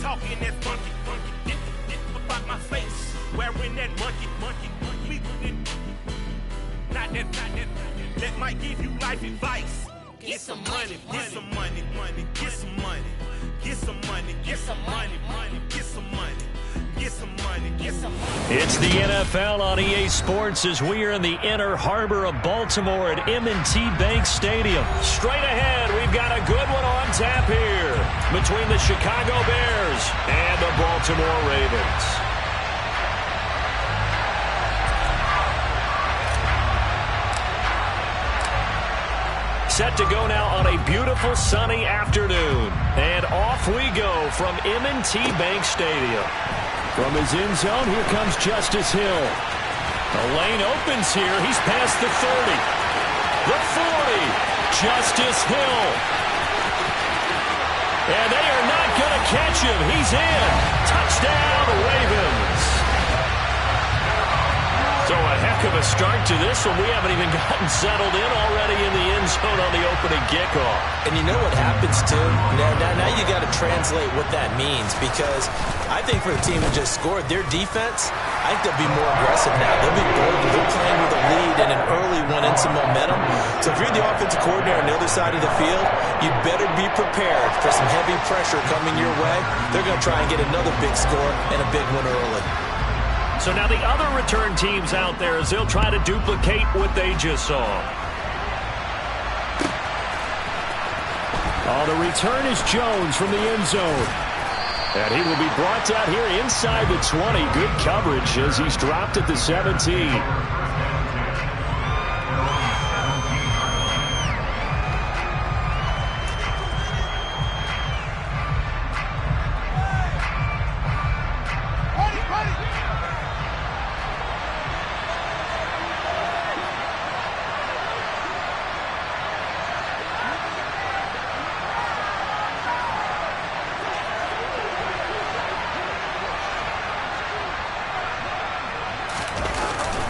talking that funky, about my face, wearing that monkey, not that, that might give you life advice. Get some money, get some money, get some money, get some money, get some money, get some money. Get some money, get some money. It's the NFL on EA Sports as we are in the inner harbor of Baltimore at M&T Bank Stadium. Straight ahead, we've got a good one on tap here between the Chicago Bears and the Baltimore Ravens. Set to go now on a beautiful sunny afternoon. And off we go from M&T Bank Stadium. From his end zone, here comes Justice Hill. The lane opens here. He's past the 30. The 40. Justice Hill. And they are not going to catch him. He's in. Touchdown, Ravens. So a heck of a start to this one. We haven't even gotten settled in already in the end zone on the opening kickoff. And you know what happens, too? Now you got to translate what that means, because I think for the team that just scored, their defense, I think they'll be more aggressive now. They'll be bold. They're playing with a lead and an early one and some momentum. So if you're the offensive coordinator on the other side of the field, you better be prepared for some heavy pressure coming your way. They're going to try and get another big score and a big one early. So now the other return teams out there as they'll try to duplicate what they just saw. Oh, the return is Jones from the end zone. And he will be brought down here inside the 20. Good coverage as he's dropped at the 17.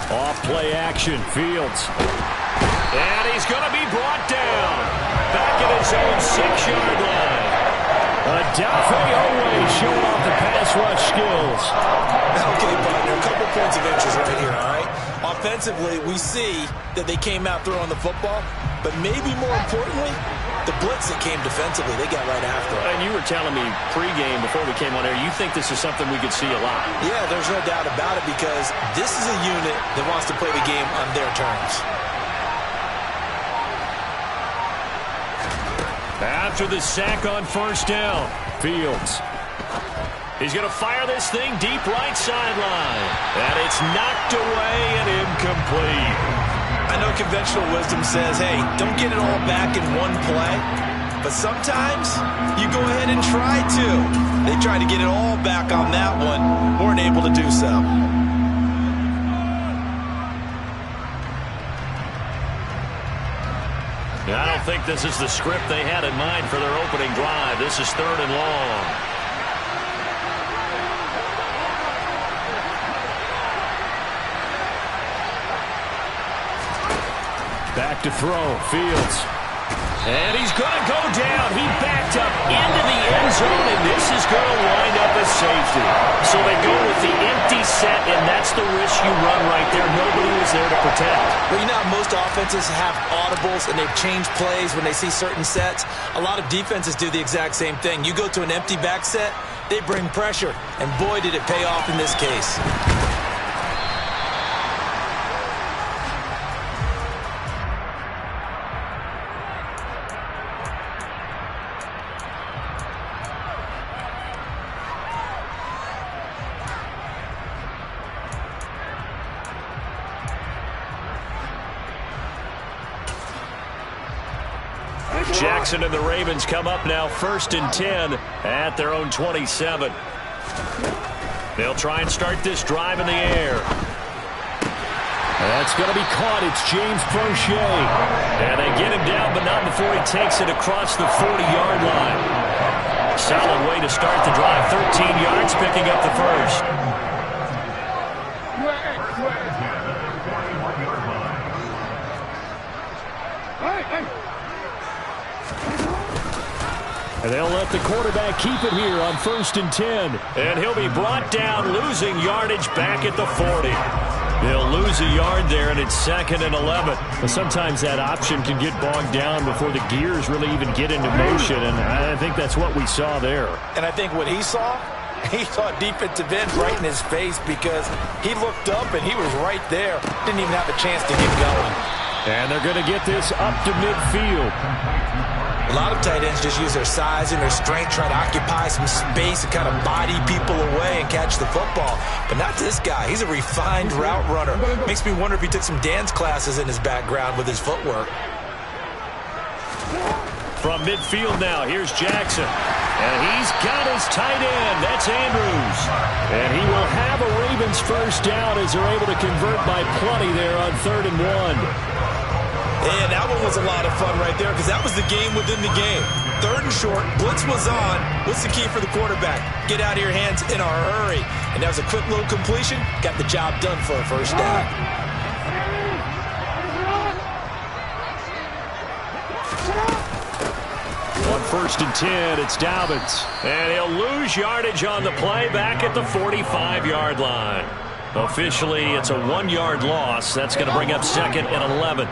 Off-play action, Fields. And he's going to be brought down. Back at his own 6-yard line. Adafe Owe showing off the pass rush skills. Okay, partner, a couple points of interest right here, all right? Offensively, we see that they came out throwing the football, but maybe more importantly, the blitz that came defensively, they got right after it. And you were telling me pregame before we came on air, you think this is something we could see a lot. Yeah, there's no doubt about it, because this is a unit that wants to play the game on their terms. After the sack on first down, Fields. He's going to fire this thing deep right sideline. And it's knocked away and incomplete. I know conventional wisdom says, hey, don't get it all back in one play. But sometimes you go ahead and try to. They tried to get it all back on that one. Weren't able to do so. I don't think this is the script they had in mind for their opening drive. This is 3rd and long. Back to throw, Fields. And he's going to go down. He backed up into the end zone, and this is going to wind up as safety. So they go with the empty set, and that's the risk you run right there. Nobody was there to protect. Well, you know how most offenses have audibles, and they've changed plays when they see certain sets. A lot of defenses do the exact same thing. You go to an empty back set, they bring pressure, and boy, did it pay off in this case. Jackson and the Ravens come up now 1st and 10 at their own 27. They'll try and start this drive in the air. That's going to be caught. It's James Prochet. And they get him down, but not before he takes it across the 40-yard line. Solid way to start the drive. 13 yards, picking up the first. And they'll let the quarterback keep it here on 1st and 10. And he'll be brought down, losing yardage back at the 40. They'll lose a yard there, and it's 2nd and 11. But sometimes that option can get bogged down before the gears really even get into motion, and I think that's what we saw there. And I think what he saw defensive end right in his face, because he looked up and he was right there. Didn't even have a chance to get going. And they're going to get this up to midfield. A lot of tight ends just use their size and their strength, try to occupy some space and kind of body people away and catch the football. But not this guy. He's a refined route runner. Makes me wonder if he took some dance classes in his background with his footwork. From midfield now, here's Jackson. And he's got his tight end. That's Andrews. And he will have a Ravens first down as they're able to convert by plenty there on 3rd and 1. And that one was a lot of fun right there, because that was the game within the game. 3rd and short, blitz was on. What's the key for the quarterback? Get out of your hands in a hurry. And that was a quick little completion. Got the job done for a first down. On 1st and 10, it's Dobbins. And he'll lose yardage on the play back at the 45-yard line. Officially, it's a 1-yard loss. That's going to bring up 2nd and 11.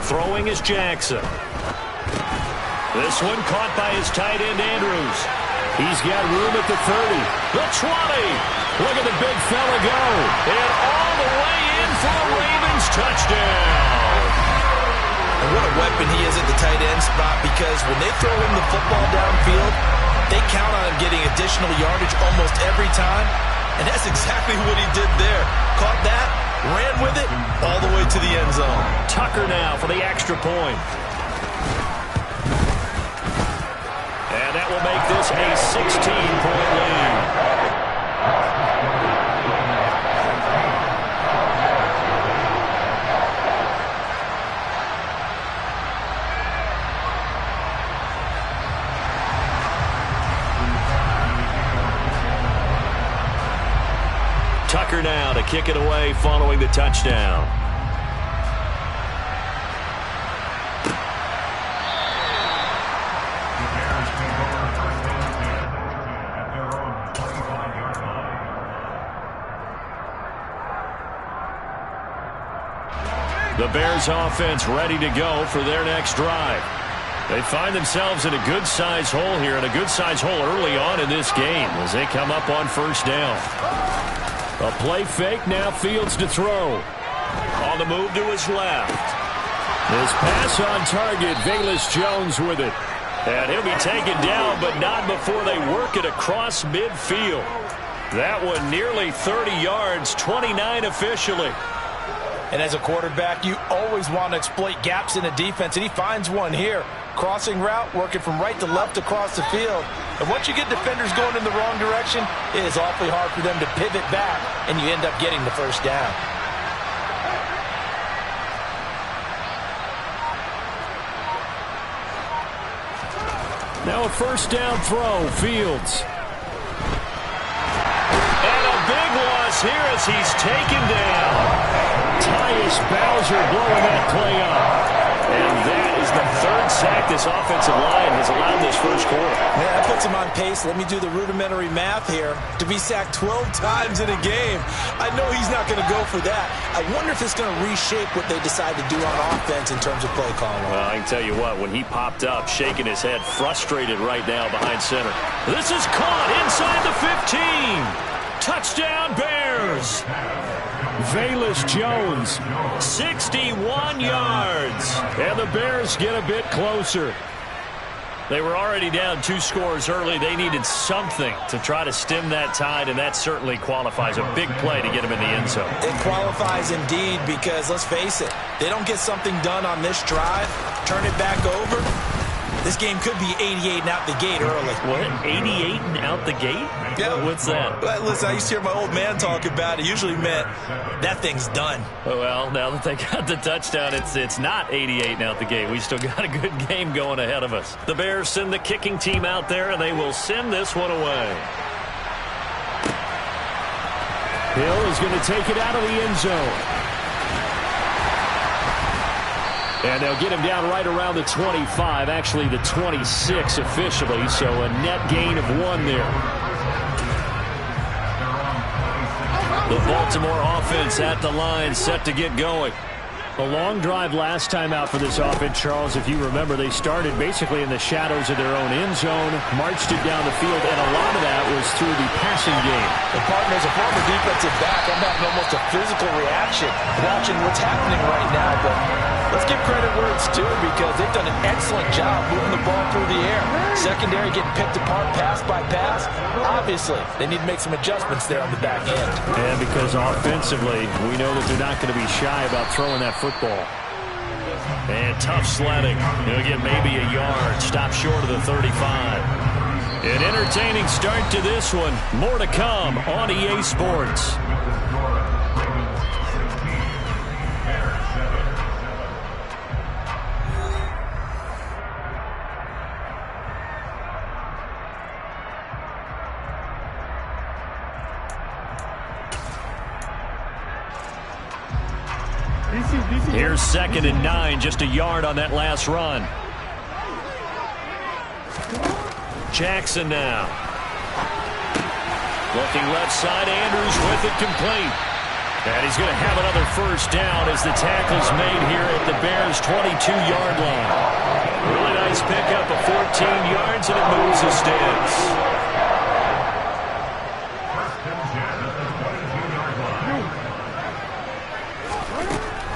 Throwing is Jackson. This one caught by his tight end, Andrews. He's got room at the 30. The 20. Look at the big fella go. And all the way in for a Ravens touchdown. And what a weapon he is at the tight end spot, because when they throw him the football downfield, they count on him getting additional yardage almost every time. And that's exactly what he did there. Caught that, ran with it, all the way to the end zone. Tucker now for the extra point. And that will make this a 16-point lead. Tucker now to kick it away following the touchdown. The Bears offense ready to go for their next drive. They find themselves in a good-sized hole here, and a good-sized hole early on in this game as they come up on 1st down. A play fake, now Fields to throw. On the move to his left. His pass on target, Velus-Jones with it. And he'll be taken down, but not before they work it across midfield. That one nearly 30 yards, 29 officially. And as a quarterback, you always want to exploit gaps in the defense, and he finds one here. Crossing route, working from right to left across the field. And once you get defenders going in the wrong direction, it is awfully hard for them to pivot back, and you end up getting the first down. Now a first down throw, Fields. And a big loss here as he's taken down. Tyus Bowser blowing that play up. And that is the 3rd sack this offensive line has allowed this first quarter. Yeah, that puts him on pace. Let me do the rudimentary math here. To be sacked 12 times in a game, I know he's not going to go for that. I wonder if it's going to reshape what they decide to do on offense in terms of play calling. Well, I can tell you what, when he popped up, shaking his head, frustrated right now behind center. This is caught inside the 15. Touchdown, Bears. Velus-Jones, 61 yards. And the Bears get a bit closer. They were already down 2 scores early. They needed something to try to stem that tide, and that certainly qualifies. A big play to get them in the end zone. It qualifies indeed, because let's face it, they don't get something done on this drive, turn it back over, this game could be 88 and out the gate early. What? 88 and out the gate? Yeah. What's that? Well, listen, I used to hear my old man talk about it. Usually meant that thing's done. Well, now that they got the touchdown, it's not 88 and out the gate. We still got a good game going ahead of us. The Bears send the kicking team out there, and they will send this one away. Hill is going to take it out of the end zone. And they'll get him down right around the 25, actually the 26 officially, so a net gain of 1 there. The Baltimore offense at the line, set to get going. A long drive last time out for this offense, Charles. If you remember, they started basically in the shadows of their own end zone, marched it down the field, and a lot of that was through the passing game. The partner, as a former defensive back, I'm having almost a physical reaction watching what's happening right now. But let's give credit where it's due, because they've done an excellent job moving the ball through the air. Secondary getting picked apart pass by pass. Obviously, they need to make some adjustments there on the back end. And because offensively, we know that they're not going to be shy about throwing that football. And tough sledding. He'll get maybe a yard. Stop short of the 35. An entertaining start to this one. More to come on EA Sports. Here's 2nd and 9, just a yard on that last run. Jackson now. Looking left side, Andrews with it complete. And he's going to have another first down as the tackle's made here at the Bears' 22-yard line. Really nice pickup of 14 yards, and it moves the sticks.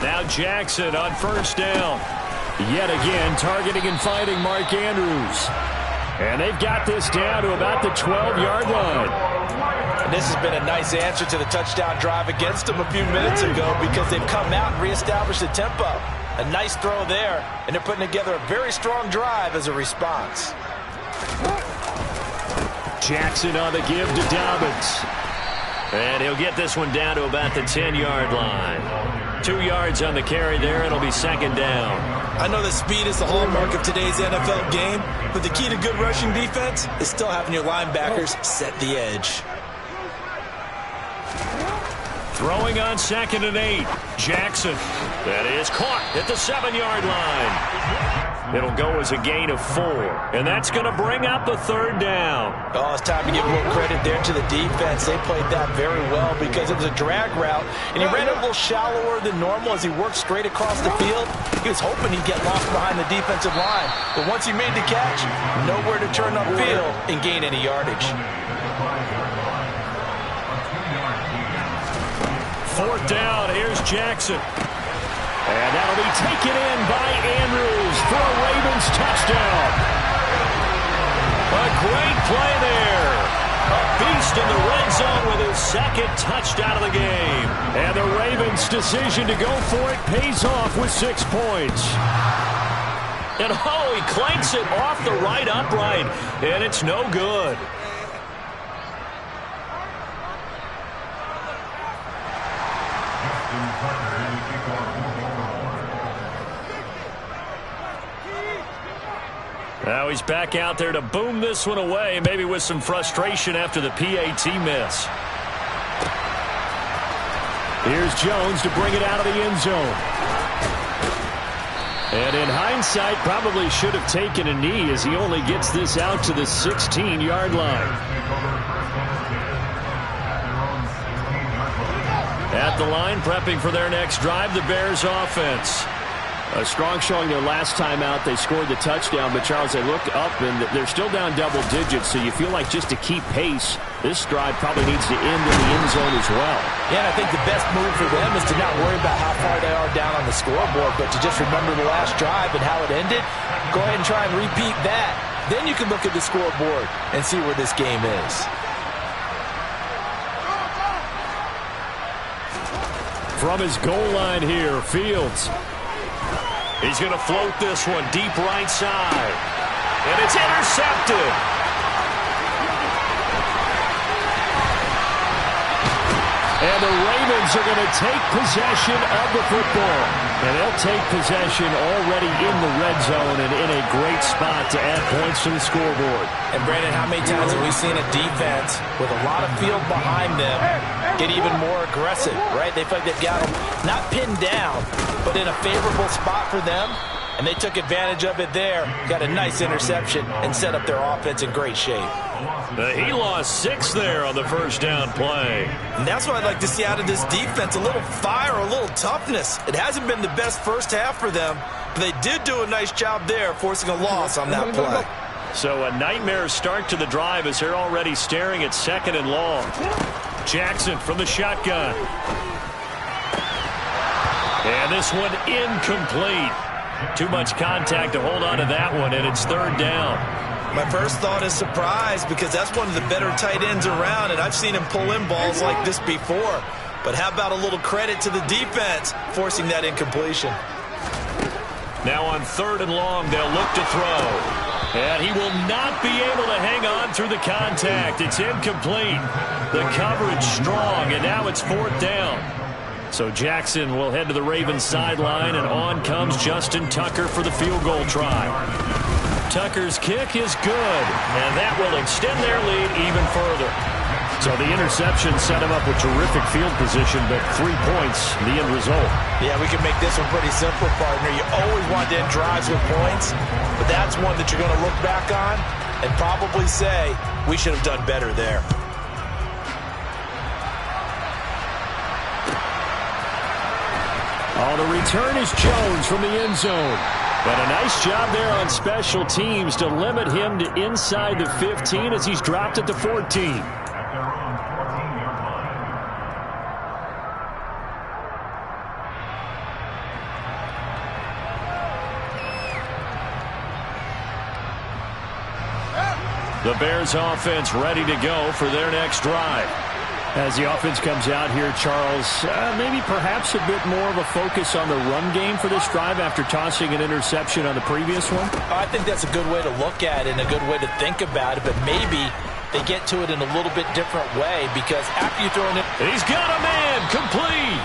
Now Jackson on first down. Yet again, targeting and fighting Mark Andrews. And they've got this down to about the 12-yard line. And this has been a nice answer to the touchdown drive against them a few minutes ago, because they've come out and reestablished the tempo. A nice throw there, and they're putting together a very strong drive as a response. Jackson on the give to Dobbins. And he'll get this one down to about the 10-yard line. 2 yards on the carry there. It'll be 2nd down. I know that speed is the hallmark of today's NFL game, but the key to good rushing defense is still having your linebackers set the edge. Throwing on 2nd and 8. Jackson. That is caught at the 7-yard line. It'll go as a gain of 4. And that's going to bring up the 3rd down. Oh, it's time to give more credit there to the defense. They played that very well, because it was a drag route, and he ran it a little shallower than normal as he worked straight across the field. He was hoping he'd get lost behind the defensive line. But once he made the catch, nowhere to turn upfield and gain any yardage. 4th down. Here's Jackson. And that'll be taken in by Andrews for a Ravens touchdown. A great play there. A beast in the red zone with his 2nd touchdown of the game. And the Ravens' decision to go for it pays off with 6 points. And oh, he clanks it off the right upright. And it's no good. Now he's back out there to boom this one away, maybe with some frustration after the PAT miss. Here's Jones to bring it out of the end zone. And in hindsight, probably should have taken a knee, as he only gets this out to the 16-yard line. At the line, prepping for their next drive, the Bears offense. A strong showing their last time out. They scored the touchdown, but Charles, they look up and they're still down double digits, so you feel like just to keep pace, this drive probably needs to end in the end zone as well. Yeah, and I think the best move for them is to not worry about how far they are down on the scoreboard, but to just remember the last drive and how it ended. Go ahead and try and repeat that. Then you can look at the scoreboard and see where this game is. From his goal line here, Fields. He's going to float this one deep right side. And it's intercepted. And the Ravens are going to take possession of the football. And they'll take possession already in the red zone and in a great spot to add points to the scoreboard. And Brandon, how many times have we seen a defense with a lot of field behind them get even more aggressive, right? They feel like they've got them not pinned down, but in a favorable spot for them, and they took advantage of it there. Got a nice interception and set up their offense in great shape. He lost 6 there on the first down play. And that's what I'd like to see out of this defense, a little fire, a little toughness. It hasn't been the best first half for them, but they did do a nice job there, forcing a loss on that play. So a nightmare start to the drive as they're already staring at 2nd and long. Jackson from the shotgun. And this one incomplete. Too much contact to hold on to that one, and it's 3rd down. My first thought is surprise, because that's one of the better tight ends around, and I've seen him pull in balls like this before. But how about a little credit to the defense forcing that incompletion? Now on 3rd and long, they'll look to throw. And he will not be able to hang on through the contact. It's incomplete. The coverage strong, and now it's 4th down. So Jackson will head to the Ravens sideline, and on comes Justin Tucker for the field goal try. Tucker's kick is good, and that will extend their lead even further. So the interception set him up with terrific field position, but 3 points, the end result. Yeah, we can make this one pretty simple, partner. You always want to end drives with points, but that's one that you're going to look back on and probably say, we should have done better there. Oh, the return is Jones from the end zone. And a nice job there on special teams to limit him to inside the 15 as he's dropped at the 14. The Bears offense ready to go for their next drive. As the offense comes out here, Charles, maybe perhaps a bit more of a focus on the run game for this drive after tossing an interception on the previous one? I think that's a good way to look at it and a good way to think about it, but maybe they get to it in a little bit different way, because after you throw it in... He's got a man, complete!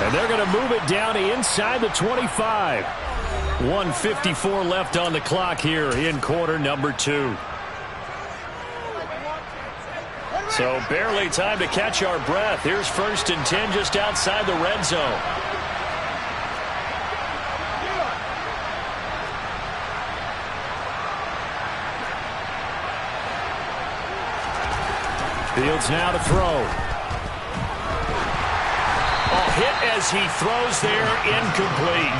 And they're going to move it down inside the 25. 1:54 left on the clock here in quarter number 2. So barely time to catch our breath. Here's 1st and 10 just outside the red zone. Fields now to throw. Hit as he throws there, incomplete.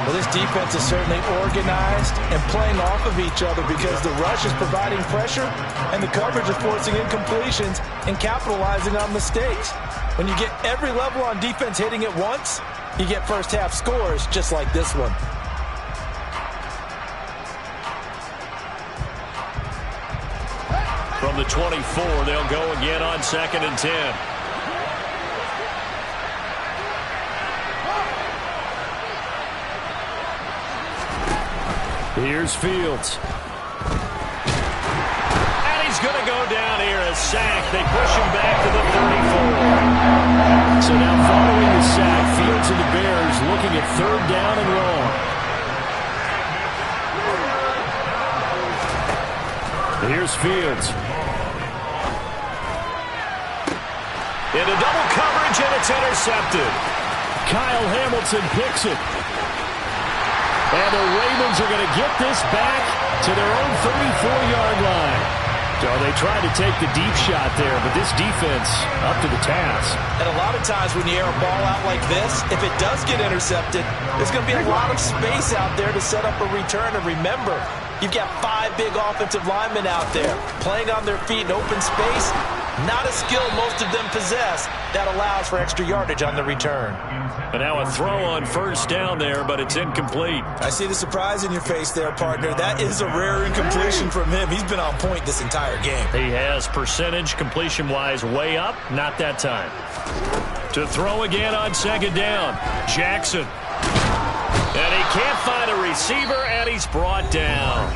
Well, this defense is certainly organized and playing off of each other, because the rush is providing pressure and the coverage is forcing incompletions and capitalizing on mistakes. When you get every level on defense hitting it once, you get first half scores just like this one. From the 24, they'll go again on 2nd and 10. Here's Fields. And he's going to go down here, a sack. They push him back to the 34. So now following the sack, Fields and the Bears looking at 3rd down and long. Here's Fields. Into double coverage, and it's intercepted. Kyle Hamilton picks it. And the Ravens are going to get this back to their own 34-yard line. So they tried to take the deep shot there, but this defense up to the task. And a lot of times when you air a ball out like this, if it does get intercepted, there's going to be a lot of space out there to set up a return. And remember, you've got 5 big offensive linemen out there playing on their feet in open space. Not a skill most of them possess that allows for extra yardage on the return. And now a throw on 1st down there, but it's incomplete. I see the surprise in your face there, partner. That is a rare incompletion from him. He's been on point this entire game. He has percentage completion-wise way up, not that time. To throw again on 2nd down, Jackson. And he can't find a receiver, and he's brought down.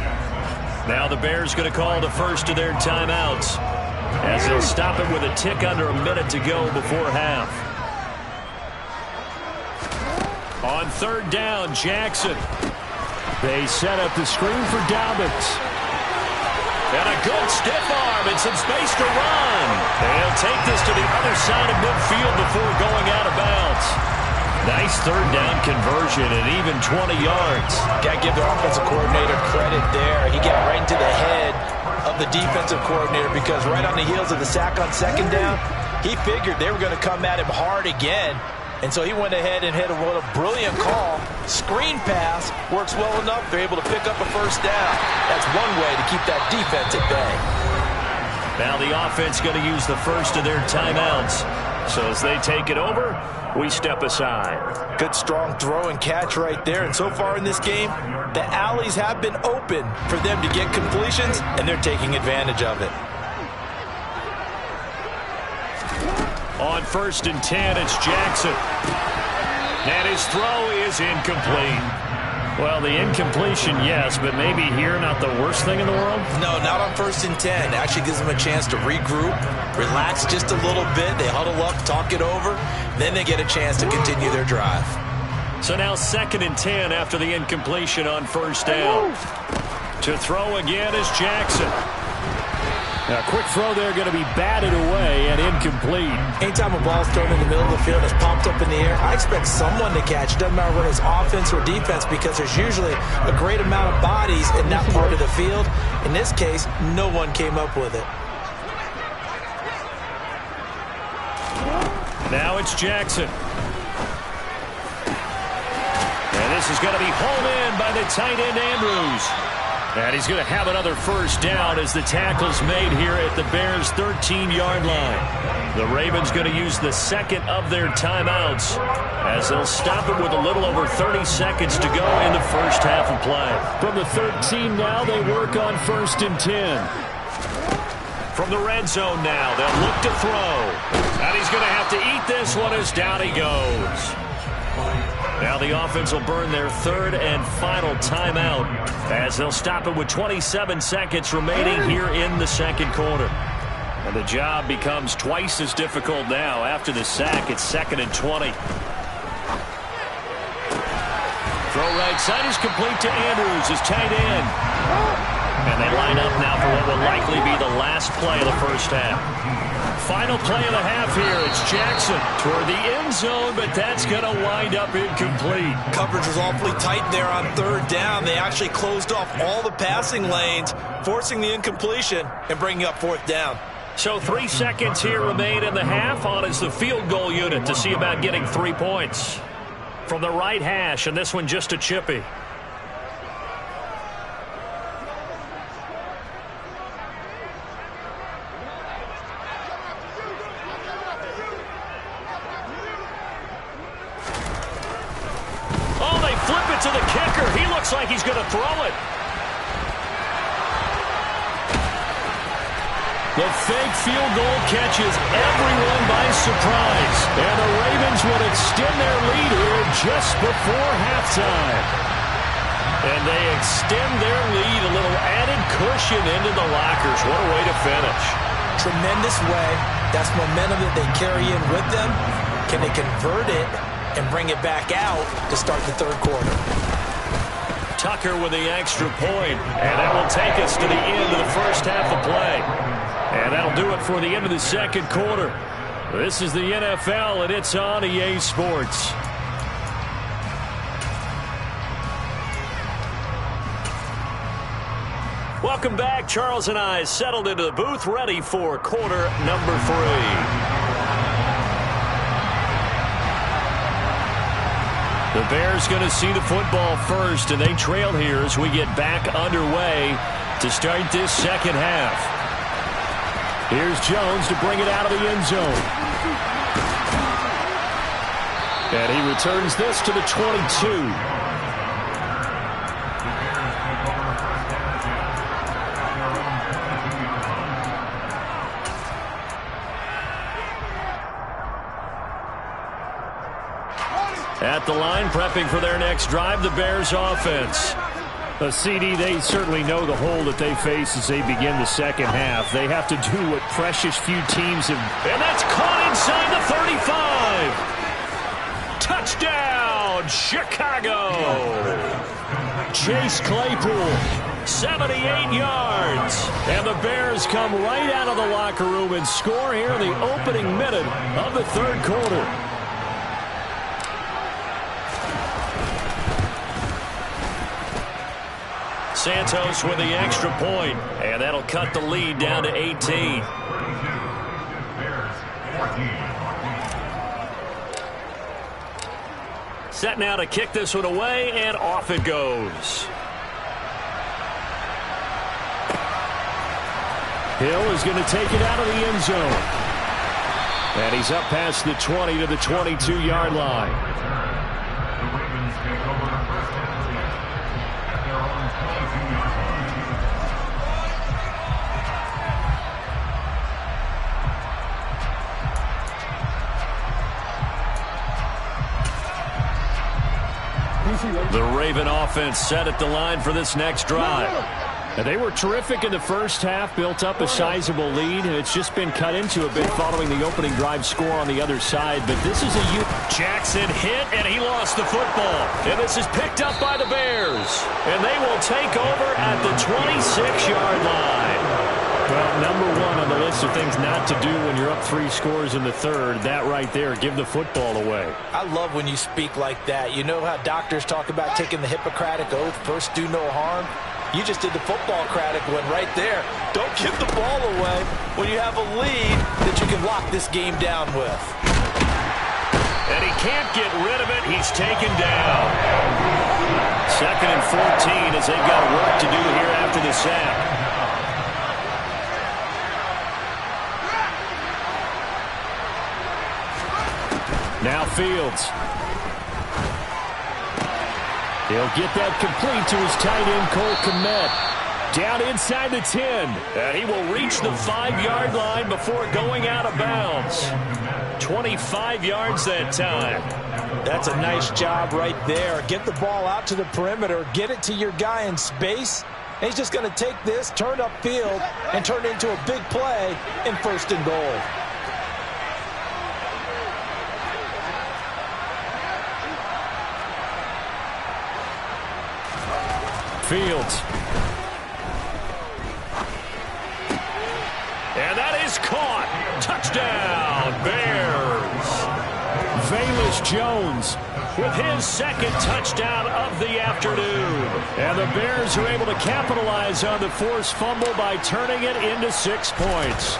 Now the Bears going to call the first of their timeouts, as they'll stop it with a tick under a minute to go before half. On 3rd down, Jackson. They set up the screen for Dobbins. And a good stiff arm and some space to run. They'll take this to the other side of midfield before going out of bounds. Nice third down conversion and even 20 yards. Got to give the offensive coordinator credit there. He got right into the head of the defensive coordinator because right on the heels of the sack on second down, he figured they were going to come at him hard again. And so he went ahead and hit a brilliant call. Screen pass works well enough. They're able to pick up a first down. That's one way to keep that defense at bay. Now the offense going to use the first of their timeouts. So as they take it over, we step aside. Good strong throw and catch right there. And so far in this game, the alleys have been open for them to get completions, and they're taking advantage of it. On 1st and 10, it's Jackson. And his throw is incomplete. Well, the incompletion, yes, but maybe here not the worst thing in the world? No, not on 1st and 10. It actually gives them a chance to regroup, relax just a little bit. They huddle up, talk it over. Then they get a chance to continue their drive. So now 2nd and 10 after the incompletion on 1st down. To throw again is Jackson. Now, quick throw there going to be batted away and incomplete. Anytime a ball's thrown in the middle of the field and it's popped up in the air, I expect someone to catch. It doesn't matter whether it's offense or defense because there's usually a great amount of bodies in that part of the field. In this case, no one came up with it. Now it's Jackson. And this is going to be hauled in by the tight end Andrews. And he's going to have another first down as the tackle's made here at the Bears' 13-yard line. The Ravens going to use the second of their timeouts as they'll stop it with a little over 30 seconds to go in the first half of play. From the 13 now, they work on 1st and 10. From the red zone now, they'll look to throw. And he's going to have to eat this one as down he goes. Now the offense will burn their 3rd and final timeout as they'll stop it with 27 seconds remaining here in the 2nd quarter. And the job becomes twice as difficult now after the sack. It's 2nd and 20. Throw right side is complete to Andrews, his tight end. And they line up now for what will likely be the last play of the first half. Final play of the half here. It's Jackson toward the end zone, but that's going to wind up incomplete. Coverage was awfully tight there on 3rd down. They actually closed off all the passing lanes, forcing the incompletion and bringing up 4th down. So 3 seconds here remain in the half. On is the field goal unit to see about getting 3 points. From the right hash, and this one just a chippy. To the kicker. He looks like he's going to throw it. The fake field goal catches everyone by surprise. And the Ravens would extend their lead here just before halftime. And they extend their lead, a little added cushion into the lockers. What a way to finish. Tremendous way. That's momentum that they carry in with them. Can they convert it and bring it back out to start the 3rd quarter? Tucker with the extra point, and that will take us to the end of the first half of play. And that'll do it for the end of the 2nd quarter. This is the NFL, and it's on EA Sports. Welcome back. Charles and I settled into the booth, ready for quarter number 3. The Bears going to see the football first, and they trail here as we get back underway to start this 2nd half. Here's Jones to bring it out of the end zone. And he returns this to the 22. At the line, prepping for their next drive, the Bears offense. CD, they certainly know the hole that they face as they begin the 2nd half. They have to do what precious few teams have. And that's caught inside the 35. Touchdown, Chicago. Chase Claypool, 78 yards. And the Bears come right out of the locker room and score here in the opening minute of the 3rd quarter. Santos with the extra point, and that'll cut the lead down to 18. Set now to kick this one away, and off it goes. Hill is going to take it out of the end zone. And he's up past the 20 to the 22-yard line. The Raven offense set at the line for this next drive. And they were terrific in the first half, built up a sizable lead, and it's just been cut into a bit following the opening drive score on the other side. But this is a Jackson hit, and he lost the football. And this is picked up by the Bears. And they will take over at the 26-yard line. Well, number one on the list of things not to do when you're up 3 scores in the third, that right there, give the football away. I love when you speak like that. You know how doctors talk about taking the Hippocratic Oath, first do no harm? You just did the football-cratic one right there. Don't give the ball away when you have a lead that you can lock this game down with. And he can't get rid of it. He's taken down. 2nd and 14 as they've got work to do here after the sack. Now Fields. He'll get that complete to his tight end, Cole Kmet. Down inside the 10. And he will reach the 5-yard line before going out of bounds. 25 yards that time. That's a nice job right there. Get the ball out to the perimeter. Get it to your guy in space. And he's just going to take this, turn upfield, and turn it into a big play in 1st and goal. Fields. And that is caught. Touchdown, Bears. Velus Jones with his 2nd touchdown of the afternoon. And the Bears are able to capitalize on the forced fumble by turning it into 6 points.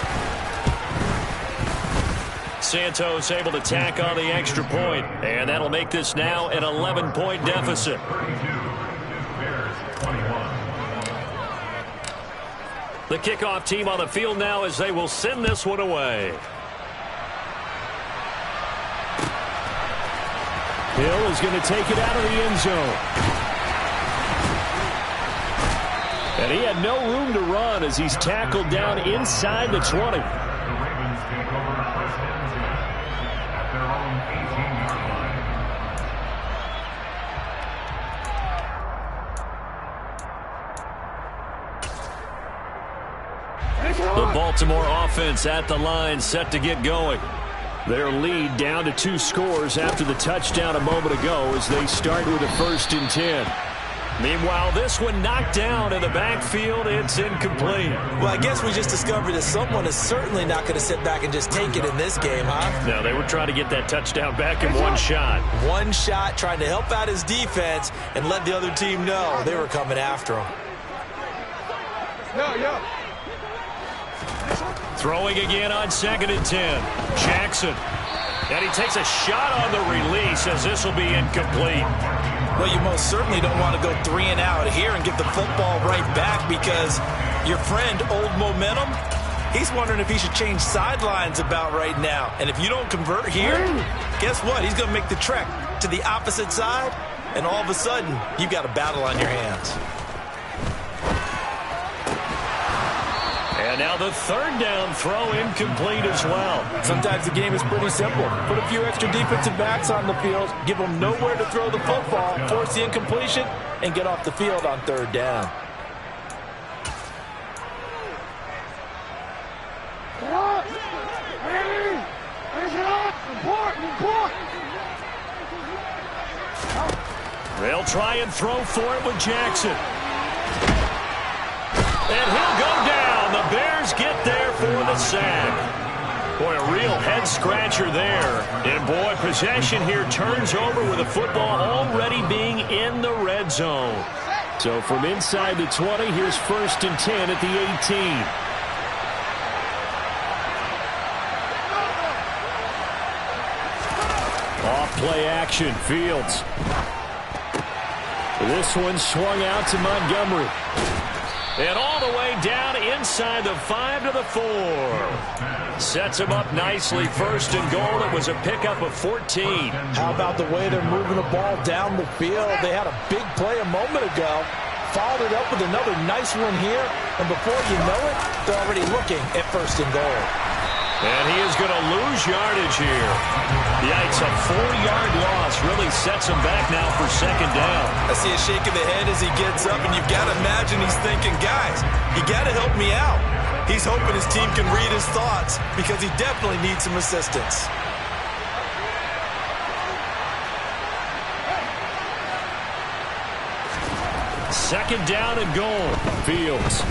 Santos able to tack on the extra point, and that'll make this now an 11-point deficit. The kickoff team on the field now as they will send this one away. Hill is going to take it out of the end zone. And he had no room to run as he's tackled down inside the 20. The Baltimore offense at the line, set to get going. Their lead down to 2 scores after the touchdown a moment ago as they start with a 1st and 10. Meanwhile, this one knocked down in the backfield. It's incomplete. Well, I guess we just discovered that someone is certainly not going to sit back and just take it in this game, huh? No, they were trying to get that touchdown back in one shot. One shot, trying to help out his defense and let the other team know they were coming after him. Throwing again on 2nd and 10. Jackson. And he takes a shot on the release as this will be incomplete. Well, you most certainly don't want to go 3 and out here and get the football right back because your friend, Old Momentum, he's wondering if he should change sidelines about right now. And if you don't convert here, guess what? He's going to make the trek to the opposite side, and all of a sudden, you've got a battle on your hands. And now the 3rd down throw incomplete as well. Sometimes the game is pretty simple. Put a few extra defensive backs on the field, give them nowhere to throw the football, force the incompletion, and get off the field on 3rd down. They'll try and throw for it with Jackson. And he'll go down. The Bears get there for the sack. Boy, a real head-scratcher there. And, boy, possession here turns over with the football already being in the red zone. So from inside the 20, here's 1st and 10 at the 18. Off play action, Fields. This one swung out to Montgomery. And all the way down inside the 5 to the 4. Sets him up nicely. 1st and goal. It was a pickup of 14. How about the way they're moving the ball down the field? They had a big play a moment ago. Followed it up with another nice one here. And before you know it, they're already looking at 1st and goal. And he is going to lose yardage here. Yikes, a 4-yard loss really sets him back now for 2nd down. I see a shake of the head as he gets up, and you've got to imagine he's thinking, guys, you got to help me out. He's hoping his team can read his thoughts because he definitely needs some assistance. Second down and goal. Fields.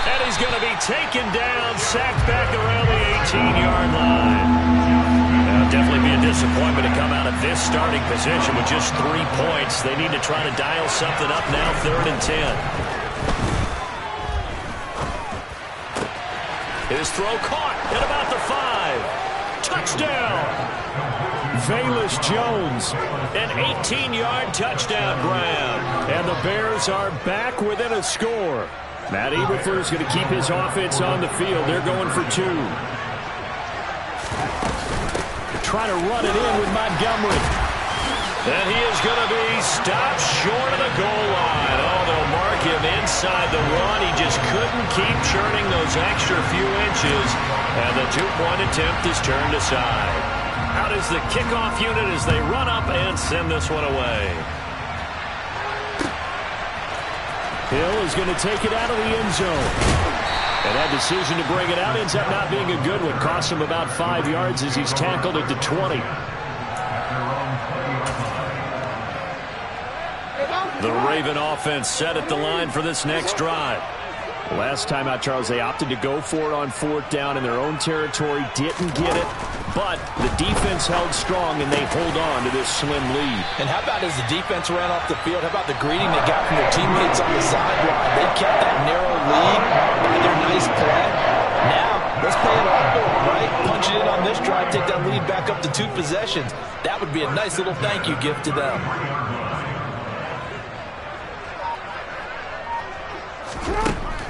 And he's going to be taken down, sacked back around the 18-yard line. Now, definitely be a disappointment to come out of this starting position with just 3 points. They need to try to dial something up now, 3rd and 10. His throw caught at about the 5. Touchdown! Velus Jones, an 18-yard touchdown grab. And the Bears are back within a score. Matt Eberflus is going to keep his offense on the field. They're going for 2. Try to run it in with Montgomery. And he is going to be stopped short of the goal line. Oh, they'll mark him inside the 1. He just couldn't keep churning those extra few inches. And the 2-point attempt is turned aside. Out is the kickoff unit as they run up and send this one away. Hill is going to take it out of the end zone. And that decision to bring it out ends up not being a good one. Costs him about 5 yards as he's tackled at the 20. The Raven offense set at the line for this next drive. Last time out, Charles, they opted to go for it on 4th down in their own territory. Didn't get it, but the defense held strong, and they hold on to this slim lead. And how about as the defense ran off the field, how about the greeting they got from their teammates on the sideline? They kept that narrow lead by their nice play. Now, let's pay it off for them, right? Punch it in on this drive, take that lead back up to 2 possessions. That would be a nice little thank you gift to them.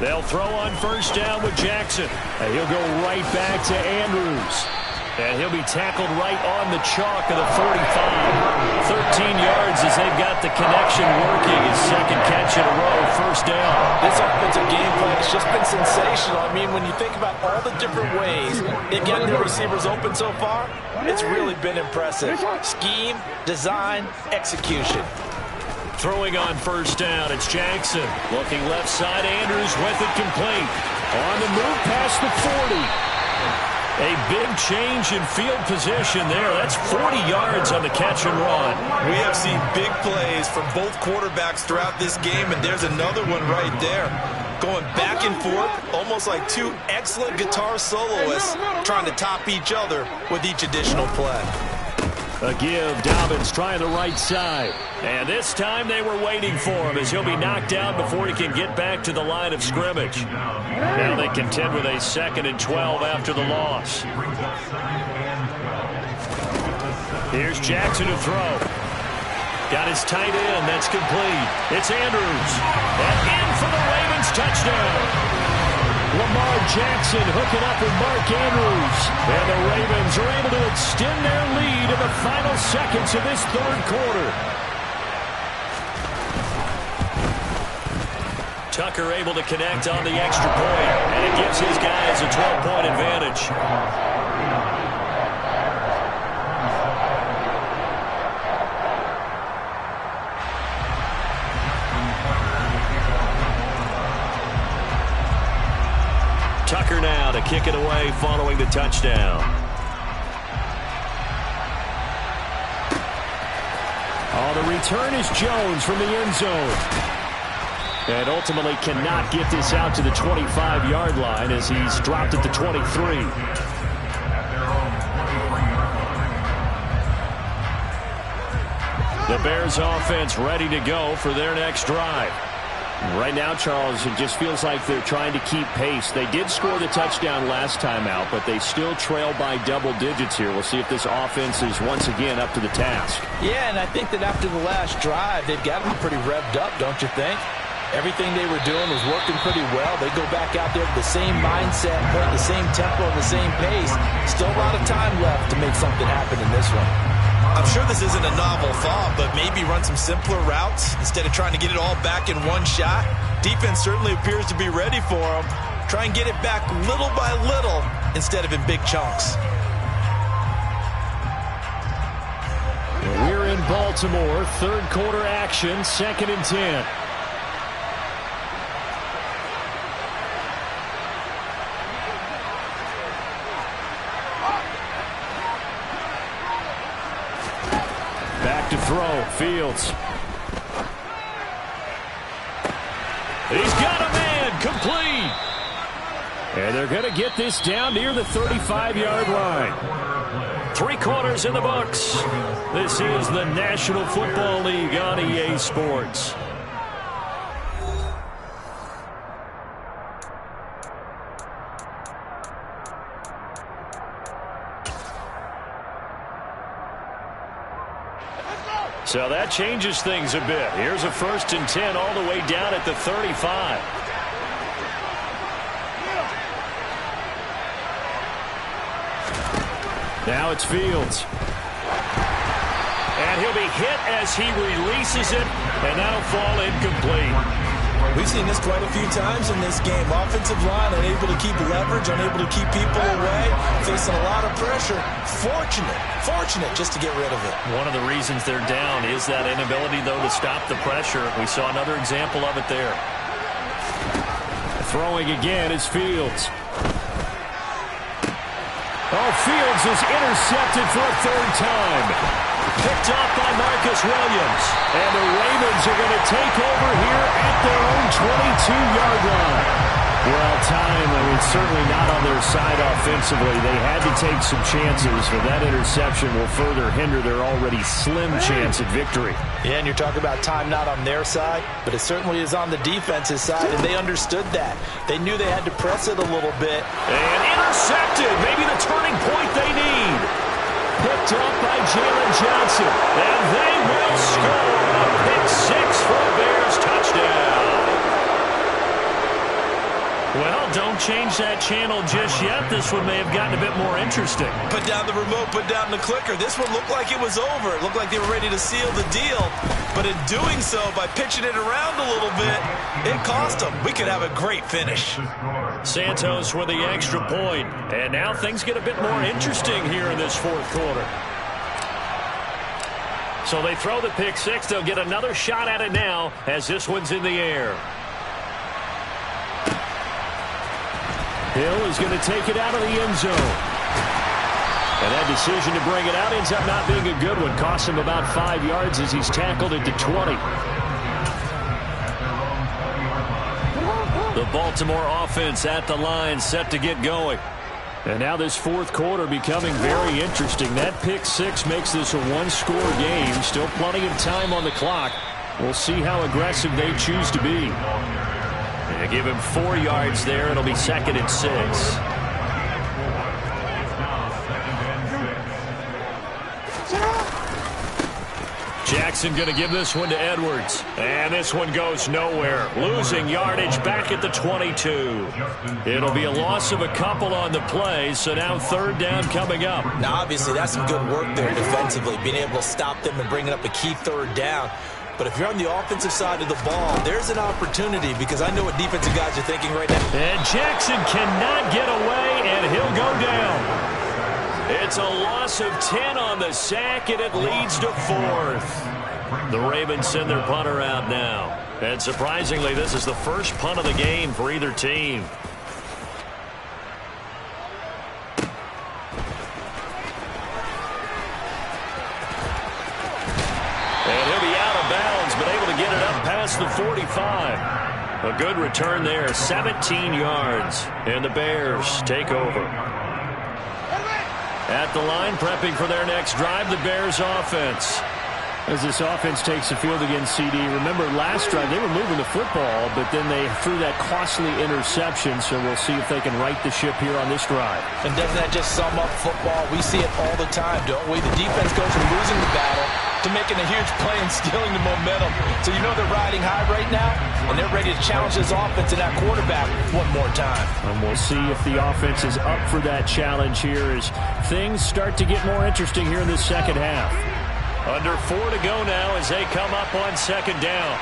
They'll throw on 1st down with Jackson. And he'll go right back to Andrews. And he'll be tackled right on the chalk of the 45. 13 yards as they've got the connection working. His 2nd catch in a row, 1st down. This offensive game plan has just been sensational. I mean, when you think about all the different ways they've gotten their receivers open so far, it's really been impressive. Scheme, design, execution. Throwing on 1st down, it's Jackson. Looking left side, Andrews with it complete. On the move past the 40. A big change in field position there. That's 40 yards on the catch and run. We have seen big plays from both quarterbacks throughout this game, and there's another one right there. Going back and forth, almost like 2 excellent guitar soloists trying to top each other with each additional play. A give, Dobbins trying the right side. And this time they were waiting for him as he'll be knocked down before he can get back to the line of scrimmage. Now they contend with a 2nd and 12 after the loss. Here's Jackson to throw. Got his tight end. That's complete. It's Andrews. And in for the Ravens touchdown. Lamar Jackson hooking up with Mark Andrews. And the Ravens are able to extend their lead in the final seconds of this 3rd quarter. Tucker able to connect on the extra point. And it gives his guys a 12-point advantage. Tucker now to kick it away following the touchdown. Oh, the return is Jones from the end zone. And ultimately cannot get this out to the 25-yard line as he's dropped at the 23. The Bears offense ready to go for their next drive. Right now, Charles, it just feels like they're trying to keep pace. They did score the touchdown last time out, but they still trail by double digits here. We'll see if this offense is once again up to the task. Yeah, and I think that after the last drive, they've got to be pretty revved up, don't you think? Everything they were doing was working pretty well. They go back out there with the same mindset, playing the same tempo and the same pace. Still a lot of time left to make something happen in this one. I'm sure this isn't a novel thought, but maybe run some simpler routes instead of trying to get it all back in one shot. Defense certainly appears to be ready for them. Try and get it back little by little instead of in big chunks. We're in Baltimore. Third quarter action, 2nd and 10. Back to throw, Fields. He's got a man, complete. And they're going to get this down near the 35-yard line. 3 quarters in the books. This is the National Football League on EA Sports. So that changes things a bit. Here's a 1st and 10 all the way down at the 35. Now it's Fields. And he'll be hit as he releases it, and that'll fall incomplete. We've seen this quite a few times in this game. Offensive line unable to keep leverage, unable to keep people away, facing a lot of pressure. Fortunate just to get rid of it. One of the reasons they're down is that inability, though, to stop the pressure. We saw another example of it there. Throwing again is Fields. Oh, Fields is intercepted for a 3rd time. Picked up by Marcus Williams. And the Ravens are going to take over here at their own 22-yard line. Well, time, certainly not on their side offensively. They had to take some chances, but that interception will further hinder their already slim chance at victory. Yeah, and you're talking about time not on their side, but it certainly is on the defense's side, and they understood that. They knew they had to press it a little bit. And intercepted, maybe the turning point they need. Picked up by Jalen Johnson, and they will score a pick 6 for a Bears touchdown. Well, don't change that channel just yet. This one may have gotten a bit more interesting. Put down the remote, put down the clicker. This one looked like it was over. It looked like they were ready to seal the deal. But in doing so, by pitching it around a little bit, it cost them. We could have a great finish. Santos with the extra point. And now things get a bit more interesting here in this 4th quarter. So they throw the pick 6. They'll get another shot at it now as this one's in the air. Hill is going to take it out of the end zone. And that decision to bring it out ends up not being a good one. Costs him about 5 yards as he's tackled at the 20. The Baltimore offense at the line, set to get going. And now this 4th quarter becoming very interesting. That pick 6 makes this a 1-score game. Still plenty of time on the clock. We'll see how aggressive they choose to be. They give him 4 yards there. It'll be 2nd and 6. Jackson going to give this one to Edwards. And this one goes nowhere. Losing yardage back at the 22. It'll be a loss of a couple on the play, so now 3rd down coming up. Now, obviously, that's some good work there defensively, being able to stop them and bringing up a key 3rd down. But if you're on the offensive side of the ball, there's an opportunity because I know what defensive guys are thinking right now. And Jackson cannot get away, and he'll go down. It's a loss of 10 on the sack, and it leads to 4th. The Ravens send their punter out now. And surprisingly, this is the first punt of the game for either team. And he'll be out of bounds, but able to get it up past the 45. A good return there, 17 yards. And the Bears take over. At the line, prepping for their next drive, the Bears offense. As this offense takes the field against CD, remember last drive they were moving the football, but then they threw that costly interception, so we'll see if they can right the ship here on this drive. And doesn't that just sum up football? We see it all the time, don't we? The defense goes from losing the battle to making a huge play and stealing the momentum. So you know they're riding high right now, and they're ready to challenge this offense and that quarterback one more time. And we'll see if the offense is up for that challenge here as things start to get more interesting here in this second half. Under 4 to go now as they come up on second down.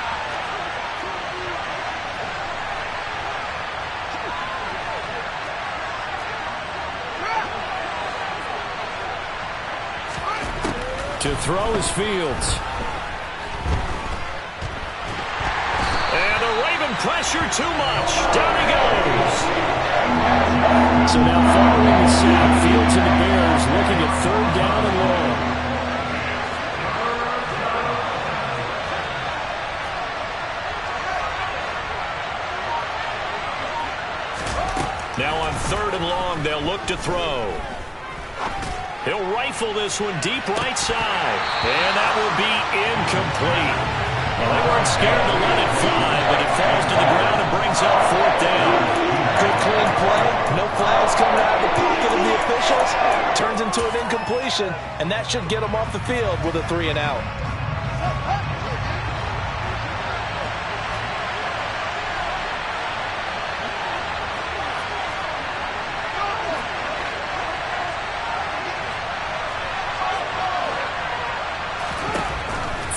To throw is Fields. And the Raven pressure too much. Down he goes. So now following the sack, Fields and the Bears looking at third down and long. Now on third and long, they'll look to throw. He'll rifle this one deep right side. And that will be incomplete. Well, they weren't scared to let it fly, but it falls to the ground and brings up fourth down. Good clean play. No flags coming out of the pocket of the officials. Turns into an incompletion, and that should get them off the field with a 3 and out.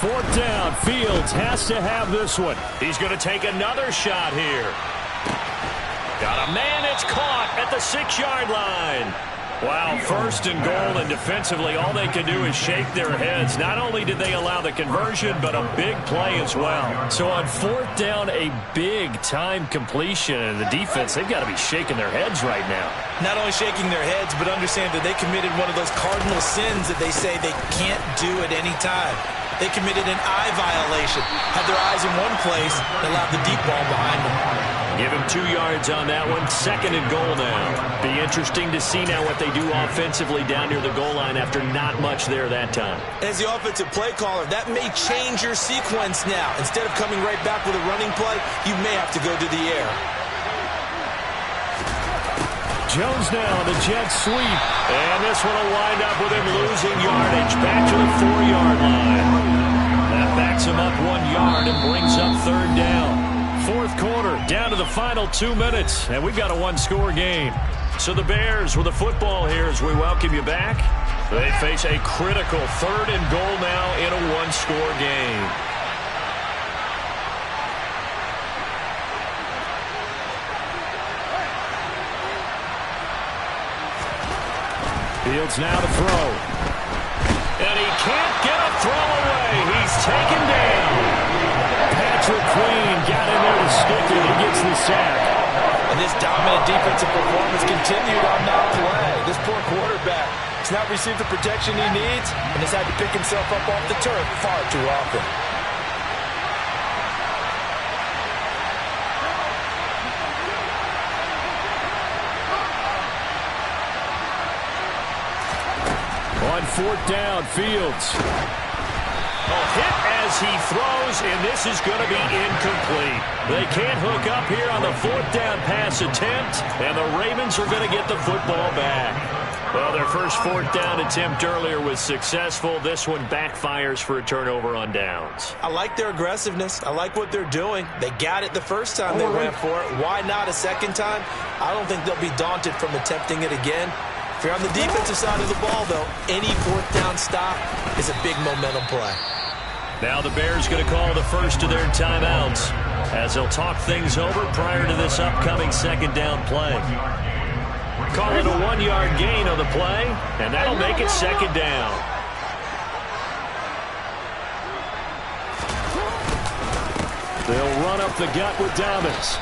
Fourth down, Fields has to have this one. He's going to take another shot here. Got a man, it's caught at the 6-yard line. Wow, first and goal, and defensively all they can do is shake their heads. Not only did they allow the conversion, but a big play as well. So on fourth down, a big-time completion, and the defense, they've got to be shaking their heads right now. Not only shaking their heads, but understand that they committed one of those cardinal sins that they say they can't do at any time. They committed an eye violation, had their eyes in one place, and allowed the deep ball behind them. Give him 2 yards on that one. Second and goal now. Be interesting to see now what they do offensively down near the goal line after not much there that time. As the offensive play caller, that may change your sequence now. Instead of coming right back with a running play, you may have to go to the air. Jones now on the jet sweep. And this one will wind up with him losing yardage back to the 4-yard line. That backs him up 1 yard and brings up third down. Fourth quarter, down to the final 2 minutes, and we've got a one-score game. So the Bears with the football here as we welcome you back. They face a critical third and goal now in a one-score game. Fields now to throw. And he can't get a throw away. He's taken down. Patrick Queen got in there to stick it. He gets the sack. And this dominant defensive performance continued on that play. This poor quarterback has not received the protection he needs and has had to pick himself up off the turf far too often. On fourth down, Fields. Hit as he throws, and this is going to be incomplete. They can't hook up here on the fourth down pass attempt, and the Ravens are going to get the football back. Well, their first fourth down attempt earlier was successful. This one backfires for a turnover on downs. I like their aggressiveness. I like what they're doing. They got it the first time they went for it. Why not a second time? I don't think they'll be daunted from attempting it again. If you're on the defensive side of the ball, though, any fourth down stop is a big momentum play. Now the Bears going to call the first of their timeouts as they'll talk things over prior to this upcoming second down play. Calling a 1-yard gain on the play, and that'll make it second down. They'll run up the gut with Dobbins.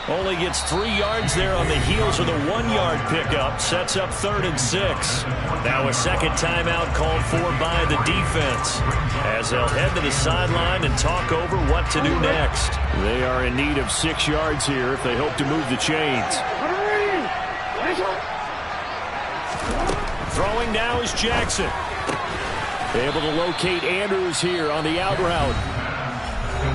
Only gets 3 yards there on the heels of the 1-yard pickup. Sets up 3rd and 6. Now a second timeout called for by the defense as they'll head to the sideline and talk over what to do next. They are in need of 6 yards here if they hope to move the chains. Throwing now is Jackson. Able to locate Andrews here on the out route.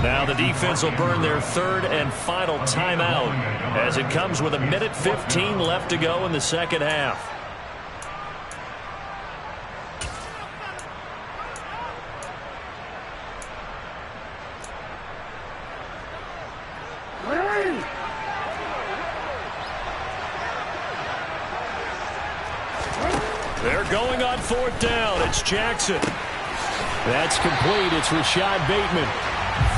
Now the defense will burn their third and final timeout as it comes with 1:15 left to go in the second half. They're going on fourth down. It's Jackson. That's complete. It's Rashad Bateman.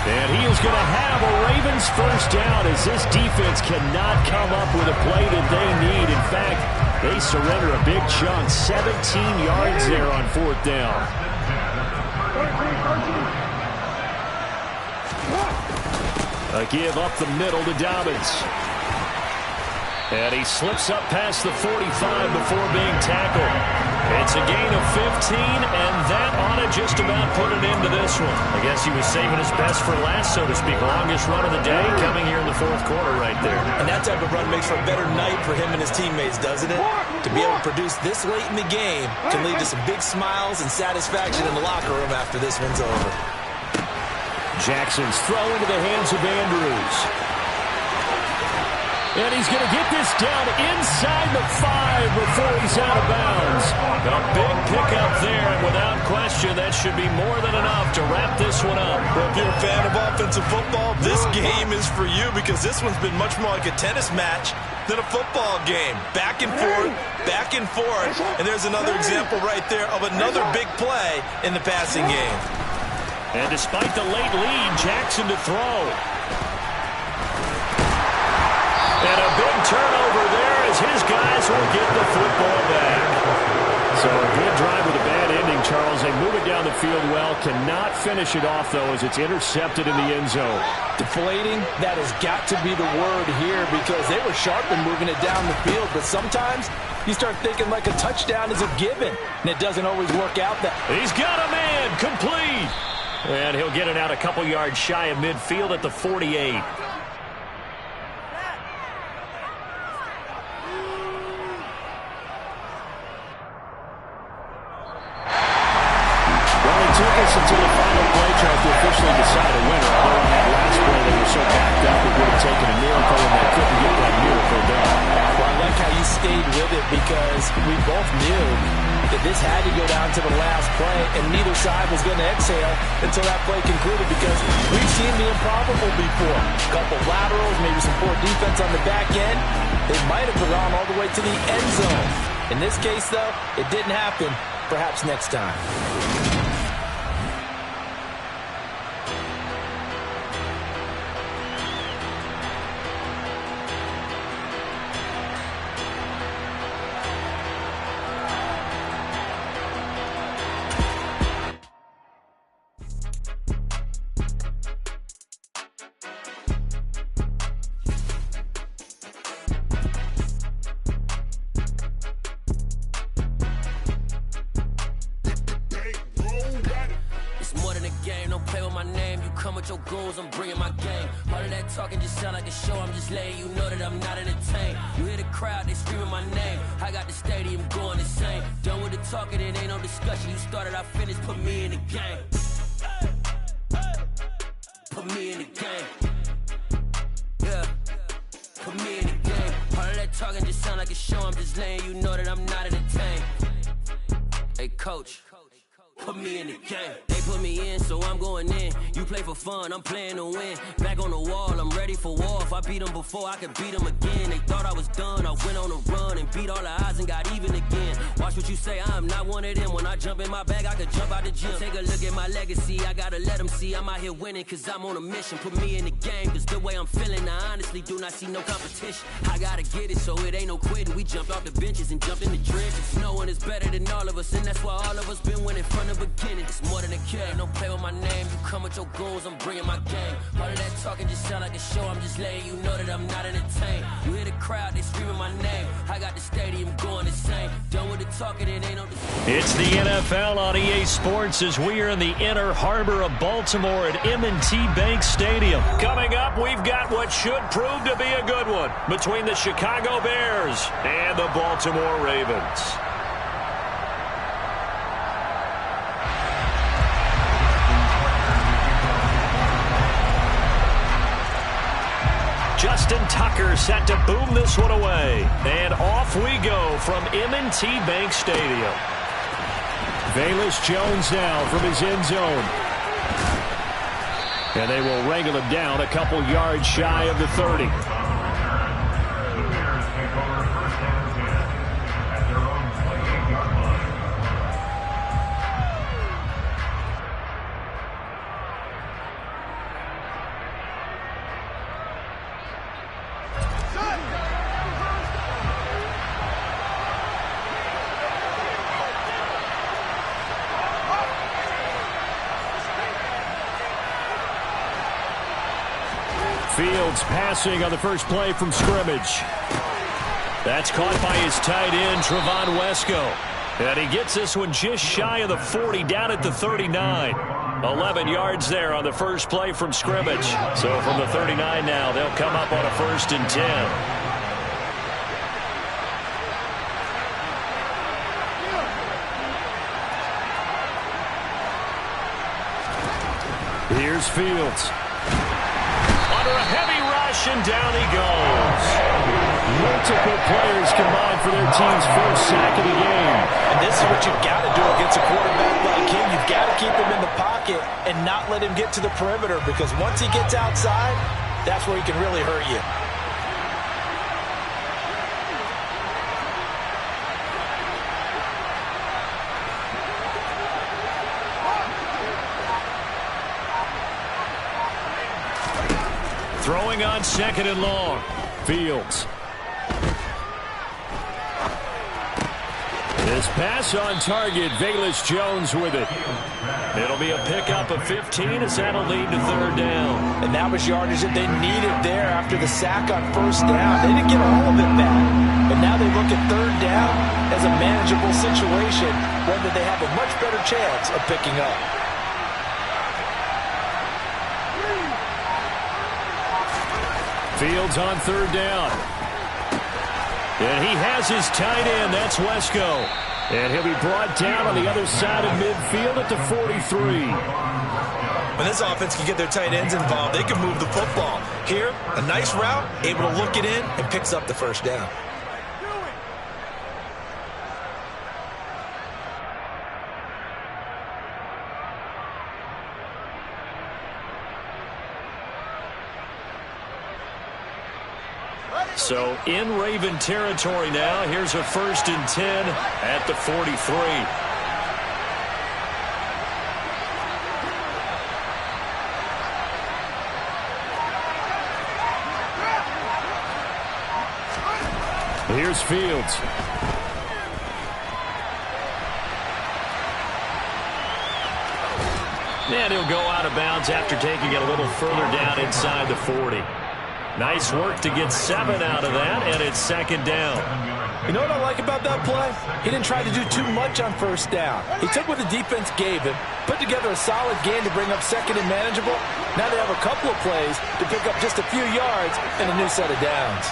And he is going to have a Ravens first down as this defense cannot come up with a play that they need. In fact, they surrender a big chunk, 17 yards there on fourth down. A give up the middle to Dobbins. And he slips up past the 45 before being tackled. It's a gain of 15, and that ought to just about put an end to this one. I guess he was saving his best for last, so to speak. Longest run of the day coming here in the fourth quarter right there. And that type of run makes for a better night for him and his teammates, doesn't it? To be able to produce this late in the game can lead to some big smiles and satisfaction in the locker room after this one's over. Jackson's throw into the hands of Andrews. And he's going to get this down inside the 5 before he's out of bounds. A big pickup there, and without question, that should be more than enough to wrap this one up. Well, if you're a fan of offensive football, this game is for you because this one's been much more like a tennis match than a football game. Back and forth, and there's another example right there of another big play in the passing game. And despite the late lead, Jackson to throw. And a big turnover there as his guys will get the football back. So a good drive with a bad ending, Charles. They move it down the field well. Cannot finish it off, though, as it's intercepted in the end zone. Deflating, that has got to be the word here because they were sharp in moving it down the field. But sometimes you start thinking like a touchdown is a given, and it doesn't always work out that. He's got a man, complete. And he'll get it out a couple yards shy of midfield at the 48. Until the final play chart to officially decide a winner. Although on that last play they were so backed up it would have taken a miracle and they couldn't get that miracle done. Well, I like how you stayed with it because we both knew that this had to go down to the last play and neither side was going to exhale until that play concluded because we've seen the improbable before. A couple laterals, maybe some poor defense on the back end. They might have gone all the way to the end zone. In this case, though, it didn't happen. Perhaps next time. Your goals, I'm bringing my game. All of that talking just sound like a show. I'm just letting you know that I'm not entertained. You hear the crowd, they screaming my name. I got the stadium going insane. Done with the talking, it ain't no discussion. You started, I finished, put me in the game. Put me in the game. Yeah, put me in the game. All of that talking just sound like a show. I'm just letting you know that I'm not entertained. Hey, coach. Put me in the game. They put me in, so I'm going in. You play for fun, I'm playing to win. Back on the wall, I'm ready for war. If I beat them before, I could beat them again. They thought I was done, I went on a run and beat all the odds and got even again. Watch what you say, I'm not one of them. When I jump in my bag, I could jump out the gym. Take a look at my legacy, I gotta let them see I'm out here winning, cause I'm on a mission. Put me in the game, cause the way I'm feeling, I honestly do not see no competition. I gotta get it, so it ain't no quitting. We jumped off the benches and jumped in the trenches. No one is better than all of us, and that's why all of us been winning from the beginning. It's more than a game, don't play with my name. You come with your goons, I'm bringing my game. All of that talking just sound like a show. I'm just letting you know that I'm not entertained. You hear the crowd, they screaming my name. I got the stadium going insane. Done with the talking, it ain't no. It's the NFL on EA Sports as we are in the inner harbor of Baltimore at M&T Bank Stadium. Coming up, we've got what should prove to be a good one between the Chicago Bears and the Baltimore Ravens. Justin Tucker set to boom this one away. And off we go from M&T Bank Stadium. Velus Jones now from his end zone. And they will wrangle him down a couple yards shy of the 30. Fields passing on the first play from scrimmage. That's caught by his tight end, Trevon Wesco. And he gets this one just shy of the 40, down at the 39. 11 yards there on the first play from scrimmage. So from the 39 now, they'll come up on a 1st and 10. Here's Fields. Under a heavy rush, and down he goes. Multiple players combined for their team's first sack of the game. And this is what you've got to do against a quarterback like him. You've got to keep him in the pocket and not let him get to the perimeter, because once he gets outside, that's where he can really hurt you. Throwing on 2nd and long. Fields. This pass on target. Velus Jones with it. It'll be a pickup of 15 as that'll lead to 3rd down. And that was yardage that they needed there after the sack on 1st down. They didn't get all of it back. But now they look at 3rd down as a manageable situation, whether they have a much better chance of picking up. Fields on 3rd down. And he has his tight end. That's Wesco. And he'll be brought down on the other side of midfield at the 43. When this offense can get their tight ends involved, they can move the football. Here, a nice route, able to look it in, and picks up the 1st down. So in Raven territory now. Here's a 1st and 10 at the 43. Here's Fields. And he'll go out of bounds after taking it a little further down inside the 40. Nice work to get 7 out of that, and it's 2nd down. You know what I like about that play? He didn't try to do too much on 1st down. He took what the defense gave him, put together a solid game to bring up 2nd and manageable. Now they have a couple of plays to pick up just a few yards and a new set of downs.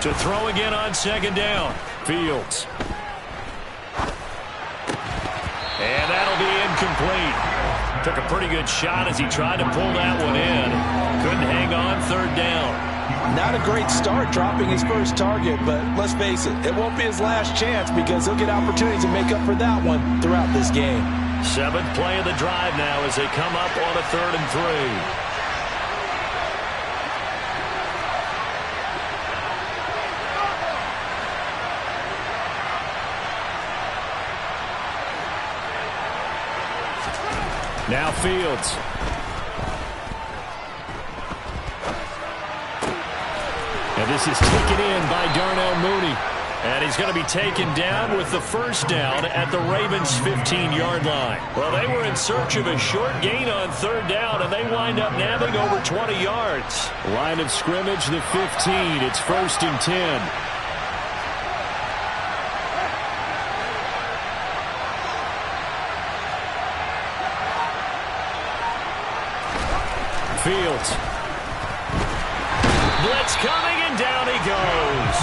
To throw again on 2nd down. Fields. And that'll be incomplete. Took a pretty good shot as he tried to pull that one in. Couldn't hang on 3rd down. Not a great start dropping his first target, but let's face it, it won't be his last chance because he'll get opportunities to make up for that one throughout this game. 7th play of the drive now as they come up on a 3rd and 3. Now Fields. And this is taken in by Darnell Mooney. And he's going to be taken down with the 1st down at the Ravens' 15-yard line. Well, they were in search of a short gain on 3rd down, and they wind up nabbing over 20 yards. Line of scrimmage, the 15. It's 1st and 10. Fields. Blitz coming, and down he goes.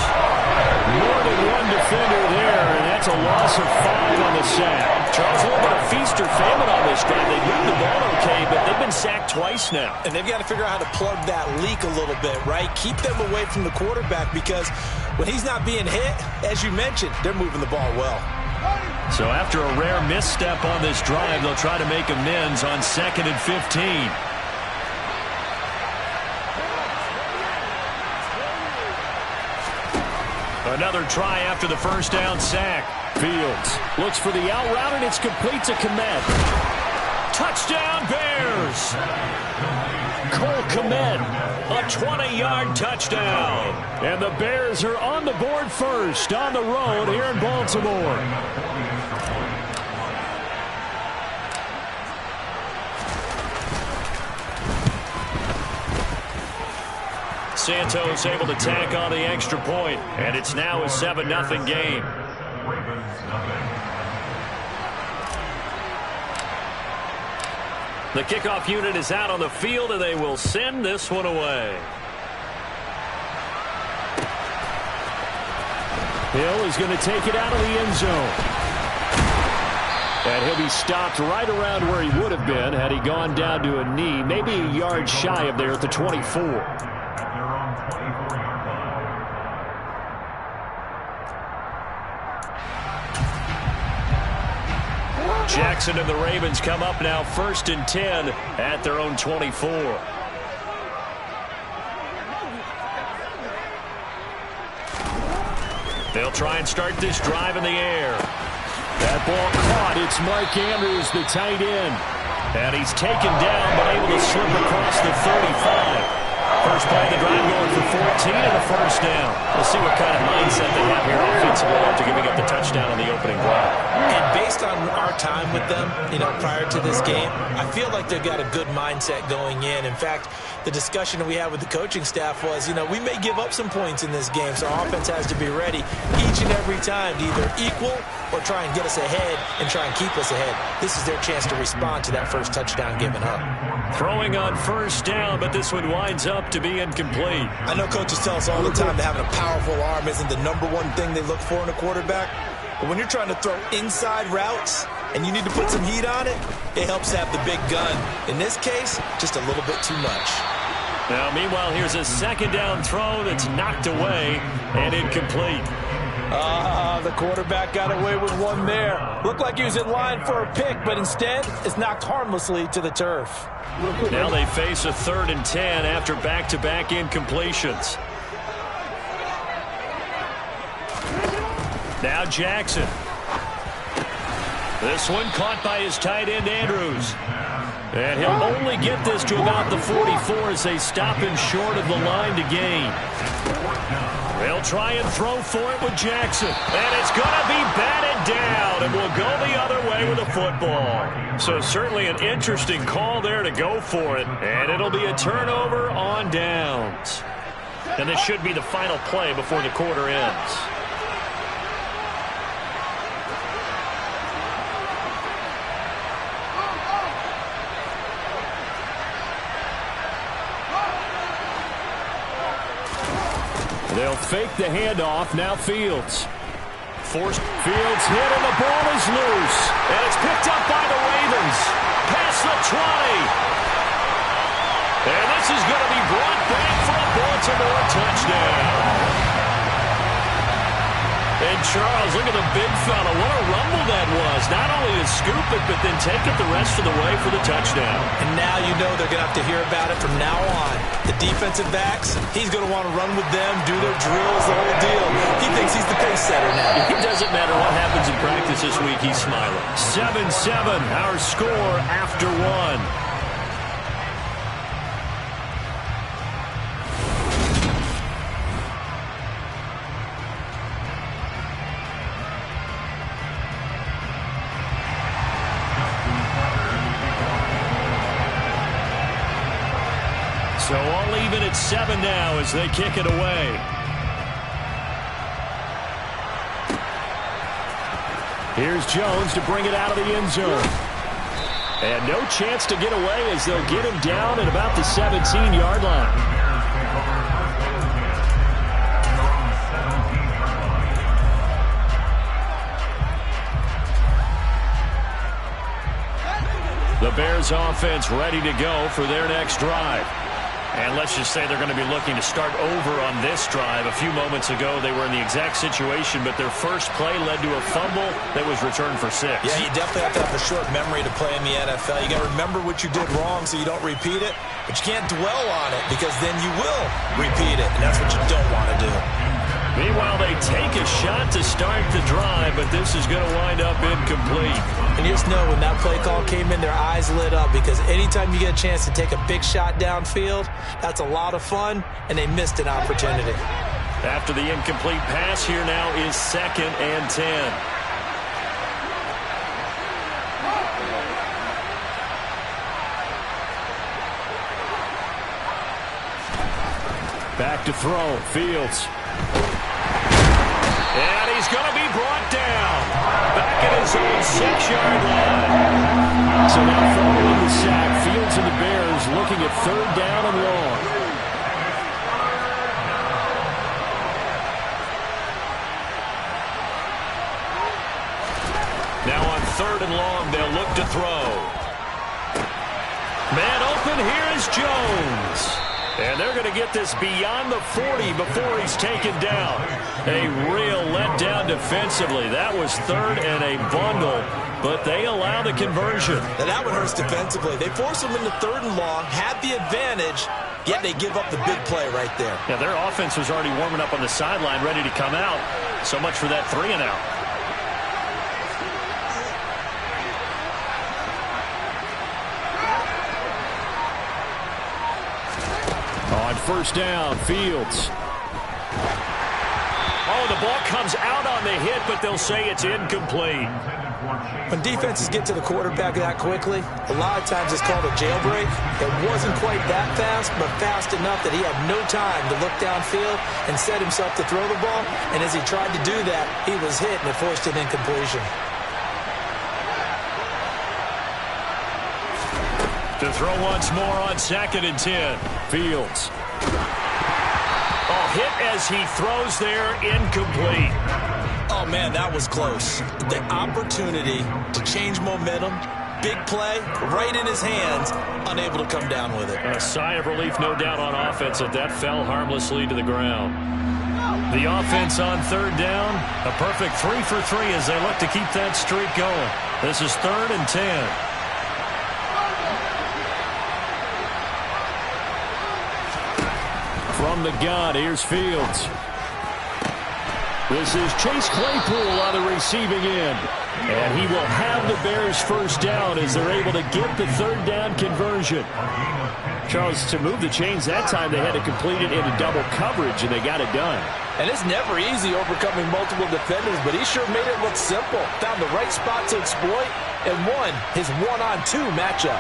More than one defender there, and that's a loss of 5 on the sack. Charles, a little bit of feast or famine on this drive. They moved the ball okay, but they've been sacked twice now. And they've got to figure out how to plug that leak a little bit, right? Keep them away from the quarterback because when he's not being hit, as you mentioned, they're moving the ball well. So after a rare misstep on this drive, they'll try to make amends on 2nd and 15. Another try after the first down sack. Fields looks for the out route, and it's complete to Kmet. Touchdown, Bears! Cole Kmet, a 20-yard touchdown. And the Bears are on the board first on the road here in Baltimore. Santos able to tack on the extra point, and it's now a 7-0 game. The kickoff unit is out on the field, and they will send this one away. Hill is going to take it out of the end zone. And he'll be stopped right around where he would have been had he gone down to a knee, maybe a yard shy of there at the 24. Jackson and the Ravens come up now 1st and 10 at their own 24. They'll try and start this drive in the air. That ball caught. It's Mark Andrews, the tight end. And he's taken down but able to slip across the 35. First play of the drive going for 14 and a first down. We'll see what kind of mindset they have here offensively after giving up the touchdown on the opening drive. And based on our time with them, prior to this game, I feel like they've got a good mindset going in. In fact, the discussion that we had with the coaching staff was, we may give up some points in this game, so our offense has to be ready each and every time to either equal or try and get us ahead and try and keep us ahead. This is their chance to respond to that first touchdown given up. Throwing on first down, but this one winds up to be incomplete. I know coaches tell us all the time that having a powerful arm isn't the #1 thing they look for in a quarterback. But when you're trying to throw inside routes and you need to put some heat on it, it helps have the big gun. In this case, just a little bit too much. Now, meanwhile, here's a second down throw that's knocked away and incomplete. The quarterback got away with one there. Looked like he was in line for a pick, but instead it's knocked harmlessly to the turf. Now they face a 3rd and 10 after back-to-back incompletions. Now Jackson. This one caught by his tight end, Andrews. And he'll only get this to about the 44 as they stop him short of the line to gain. They'll try and throw for it with Jackson. And it's going to be batted down and will go the other way with a football. So certainly an interesting call there to go for it. And it'll be a turnover on downs. And this should be the final play before the quarter ends. They'll fake the handoff. Now Fields. Forced. Fields hit and the ball is loose. And it's picked up by the Ravens. Past the 20. And this is going to be brought back for a Baltimore touchdown. And Charles, look at the big fella. What a rumble that was. Not only to scoop it, but then take it the rest of the way for the touchdown. And now you know they're going to have to hear about it from now on. The defensive backs, he's going to want to run with them, do their drills, the whole deal. He thinks he's the pace setter now. It doesn't matter what happens in practice this week. He's smiling. 7-7, our score after one. So all even at 7 now as they kick it away. Here's Jones to bring it out of the end zone. And no chance to get away as they'll get him down at about the 17-yard line. The Bears offense ready to go for their next drive. And let's just say they're going to be looking to start over on this drive. A few moments ago, they were in the exact situation, but their first play led to a fumble that was returned for 6. Yeah, you definitely have to have a short memory to play in the NFL. You got to remember what you did wrong so you don't repeat it, but you can't dwell on it because then you will repeat it, and that's what you don't want to do. Meanwhile, they take a shot to start the drive, but this is going to wind up incomplete. And you just know when that play call came in, their eyes lit up because anytime you get a chance to take a big shot downfield, that's a lot of fun, and they missed an opportunity. After the incomplete pass, here now is 2nd and 10. Back to throw, Fields. And he's going to be brought down. Back at his own 6-yard line. So now following the sack, Fields and the Bears looking at 3rd down and long. Now on 3rd and long, they'll look to throw. Man open, here is Jones. And they're going to get this beyond the 40 before he's taken down. A real letdown defensively. That was 3rd and a bundle, but they allow the conversion. Now that one hurts defensively. They force them into 3rd and long, had the advantage, yet they give up the big play right there. Yeah, their offense was already warming up on the sideline, ready to come out. So much for that 3 and out. On 1st down, Fields. Oh, the ball comes out on the hit, but they'll say it's incomplete. When defenses get to the quarterback that quickly, a lot of times it's called a jailbreak. It wasn't quite that fast, but fast enough that he had no time to look downfield and set himself to throw the ball. And as he tried to do that, he was hit and it forced an incompletion. To throw once more on 2nd and 10. Fields. Oh, hit as he throws there, incomplete. Oh, man, that was close. The opportunity to change momentum, big play, right in his hands, unable to come down with it. A sigh of relief, no doubt, on offense that that fell harmlessly to the ground. The offense on 3rd down, a perfect 3 for 3 as they look to keep that streak going. This is 3rd and 10. From the gun, here's Fields. This is Chase Claypool on the receiving end. And he will have the Bears first down as they're able to get the 3rd down conversion. Charles, to move the chains that time, they had to complete it into double coverage, and they got it done. And it's never easy overcoming multiple defenders, but he sure made it look simple. Found the right spot to exploit and won his 1-on-2 matchup.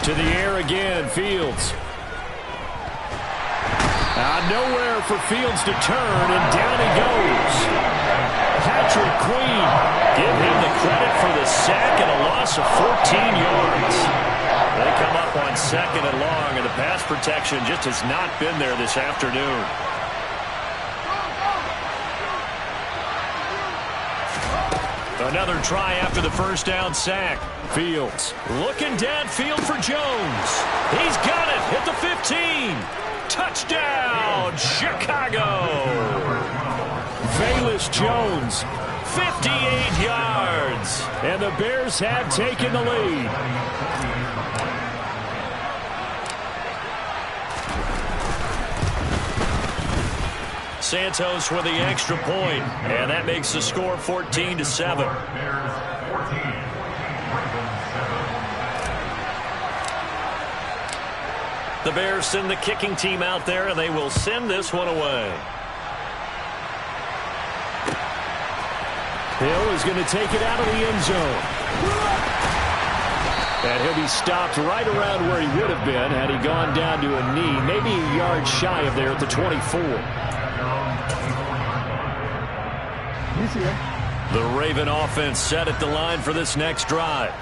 To the air again, Fields. Nowhere for Fields to turn, and down he goes. Patrick Queen, give him the credit for the sack and a loss of 14 yards. They come up on 2nd and long, and the pass protection just has not been there this afternoon. Another try after the 1st down sack. Fields looking downfield for Jones. He's got it at the 15. Touchdown, Chicago. Velus Jones, 58 yards. And the Bears have taken the lead. Santos with the extra point, and that makes the score 14-7. The Bears send the kicking team out there, and they will send this one away. Hill is going to take it out of the end zone. And he'll be stopped right around where he would have been had he gone down to a knee, maybe a yard shy of there at the 24. The Raven offense set at the line for this next drive.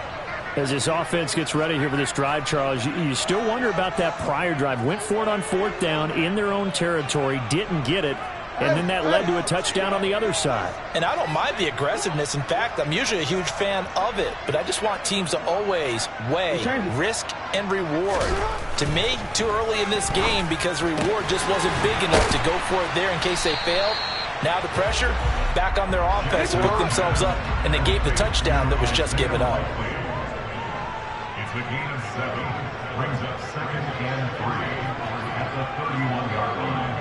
As this offense gets ready here for this drive, Charles, you still wonder about that prior drive. Went for it on 4th down in their own territory, didn't get it, and then that led to a touchdown on the other side. And I don't mind the aggressiveness. In fact, I'm usually a huge fan of it, but I just want teams to always weigh risk and reward. To me, too early in this game because the reward just wasn't big enough to go for it there in case they failed. Now the pressure back on their offense to pick themselves up, and they gave the touchdown that was just given up. It's the gain of 7, brings up 2nd and 3 at the 31-yard line.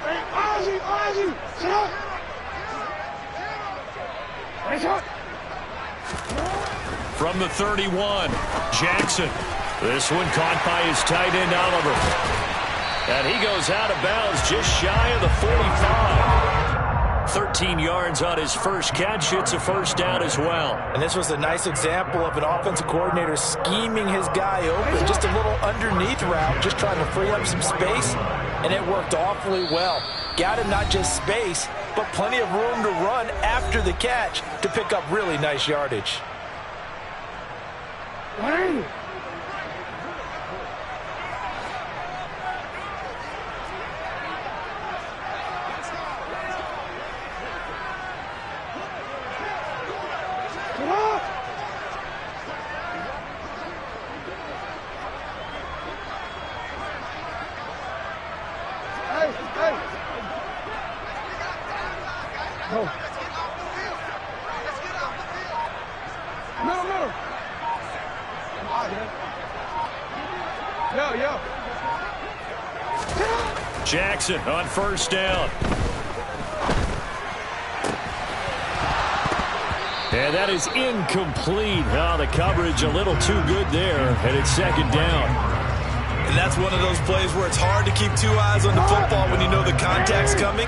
Hey, Ozzy, sit up. From the 31, Jackson. This one caught by his tight end, Oliver. And he goes out of bounds just shy of the 45. 13 yards on his first catch. It's a first down as well. And this was a nice example of an offensive coordinator scheming his guy open. Just a little underneath route, just trying to free up some space. And it worked awfully well. Got him not just space, but plenty of room to run after the catch to pick up really nice yardage. Jackson on first down. And that is incomplete. Oh, the coverage a little too good there, and it's 2nd down. And that's one of those plays where it's hard to keep 2 eyes on the football when you know the contact's coming,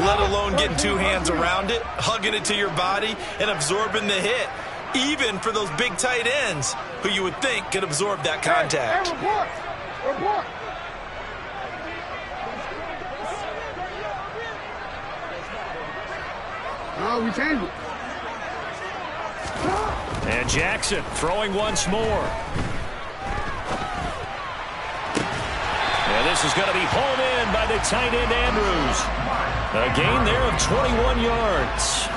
let alone getting 2 hands around it, hugging it to your body, and absorbing the hit, even for those big tight ends who you would think could absorb that contact. Hey, report. Oh, we changed it. And Jackson throwing once more. And this is going to be pulled in by the tight end, Andrews. A gain there of 21 yards.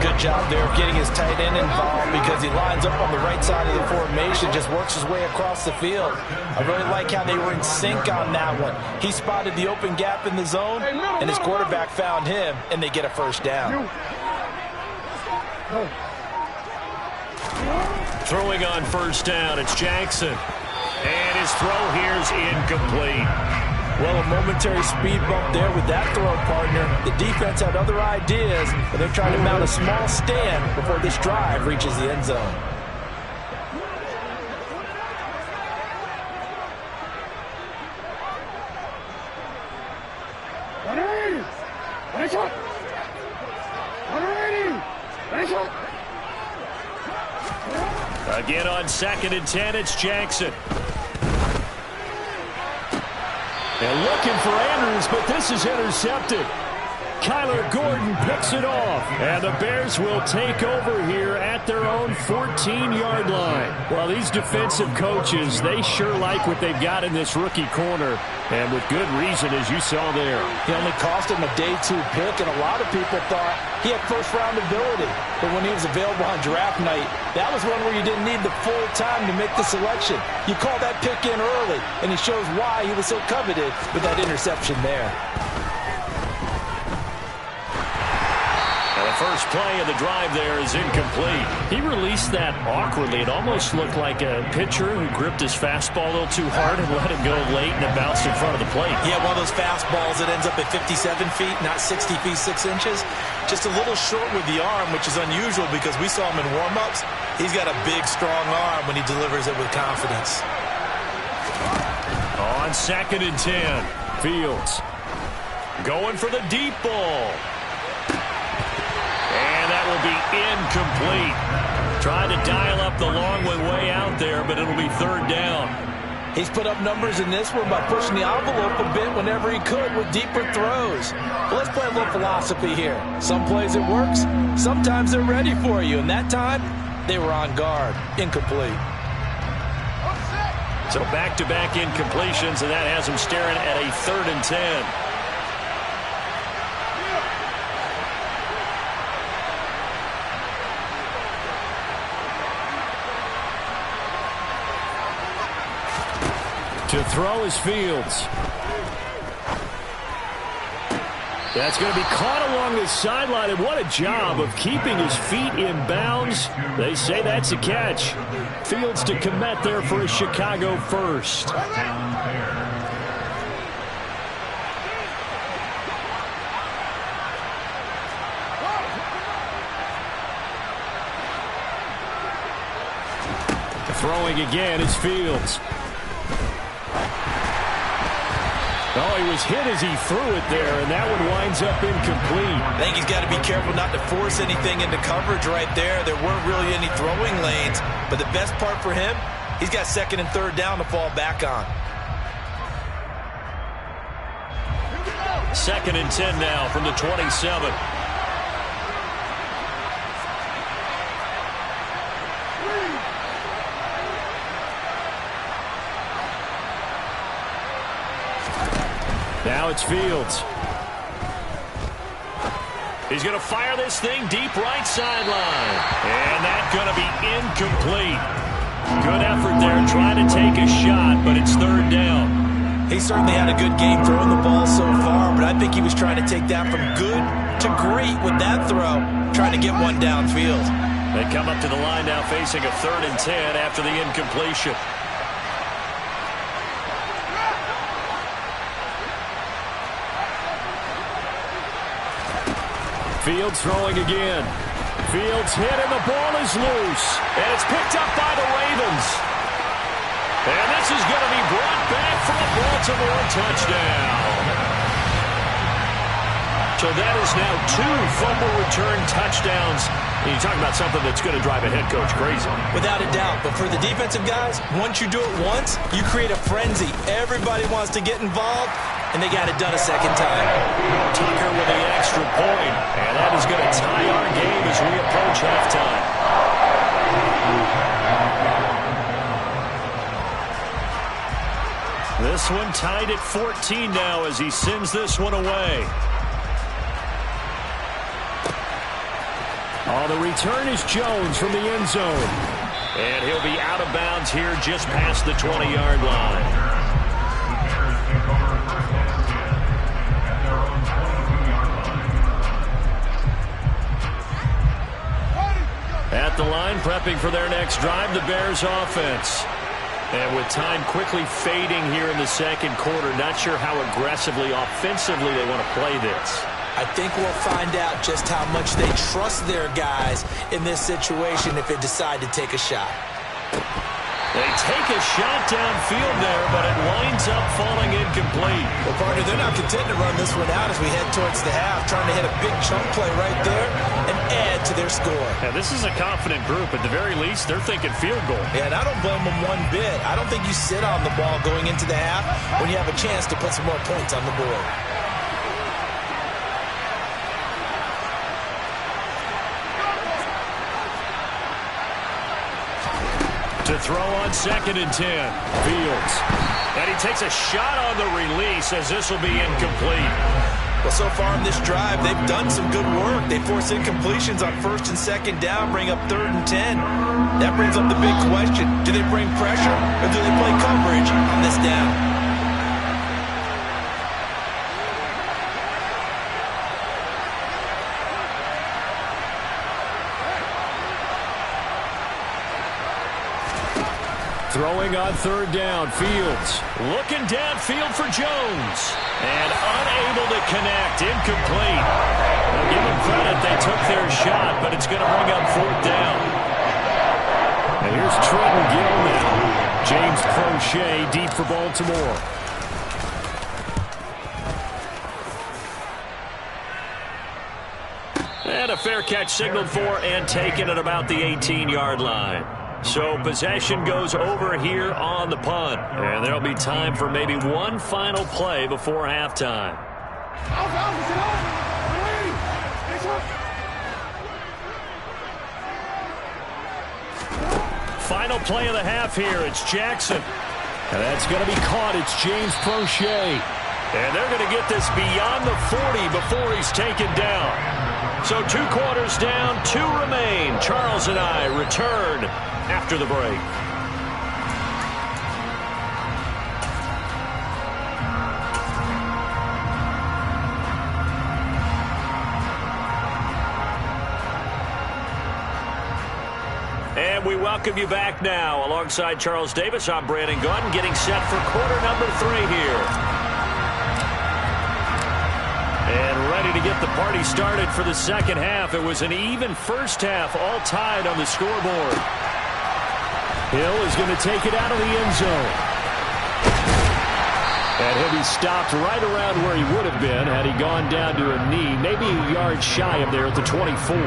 Good job there of getting his tight end involved because he lines up on the right side of the formation, just works his way across the field. I really like how they were in sync on that one. He spotted the open gap in the zone, and his quarterback found him, and they get a first down. Throwing on first down, it's Jackson. And his throw here is incomplete. Well, a momentary speed bump there with that throw partner. The defense had other ideas, but they're trying to mount a small stand before this drive reaches the end zone. Again on 2nd and 10, it's Jackson. And looking for Andrews, but this is intercepted. Kyler Gordon picks it off. And the Bears will take over here at their own 14-yard line. Well, these defensive coaches, they sure like what they've got in this rookie corner. And with good reason, as you saw there. He only cost him a day 2 pick, and a lot of people thought he had first-round ability. But when he was available on draft night, that was one where you didn't need the full time to make the selection. You call that pick in early, and he shows why he was so coveted with that interception there. The first play of the drive there is incomplete. He released that awkwardly. It almost looked like a pitcher who gripped his fastball a little too hard and let it go late, and it bounced in front of the plate. Yeah, one of those fastballs that ends up at 57 feet, not 60 feet, 6 inches. Just a little short with the arm, which is unusual because we saw him in warm-ups. He's got a big, strong arm when he delivers it with confidence. On 2nd and 10, Fields going for the deep ball. And that will be incomplete. Trying to dial up the long one way out there, but it'll be 3rd down. He's put up numbers in this one by pushing the envelope a bit whenever he could with deeper throws. But let's play a little philosophy here. Some plays it works, sometimes they're ready for you, and that time they were on guard. Incomplete. So back-to-back incompletions, and that has him staring at a 3rd and 10. To throw is Fields. That's going to be caught along the sideline, and what a job of keeping his feet in bounds. They say that's a catch. Fields to commit there for a Chicago first. Throwing again is Fields. Oh, he was hit as he threw it there, and that one winds up incomplete. I think he's got to be careful not to force anything into coverage right there. There weren't really any throwing lanes, but the best part for him, he's got 2nd and 3rd down to fall back on. 2nd and 10 now from the 27. Now it's Fields. He's going to fire this thing deep right sideline. And that's going to be incomplete. Good effort there trying to take a shot, but it's 3rd down. He certainly had a good game throwing the ball so far, but I think he was trying to take that from good to great with that throw, trying to get one downfield. They come up to the line now facing a 3rd and 10 after the incompletion. Fields throwing again. Fields hit and the ball is loose. And it's picked up by the Ravens. And this is going to be brought back for a Baltimore touchdown. So that is now 2 fumble return touchdowns. And you talk about something that's going to drive a head coach crazy. Without a doubt. But for the defensive guys, once you do it once, you create a frenzy. Everybody wants to get involved, and they got it done a 2nd time. Tucker with the extra point. And that is going to tie our game as we approach halftime. This one tied at 14 now as he sends this one away. On the return is Jones from the end zone. And he'll be out of bounds here just past the 20-yard line. At the line, prepping for their next drive, the Bears offense. And with time quickly fading here in the 2nd quarter, not sure how aggressively, offensively they want to play this. I think we'll find out just how much they trust their guys in this situation if they decide to take a shot. They take a shot downfield there, but it winds up falling incomplete. Well, partner, they're not content to run this one out as we head towards the half, trying to hit a big chunk play right there and add to their score. Yeah, this is a confident group. At the very least, they're thinking field goal. Yeah, and I don't blame them one bit. I don't think you sit on the ball going into the half when you have a chance to put some more points on the board. To throw on 2nd and 10. Fields. And he takes a shot on the release as this will be incomplete. Well, so far in this drive, they've done some good work. They force incompletions on 1st and 2nd down, bring up 3rd and 10. That brings up the big question. Do they bring pressure or do they play coverage on this down? Throwing on 3rd down, Fields. Looking downfield for Jones. And unable to connect, incomplete. Now give them credit, they took their shot, but it's going to bring up 4th down. And here's Trenton Gill now. James Crochet deep for Baltimore. And a fair catch signaled for and taken at about the 18-yard line. So possession goes over here on the punt. And there'll be time for maybe one final play before halftime. Final play of the half here. It's Jackson. And that's going to be caught. It's James Prochet. And they're going to get this beyond the 40 before he's taken down. So 2 quarters down, 2 remain. Charles and I return after the break. And we welcome you back now. Alongside Charles Davis, I'm Brandon Gunn, getting set for quarter number 3 here. And ready to get the party started for the second half. It was an even first half, all tied on the scoreboard. Hill is going to take it out of the end zone. And he'll be stopped right around where he would have been had he gone down to a knee, maybe a yard shy of there at the 24.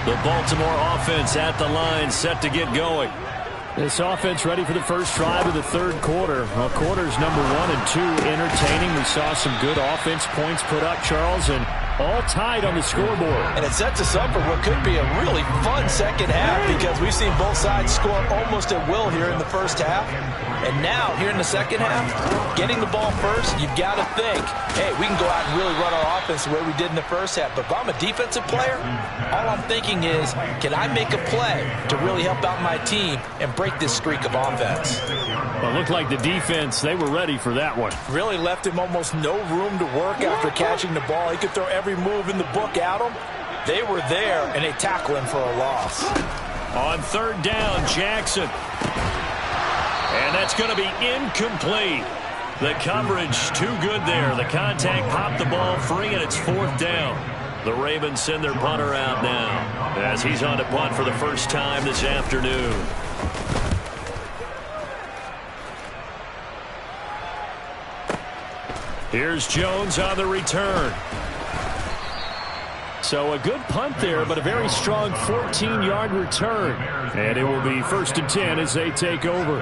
The Baltimore offense at the line, set to get going. This offense ready for the first drive of the third quarter. Well, quarters number 1 and 2 entertaining. We saw some good offense points put up, Charles, and all tied on the scoreboard. And it sets us up for what could be a really fun second half because we've seen both sides score almost at will here in the first half. And now, here in the second half, getting the ball first, you've got to think, hey, we can go out and really run our offense the way we did in the first half. But if I'm a defensive player, all I'm thinking is, can I make a play to really help out my team and break this streak of offense? Well, it looked like the defense, they were ready for that one. Really left him almost no room to work after catching the ball. He could throw every move in the book at him. They were there, and they tackle him for a loss. On third down, Jackson. And that's going to be incomplete. The coverage too good there. The contact popped the ball free, and it's 4th down. The Ravens send their punter out now as he's on to punt for the first time this afternoon. Here's Jones on the return. So a good punt there, but a very strong 14-yard return. And it will be 1st and 10 as they take over.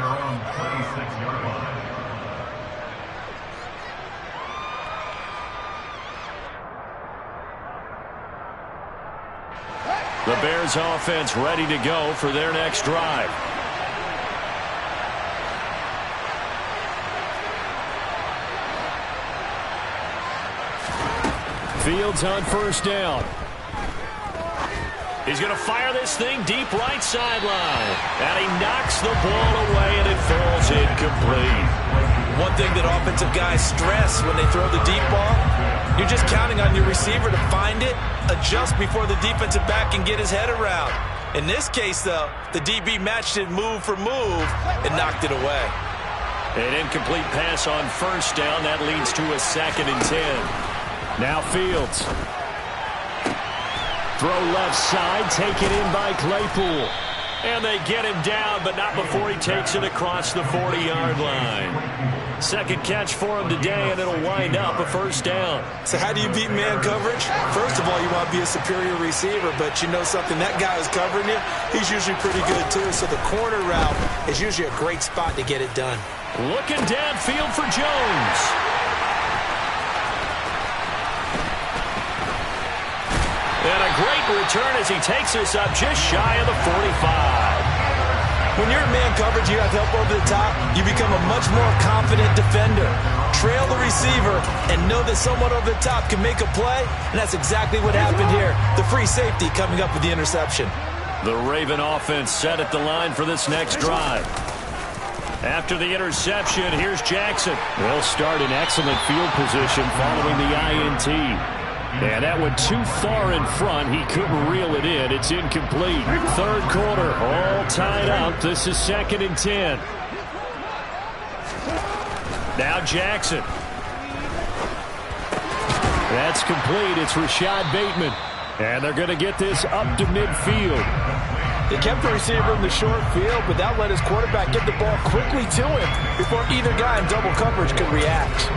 The Bears offense ready to go for their next drive. Fields on first down. He's going to fire this thing deep right sideline. And he knocks the ball away, and it falls incomplete. One thing that offensive guys stress when they throw the deep ball, you're just counting on your receiver to find it, adjust before the defensive back can get his head around. In this case, though, the DB matched it move for move and knocked it away. An incomplete pass on first down. That leads to a 2nd and 10. Now Fields. Throw left side, taken in by Claypool. And they get him down, but not before he takes it across the 40-yard line. Second catch for him today, and it'll wind up a first down. So how do you beat man coverage? First of all, you want to be a superior receiver, but you know something, that guy who's covering you, he's usually pretty good too. So the corner route is usually a great spot to get it done. Looking downfield for Jones. And a great return as he takes us up just shy of the 45. When you're in man coverage, you have help over the top, you become a much more confident defender. Trail the receiver and know that someone over the top can make a play, and that's exactly what happened here. The free safety coming up with the interception. The Raven offense set at the line for this next drive. After the interception, here's Jackson. They'll start in excellent field position following the INT. And that went too far in front. He couldn't reel it in. It's incomplete. Third quarter, all tied up. This is 2nd and 10. Now Jackson. That's complete. It's Rashad Bateman. And they're going to get this up to midfield. They kept the receiver in the short field, but that let his quarterback get the ball quickly to him before either guy in double coverage could react.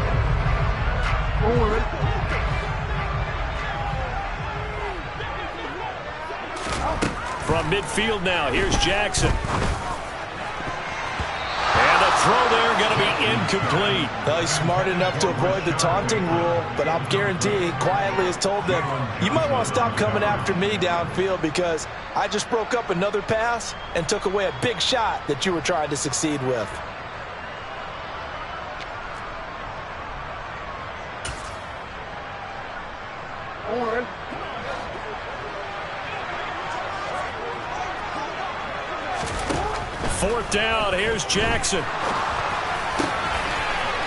From midfield now, here's Jackson. And the throw there going to be incomplete. Well, he's smart enough to avoid the taunting rule, but I'll guarantee he quietly has told them, you might want to stop coming after me downfield because I just broke up another pass and took away a big shot that you were trying to succeed with. Fourth down, here's Jackson.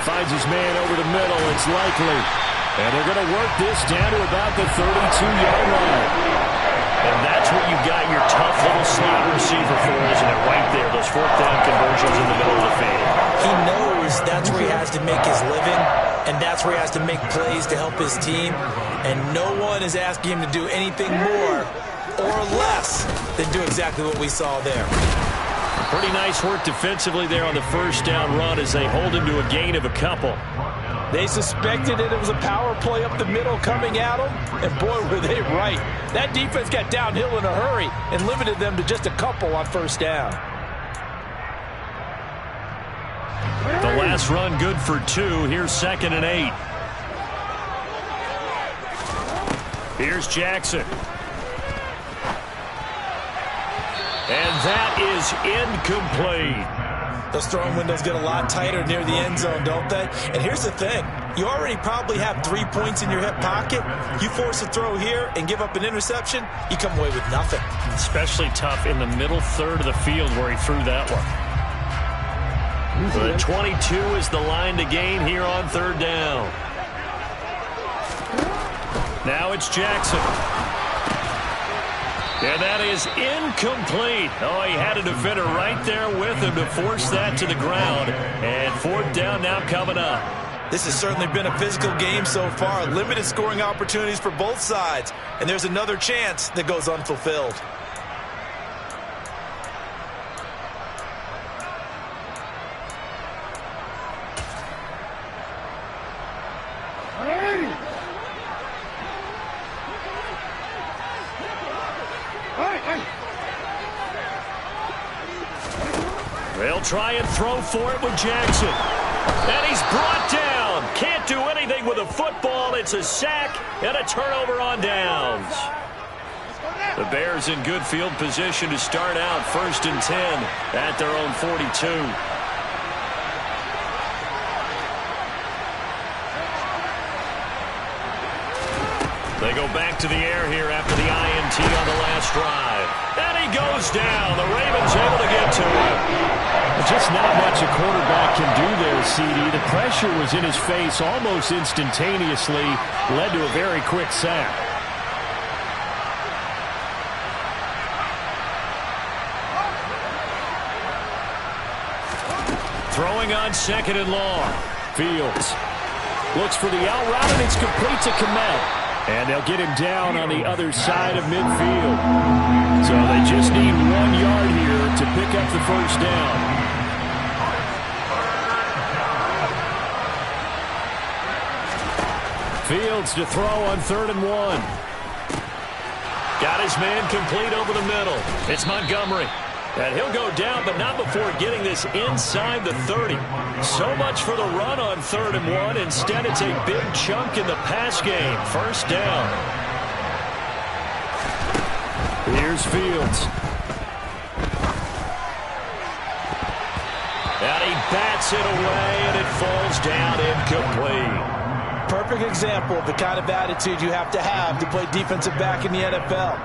Finds his man over the middle, it's likely. And they're going to work this down to about the 32-yard line. And that's what you've got your tough little slot receiver for, isn't it? Right there, those fourth down conversions in the middle of the field. He knows that's where he has to make his living, and that's where he has to make plays to help his team. And no one is asking him to do anything more or less than do exactly what we saw there. Pretty nice work defensively there on the first down run as they hold him to a gain of a couple. They suspected it was a power play up the middle coming at them, and boy, were they right. That defense got downhill in a hurry and limited them to just a couple on first down. The last run good for 2. Here's 2nd and 8. Here's Jackson. And that is incomplete. Those throwing windows get a lot tighter near the end zone, don't they? And here's the thing. You already probably have 3 points in your hip pocket. You force a throw here and give up an interception, you come away with nothing. Especially tough in the middle third of the field where he threw that one. The 22 is the line to gain here on third down. Now it's Jackson. And that is incomplete. Oh, he had a defender right there with him to force that to the ground. And fourth down now coming up. This has certainly been a physical game so far. Limited scoring opportunities for both sides. And there's another chance that goes unfulfilled. They'll try and throw for it with Jackson. And he's brought down. Can't do anything with a football. It's a sack and a turnover on downs. The Bears in good field position to start out 1st and 10 at their own 42. They go back to the air here after the INT on the last drive. And he goes down. The Ravens able to get to him. Just not much a quarterback can do there, CD. The pressure was in his face almost instantaneously. Led to a very quick sack. Throwing on 2nd and long. Fields looks for the out route, and it's complete to Komet. And they'll get him down on the other side of midfield. So they just need 1 yard here to pick up the first down. Fields to throw on 3rd and 1. Got his man complete over the middle. It's Montgomery. And he'll go down, but not before getting this inside the 30. So much for the run on 3rd and 1. Instead, it's a big chunk in the pass game. First down. Here's Fields. And he bats it away, and it falls down incomplete. Perfect example of the kind of attitude you have to play defensive back in the NFL.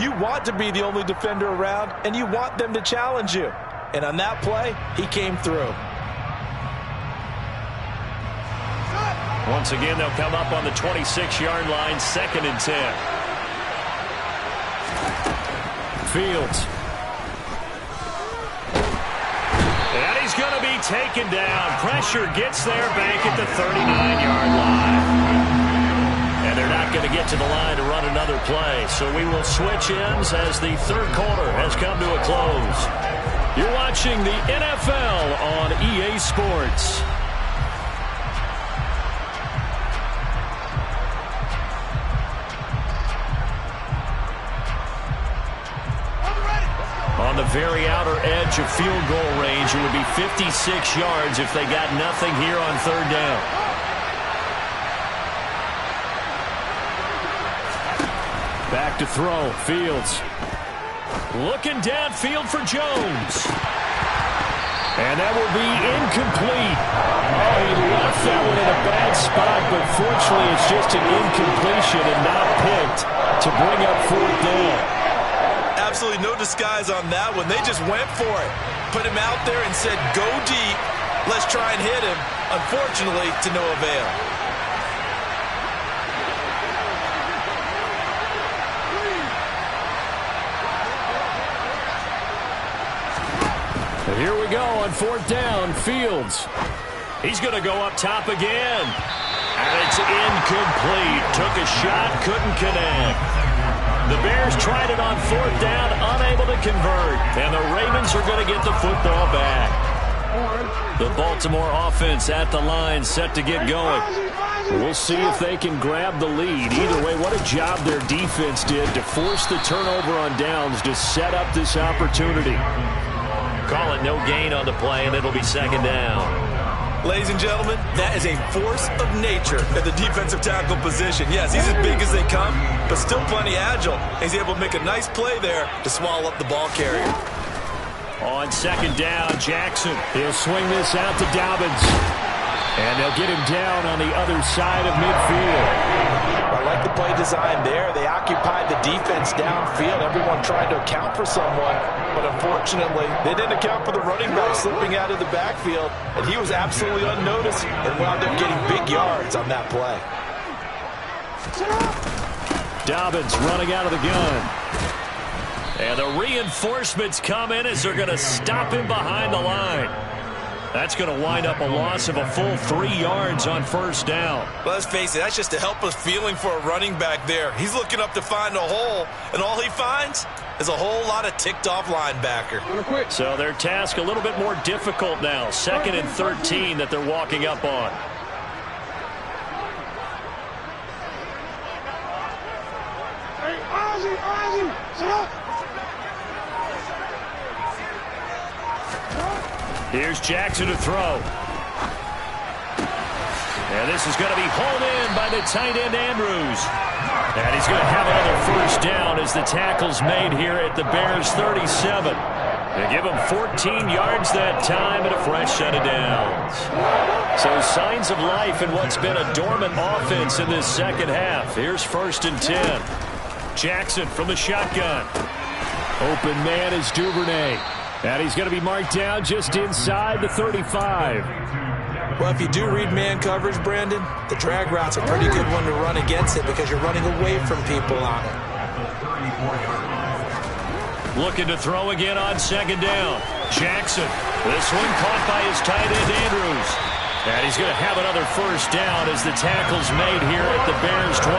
You want to be the only defender around, and you want them to challenge you. And on that play, he came through. Once again, they'll come up on the 26-yard line, 2nd and 10. Fields. And he's going to be taken down. Pressure gets there back at the 39-yard line. And they're not going to get to the line to run another play. So we will switch ends as the third quarter has come to a close. You're watching the NFL on EA Sports. on the very outer edge of field goal range. It would be 56 yards if they got nothing here on third down. Back to throw. Fields. Looking downfield for Jones. And that will be incomplete. Oh, he left that one in a bad spot, but fortunately it's just an incompletion and not picked to bring up fourth down. Absolutely no disguise on that one. They just went for it. Put him out there and said, go deep. Let's try and hit him. Unfortunately, to no avail. And here we go on fourth down. Fields. He's going to go up top again. And it's incomplete. Took a shot, couldn't connect. The Bears tried it on fourth down, unable to convert. And the Ravens are going to get the football back. The Baltimore offense at the line, set to get going. We'll see if they can grab the lead. Either way, what a job their defense did to force the turnover on downs to set up this opportunity. Call it no gain on the play, and it'll be second down. Ladies and gentlemen, that is a force of nature at the defensive tackle position. Yes, he's as big as they come, but still plenty agile. He's able to make a nice play there to swallow up the ball carrier. On second down, Jackson. He'll swing this out to Dobbins. And they'll get him down on the other side of midfield. I like the play design there. They occupied the defense downfield. Everyone tried to account for someone, but unfortunately, they didn't account for the running back slipping out of the backfield, and he was absolutely unnoticed and wound up getting big yards on that play. Dobbins running out of the gun. And the reinforcements come in as they're going to stop him behind the line. That's going to wind up a loss of a full 3 yards on first down. Well, let's face it, that's just a helpless feeling for a running back there. He's looking up to find a hole, and all he finds is a whole lot of ticked-off linebacker. So their task a little bit more difficult now. 2nd and 13 that they're walking up on. Hey, Ozzie, sit up. Here's Jackson to throw. And this is going to be hauled in by the tight end, Andrews. And he's going to have another first down as the tackle's made here at the Bears' 37. They give him 14 yards that time and a fresh set of downs. So signs of life in what's been a dormant offense in this second half. Here's 1st and 10. Jackson from the shotgun. Open man is Duvernay. And he's going to be marked down just inside the 35. Well, if you do read man coverage, Brandon, the drag route's a pretty good one to run against it because you're running away from people on it. Looking to throw again on second down. Jackson. This one caught by his tight end, Andrews. And he's going to have another first down as the tackle's made here at the Bears' 21.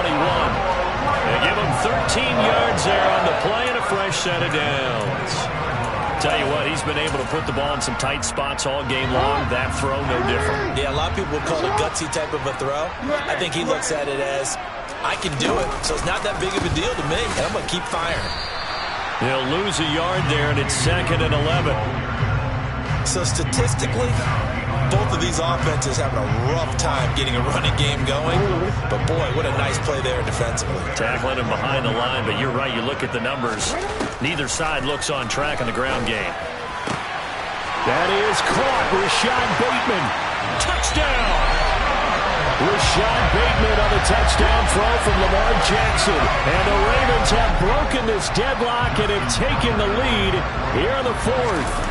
They give him 13 yards there on the play and a fresh set of downs. Tell you what, he's been able to put the ball in some tight spots all game long. That throw, no different. Yeah, a lot of people would call it a gutsy type of a throw. I think he looks at it as, I can do it, so it's not that big of a deal to me, and I'm going to keep firing. He'll lose a yard there, and it's 2nd and 11. So statistically, both of these offenses having a rough time getting a running game going. But, boy, what a nice play there defensively. Tackling him behind the line, but you're right. You look at the numbers. Neither side looks on track in the ground game. That is caught. Rashad Bateman. Touchdown. Rashad Bateman on the touchdown throw from Lamar Jackson. And the Ravens have broken this deadlock and have taken the lead here in the 4th.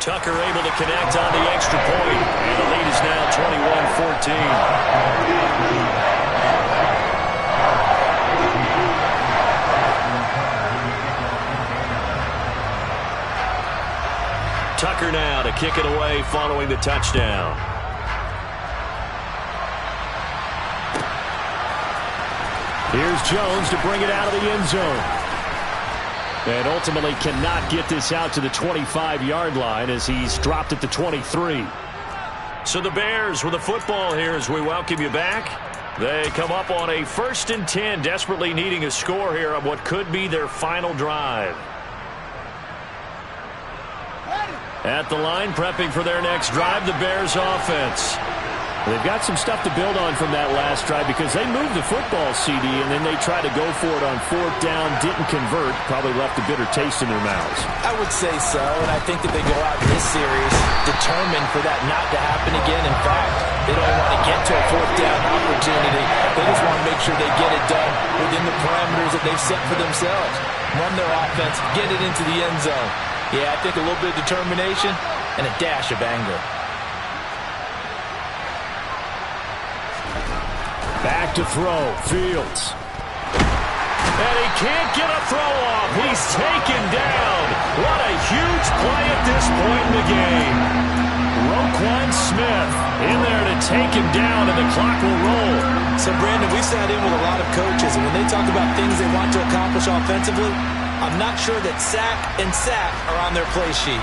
Tucker able to connect on the extra point. And the lead is now 21-14. Tucker now to kick it away following the touchdown. Here's Jones to bring it out of the end zone. And ultimately cannot get this out to the 25-yard line as he's dropped at the 23. So the Bears with the football here as we welcome you back. They come up on a 1st and 10, desperately needing a score here on what could be their final drive. At the line, prepping for their next drive, the Bears offense. They've got some stuff to build on from that last drive because they moved the football, CD, and then they tried to go for it on 4th down, didn't convert, probably left a bitter taste in their mouths. I would say so, and I think that they go out in this series determined for that not to happen again. In fact, they don't want to get to a 4th down opportunity. They just want to make sure they get it done within the parameters that they've set for themselves. Run their offense, get it into the end zone. Yeah, I think a little bit of determination and a dash of anger. Back to throw, Fields. And he can't get a throw off. He's taken down. What a huge play at this point in the game. Roquan Smith in there to take him down, and the clock will roll. So, Brandon, we sat in with a lot of coaches, and when they talk about things they want to accomplish offensively, I'm not sure that sack and sack are on their play sheet.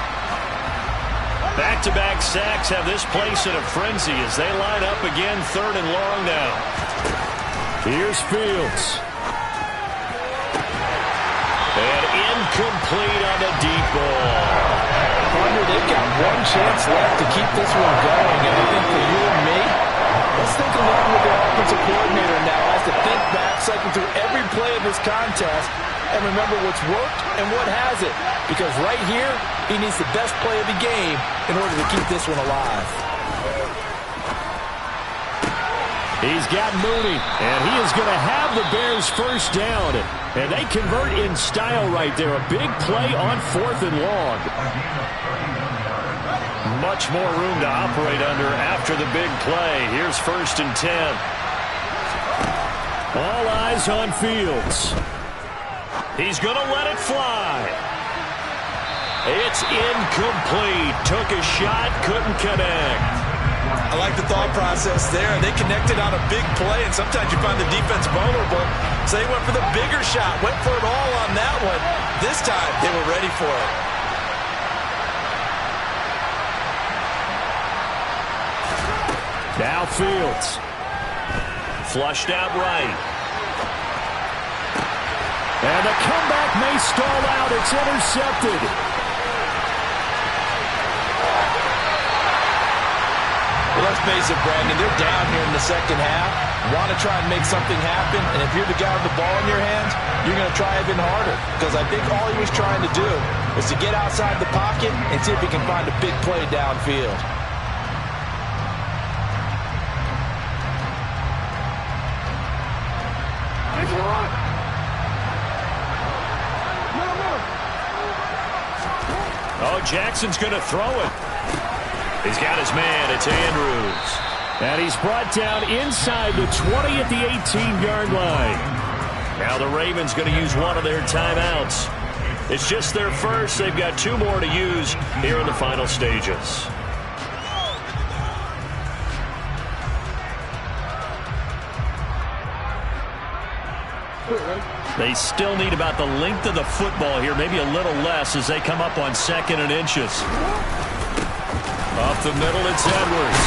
Back-to-back sacks have this place in a frenzy as they line up again, 3rd and long now. Here's Fields. And incomplete on the deep ball. Partner, they've got one chance left to keep this one going, and I think for you and me, let's think along with the offensive coordinator now as to think back, cycle through every play of this contest, and remember what's worked and what hasn't. Because right here, he needs the best play of the game in order to keep this one alive. He's got Mooney, and he is going to have the Bears 1st down. And they convert in style right there. A big play on 4th and long. Much more room to operate under after the big play. Here's 1st and 10. All eyes on Fields. He's going to let it fly. It's incomplete. Took a shot, couldn't connect. I like the thought process there. They connected on a big play, and sometimes you find the defense vulnerable. So they went for the bigger shot, went for it all on that one. This time, they were ready for it. Now Fields. Flushed out right. And the comeback may stall out. It's intercepted. Well, let's face it, Brandon, they're down here in the 2nd half, want to try and make something happen, and if you're the guy with the ball in your hands, you're going to try even harder, because I think all he was trying to do was to get outside the pocket and see if he can find a big play downfield. Oh, Jackson's going to throw it. He's got his man. It's Andrews. And he's brought down inside the 20 at the 18-yard line. Now the Ravens going to use one of their timeouts. It's just their first. They've got 2 more to use here in the final stages. They still need about the length of the football here, maybe a little less as they come up on 2nd and inches. Up the middle, it's Edwards.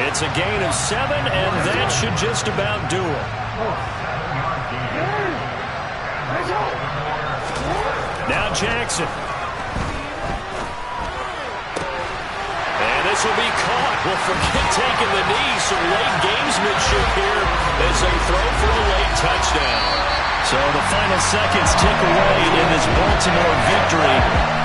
It's a gain of 7, and that should just about do it. Now Jackson. And this will be caught. Well, forget taking the knee. Some late gamesmanship here as they throw for a late touchdown. So the final seconds tick away in this Baltimore victory.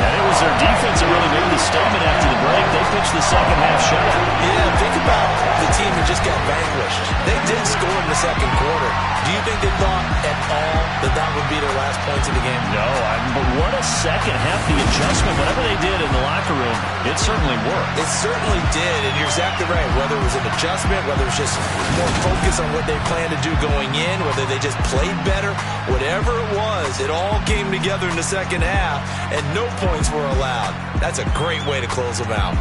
And it was their defense that really made the statement after the break. They pitched the 2nd half shot. Yeah, think about the team that just got vanquished. They did score in the 2nd quarter. Do you think they thought at all that that would be their last points of the game? No, but what a 2nd half. The adjustment, whatever they did in the locker room, it certainly worked. It certainly did, and you're exactly right. Whether it was an adjustment, whether it was just more focus on what they planned to do going in, whether they just played better, whatever it was, it all came together in the 2nd half, and no points were allowed. That's a great way to close them out.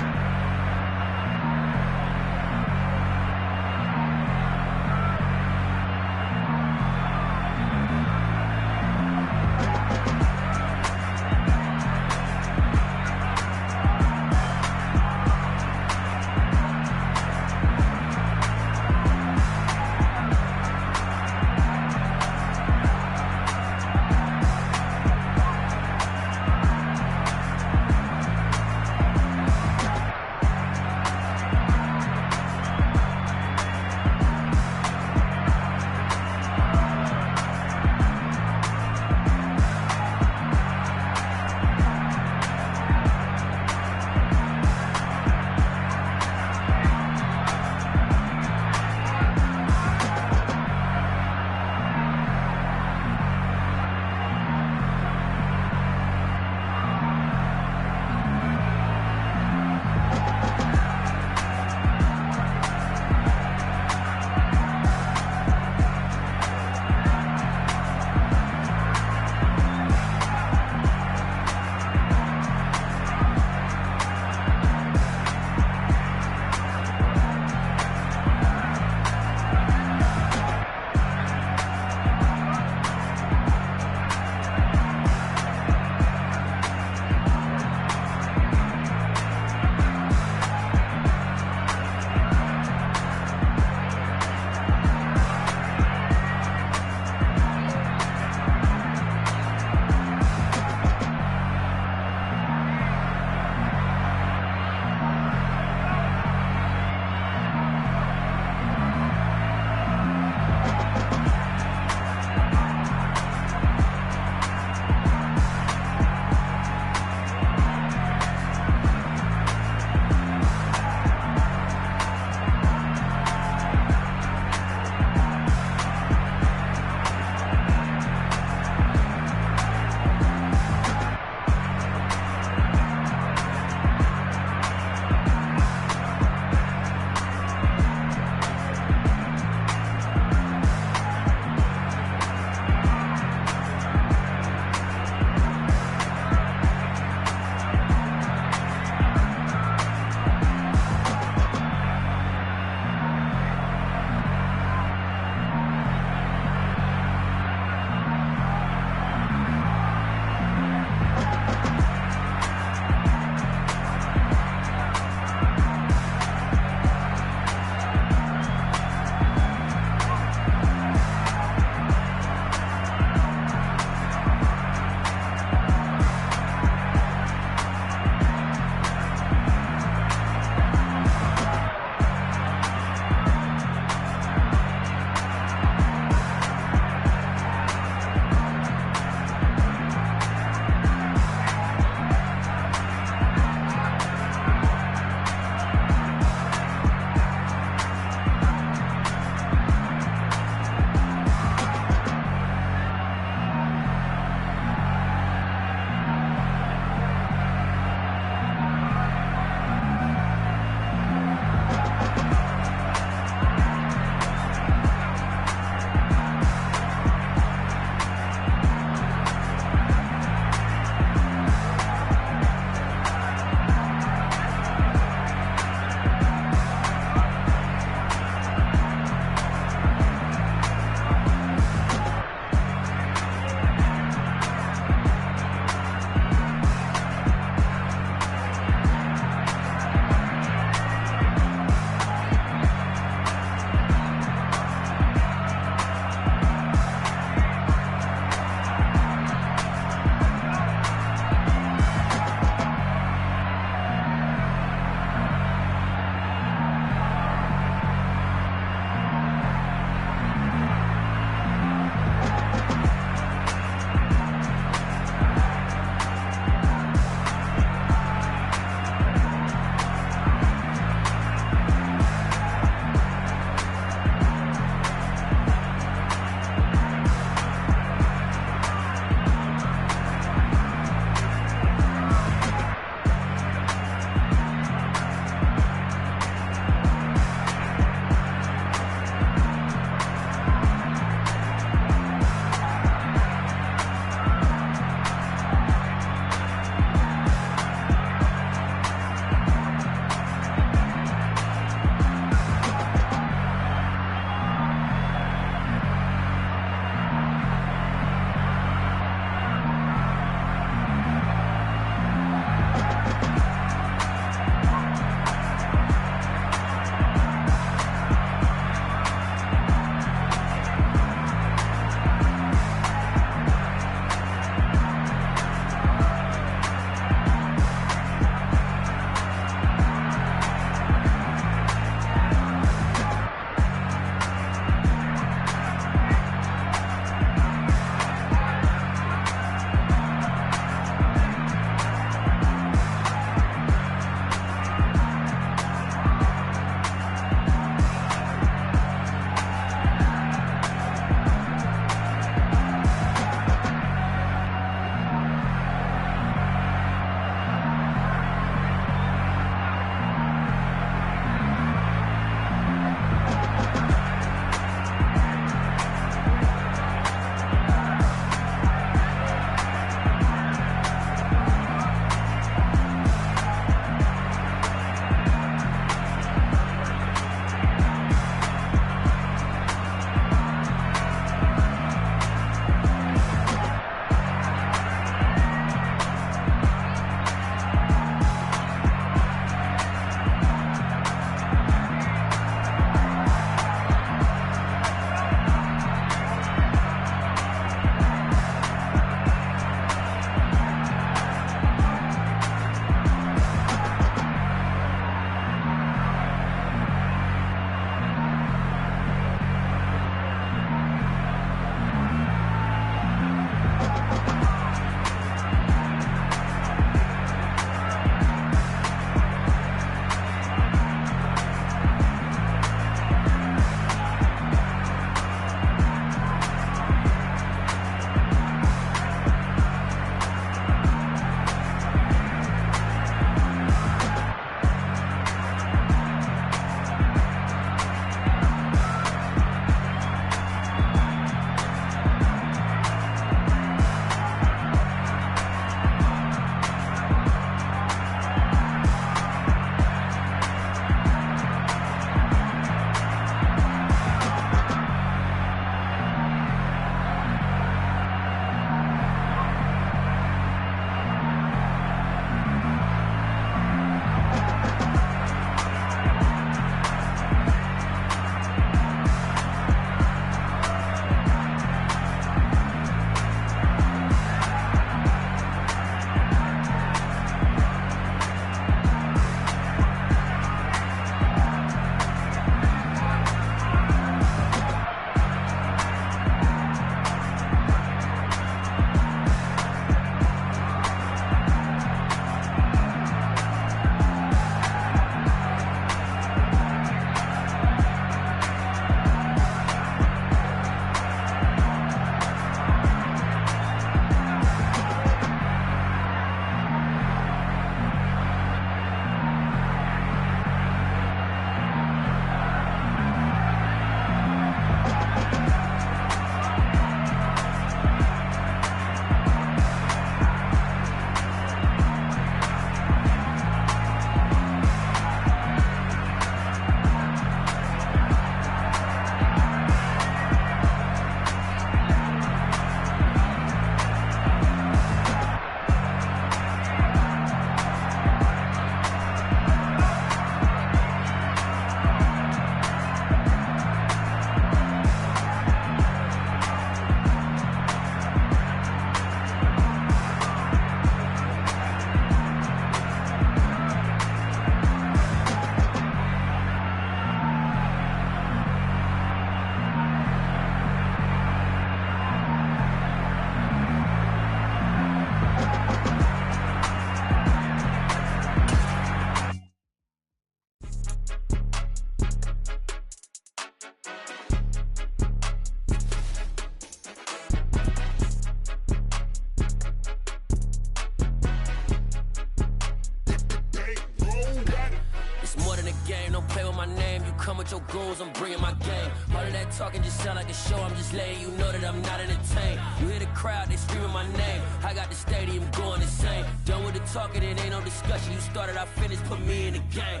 game, don't play with my name. You come with your goons, I'm bringing my game. All of that talking just sound like a show. I'm just letting you know that I'm not entertained. You hear the crowd, they screaming my name. I got the stadium going insane. Done with the talking, it ain't no discussion. You started, I finished, put me in the game.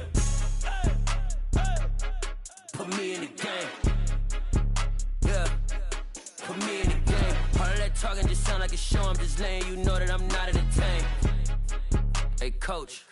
Put me in the game. Yeah. Put me in the game. All of that talking just sound like a show. I'm just letting you know that I'm not entertained. Hey, coach.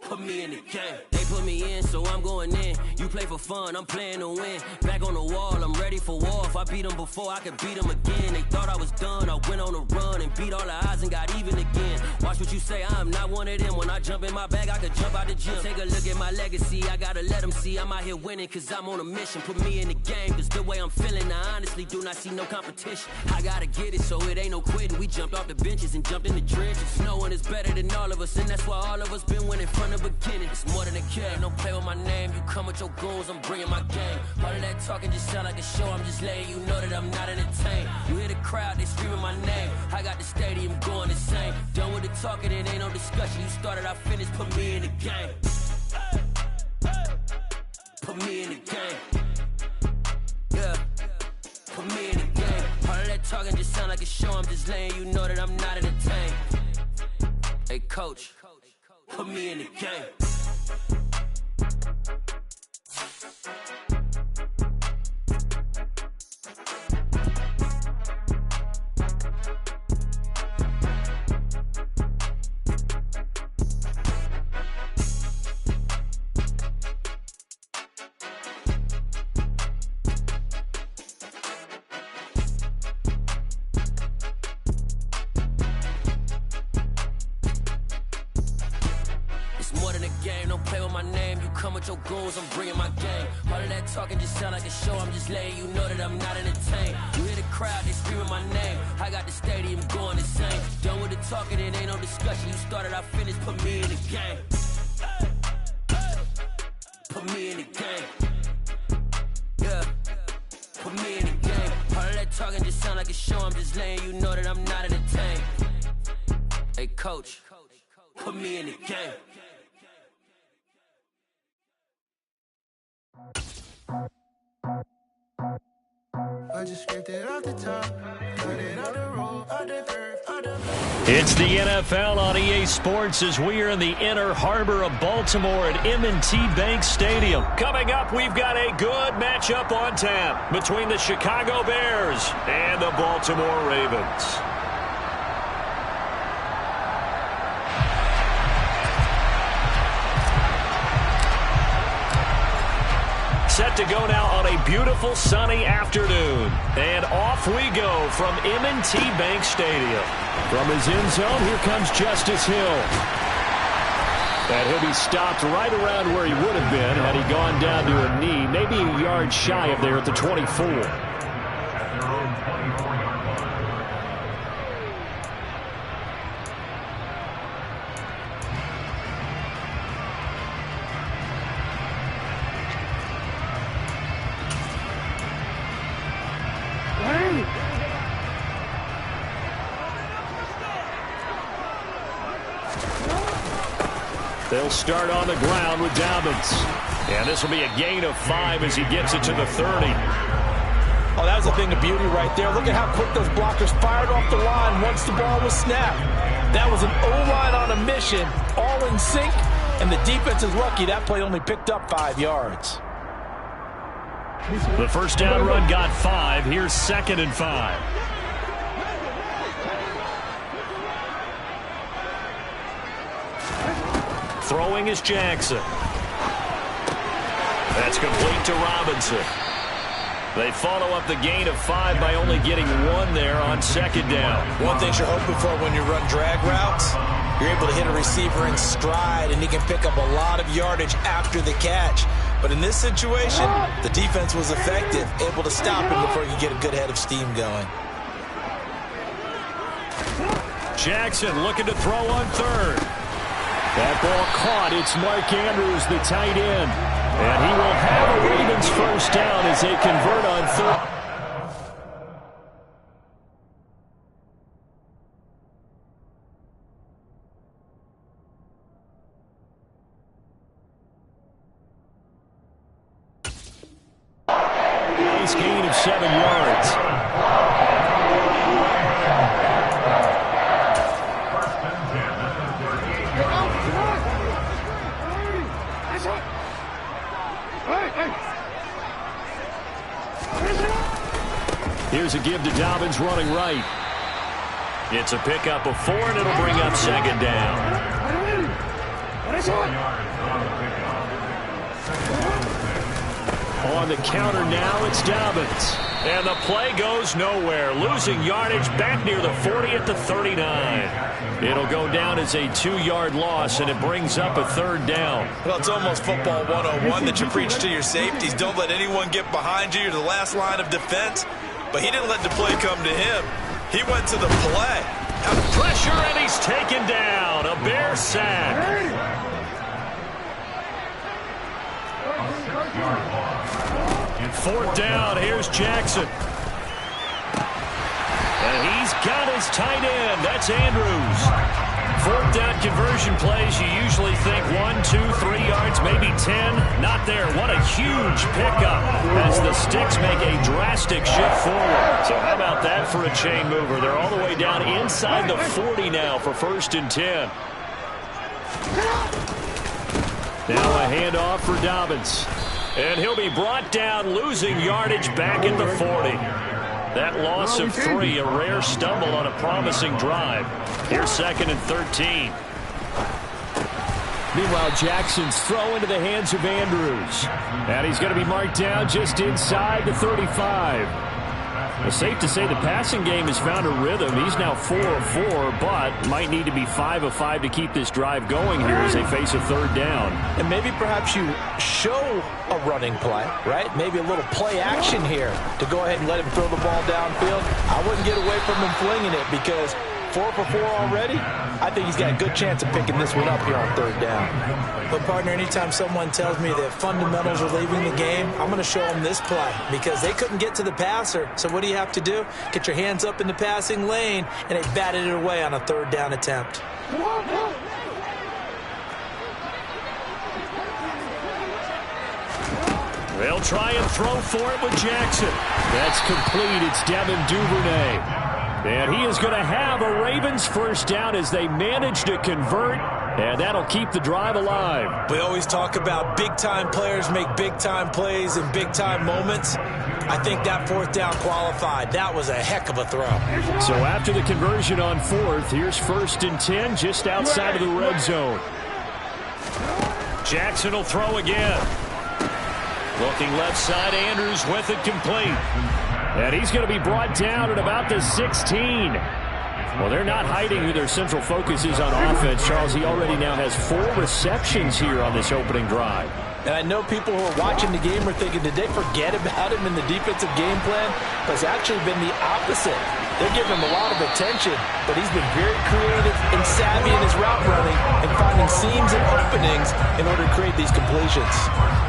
Put me in the game. They put me in, so I'm going in. You play for fun, I'm playing to win. Back on the wall, I'm ready for war. If I beat them before, I could beat them again. They thought I was done, I went on a run and beat all the odds and got even again. Watch what you say, I'm not one of them. When I jump in my bag, I could jump out the gym. Take a look at my legacy, I gotta let them see I'm out here winning, cause I'm on a mission. Put me in the game, cause the way I'm feeling, I honestly do not see no competition. I gotta get it, so it ain't no quitting. We jumped off the benches and jumped in the trenches. No one is better than all of us, and that's why all of us been winning from the beginning. It's more than a game, don't play with my name. You come with your goons, I'm bringing my game. All of that talking just sound like a show. I'm just letting you know that I'm not entertained. You hear the crowd, they screaming my name. I got the stadium going insane. Done with the talking, it ain't no discussion. You started, I finished, put me in the game. Put me in the game. Yeah. Put me in the game. All of that talking just sound like a show. I'm just letting you know that I'm not entertained. Hey, coach. Put me in the game. Your goals, I'm bringing my game. All of that talking just sound like a show. I'm just letting you know that I'm not entertained. You hear the crowd, they screaming my name. I got the stadium going insane. Done with the talking, it ain't no discussion. You started, I finished, put me in the game. Put me in the game. Yeah. Put me in the game. All of that talking just sound like a show. I'm just letting you know that I'm not entertained. Hey, coach. Put me in the game. It's the NFL on EA Sports as we are in the inner harbor of Baltimore at M&T Bank Stadium. Coming up, we've got a good matchup on tap between the Chicago Bears and the Baltimore Ravens. Set to go now on a beautiful sunny afternoon. And off we go from M&T Bank Stadium. From his end zone, here comes Justice Hill. And he'll be stopped right around where he would have been had he gone down to a knee, maybe a yard shy of there at the 24. They'll start on the ground with Dobbins. And this will be a gain of 5 as he gets it to the 30. Oh, that was a thing of beauty right there. Look at how quick those blockers fired off the line once the ball was snapped. That was an O-line on a mission, all in sync, and the defense is lucky that play only picked up 5 yards. The first down run got 5. Here's 2nd and 5. Throwing is Jackson. That's complete to Robinson. They follow up the gain of 5 by only getting 1 there on 2nd down. One thing you're hoping for when you run drag routes, you're able to hit a receiver in stride, and he can pick up a lot of yardage after the catch. But in this situation, the defense was effective, able to stop him before he could get a good head of steam going. Jackson looking to throw on 3rd. That ball caught. It's Mark Andrews, the tight end. And he will have a Ravens first down as they convert on 3rd. of 7 yards. Here's a give to Dobbins running right. It's a pickup of 4, and it'll bring up 2nd down. On the counter now, it's Dobbins. And the play goes nowhere. Losing yardage back near the 40 at the 39. It'll go down as a 2-yard loss, and it brings up a 3rd down. Well, it's almost football 101 that you preach to your safeties. Don't let anyone get behind you. You're the last line of defense. But he didn't let the play come to him. He went to the play. Pressure, and he's taken down. A Bear sack. And 4th down, here's Jackson. And he's got his tight end. That's Andrews. 4th down conversion plays, you usually think 1, 2, 3 yards, maybe 10. Not there. What a huge pickup as the Sticks make a drastic shift forward. So how about that for a chain mover? They're all the way down inside the 40 now for 1st and 10. Now a handoff for Dobbins. And he'll be brought down, losing yardage back at the 40. That loss of 3, a rare stumble on a promising drive. Here's 2nd and 13. Meanwhile, Jackson's throw into the hands of Andrews. And he's going to be marked down just inside the 35. Well, safe to say the passing game has found a rhythm. He's now 4 of 4, but might need to be 5 of 5 to keep this drive going here as they face a 3rd down. And maybe perhaps you show a running play, right? Maybe a little play action here to go ahead and let him throw the ball downfield. I wouldn't get away from him flinging it because 4 for 4 already. I think he's got a good chance of picking this one up here on 3rd down. But, partner, anytime someone tells me that fundamentals are leaving the game, I'm going to show them this play because they couldn't get to the passer. So what do you have to do? Get your hands up in the passing lane, and they batted it away on a 3rd down attempt. They'll try and throw for it with Jackson. That's complete. It's Devin Duvernay. And he is going to have a Ravens 1st down as they manage to convert, and that'll keep the drive alive. We always talk about big-time players make big-time plays in big-time moments. I think that 4th down qualified. That was a heck of a throw. So after the conversion on 4th, here's 1st and 10 just outside of the red zone. Jackson will throw again. Looking left side, Andrews with it complete. And he's going to be brought down at about the 16. Well, they're not hiding who their central focus is on offense. Charles, he already now has 4 receptions here on this opening drive. And I know people who are watching the game are thinking, did they forget about him in the defensive game plan? But it's actually been the opposite. They're giving him a lot of attention, but he's been very creative and savvy in his route running and finding seams and openings in order to create these completions.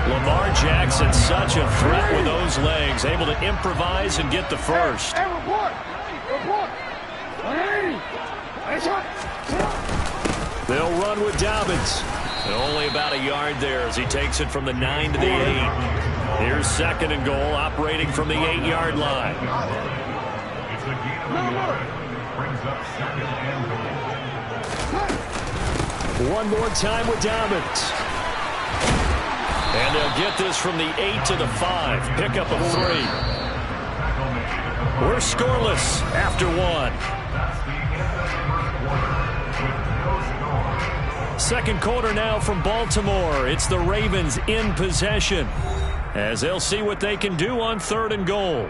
Lamar Jackson, such a threat with those legs, able to improvise and get the first. Hey, report! Report! They'll run with Dobbins. And only about a yard there as he takes it from the 9 to the 8. Here's 2nd and goal, operating from the 8-yard line. It's a gain of 1 yard. Brings up 2nd and goal. One more time with Dobbins. And they'll get this from the 8 to the 5. Pickup of 3. We're scoreless after 1. Second quarter now from Baltimore. It's the Ravens in possession as they'll see what they can do on 3rd and goal.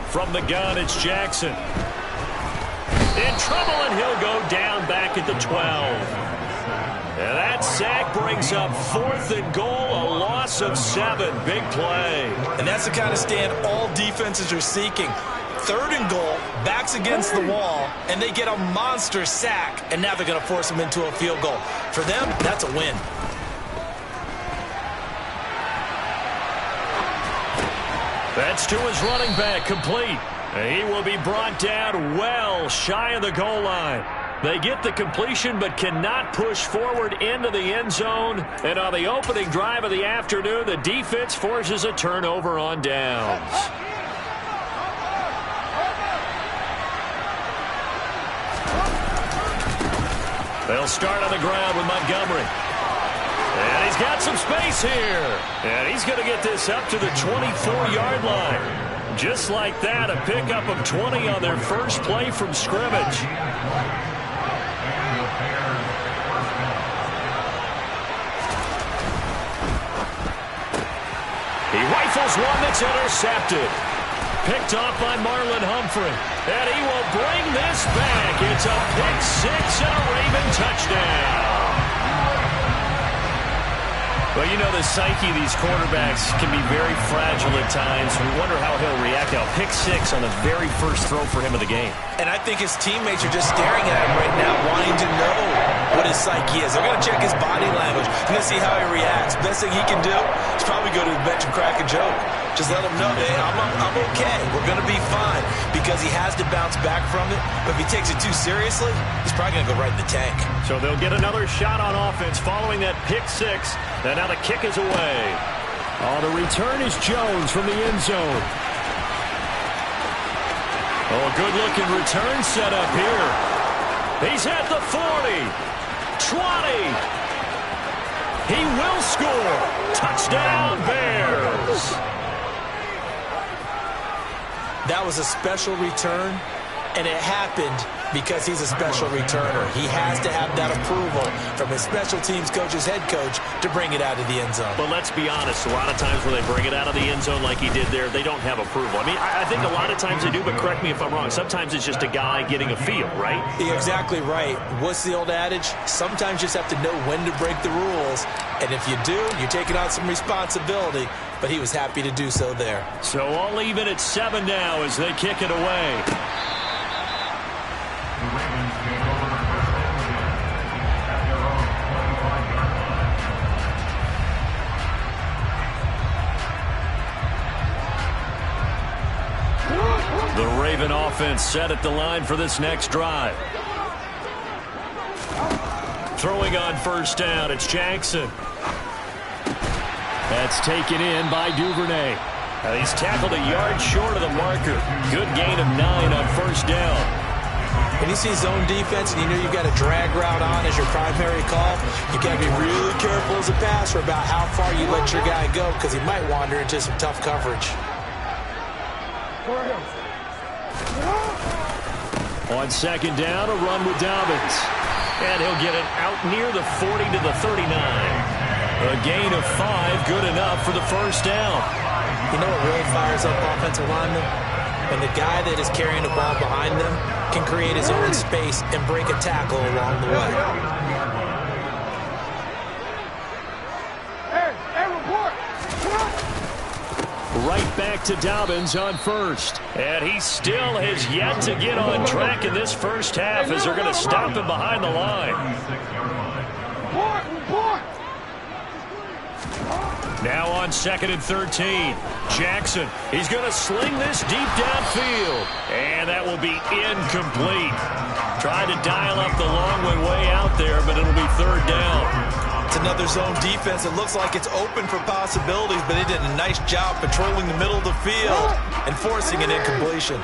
From the gun, it's Jackson. In trouble, and he'll go down back at the 12. And that sack brings up 4th and goal, a loss of 7. Big play. And that's the kind of stand all defenses are seeking. 3rd and goal, backs against the wall, and they get a monster sack, and now they're going to force them into a field goal. For them, that's a win. That's to his running back, complete. And he will be brought down well shy of the goal line. They get the completion but cannot push forward into the end zone. And on the opening drive of the afternoon, the defense forces a turnover on downs. They'll start on the ground with Montgomery. And he's got some space here. And he's going to get this up to the 24-yard line. Just like that, a pickup of 20 on their first play from scrimmage. He rifles one that's intercepted. Picked off by Marlon Humphrey. And he will bring this back. It's a pick six and a Raven touchdown. Well, you know, the psyche of these quarterbacks can be very fragile at times. We wonder how he'll react now. Pick six on the very first throw for him of the game. And I think his teammates are just staring at him right now, wanting to know what his psyche is. They're going to check his body language. They're going to see how he reacts. Best thing he can do is probably go to the bench and crack a joke. Just let him know, hey, I'm okay. We're going to be fine, because he has to bounce back from it. But if he takes it too seriously, he's probably going to go right in the tank. So they'll get another shot on offense following that pick six. And now the kick is away. Oh, the return is Jones from the end zone. Oh, a good-looking return set up here. He's at the 40. 20. He will score. Touchdown, Bears. That was a special return, and it happened because he's a special returner. He has to have that approval from his special teams coach's head coach to bring it out of the end zone. But let's be honest, a lot of times when they bring it out of the end zone like he did there, they don't have approval. I mean, I think a lot of times they do, but correct me if I'm wrong. Sometimes it's just a guy getting a feel, right? You're exactly right. What's the old adage? Sometimes you just have to know when to break the rules. And if you do, you're taking on some responsibility. But he was happy to do so there. So all even at 7 now as they kick it away. The Raven offense set at the line for this next drive. Throwing on first down, it's Jackson. That's taken in by Duvernay. He's tackled a yard short of the marker. Good gain of 9 on first down. When you see zone defense and you know you've got a drag route on as your primary call, you got to be really careful as a passer about how far you let your guy go, because he might wander into some tough coverage. On second down, a run with Dobbins. And he'll get it out near the 40 to the 39. A gain of 5, good enough for the first down. You know what really fires up offensive linemen? When the guy that is carrying the ball behind them can create his own space and break a tackle along the way. Right back to Dobbins on first. And he still has yet to get on track in this first half as they're going to stop him behind the line. Now on second and 13. Jackson, he's going to sling this deep downfield. And that will be incomplete. Tried to dial up the long way out there, but it'll be third down. It's another zone defense. It looks like it's open for possibilities, but they did a nice job patrolling the middle of the field and forcing an incompletion.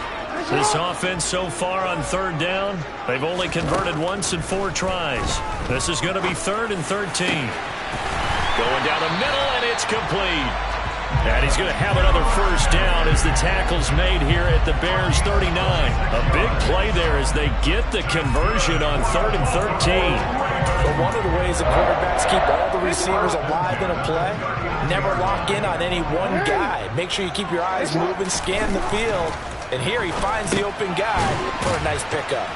This offense so far on third down, they've only converted once in 4 tries. This is going to be 3rd and 13. Going down the middle, and it's complete. And he's going to have another first down as the tackle's made here at the Bears 39. A big play there as they get the conversion on 3rd and 13. But one of the ways the quarterbacks keep all the receivers alive in a play, never lock in on any one guy. Make sure you keep your eyes moving, scan the field. And here he finds the open guy for a nice pickup.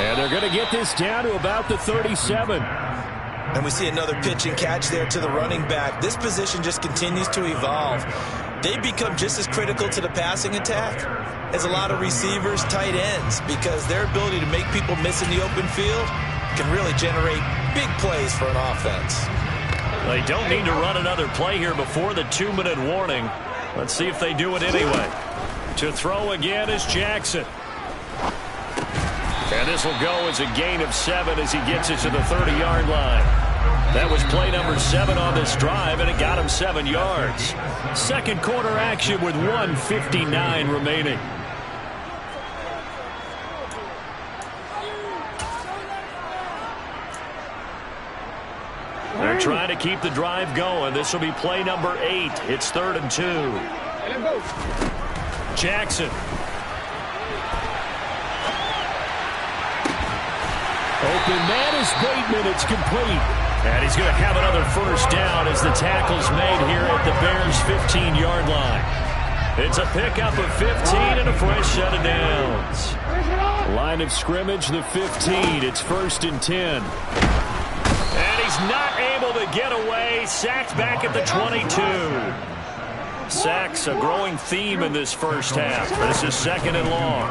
And they're going to get this down to about the 37. And we see another pitch and catch there to the running back. This position just continues to evolve. They become just as critical to the passing attack as a lot of receivers, tight ends, because their ability to make people miss in the open field can really generate big plays for an offense. They don't need to run another play here before the 2-minute warning. Let's see if they do it anyway. To throw again is Jackson. And this will go as a gain of 7 as he gets it to the 30-yard line. That was play number 7 on this drive, and it got him 7 yards. Second quarter action with 1:59 remaining. They're trying to keep the drive going. This will be play number 8. It's 3rd and 2. Jackson. Open man is Bateman. It's complete. And he's going to have another first down as the tackle's made here at the Bears' 15-yard line. It's a pickup of 15 and a fresh set of downs. Line of scrimmage, the 15. It's 1st and 10. And he's not able to get away. Sacked back at the 22. Sacks a growing theme in this first half. This is 2nd and long.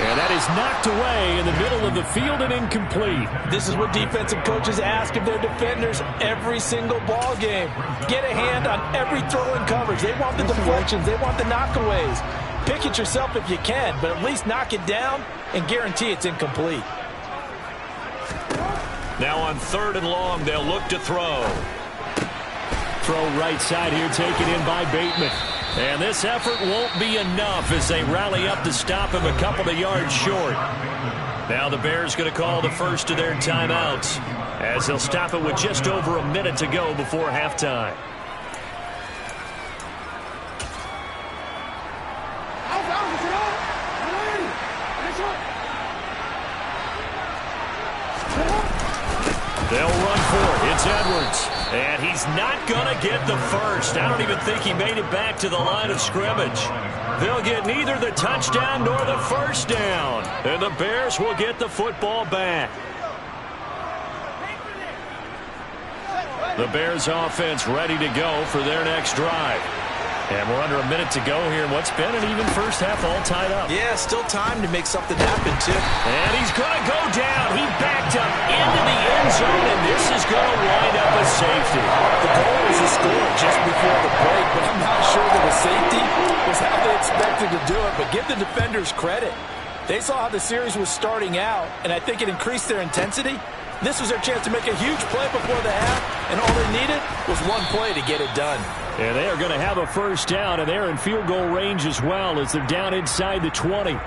And that is knocked away in the middle of the field and incomplete. This is what defensive coaches ask of their defenders every single ball game. Get a hand on every throw in coverage. They want the deflections. They want the knockaways. Pick it yourself if you can, but at least knock it down and guarantee it's incomplete. Now on 3rd and long, they'll look to throw. Throw right side here, taken in by Bateman. And this effort won't be enough as they rally up to stop him a couple of yards short. Now the Bears going to call the first of their timeouts as they'll stop it with just over a minute to go before halftime. They'll run for it. It's Edwards. And he's not going to get the first. I don't even think he made it back to the line of scrimmage. They'll get neither the touchdown nor the first down. And the Bears will get the football back. The Bears offense ready to go for their next drive. And we're under a minute to go here in what's been an even first half all tied up. Yeah, still time to make something happen, too. And he's going to go down. He backed up into the end zone, and this is going to wind up a safety. The goal was to score just before the break, but I'm not sure that a safety was how they expected to do it. But give the defenders credit. They saw how the series was starting out, and I think it increased their intensity. This was their chance to make a huge play before the half, and all they needed was one play to get it done. And they are going to have a first down, and they're in field goal range as well as they're down inside the 20.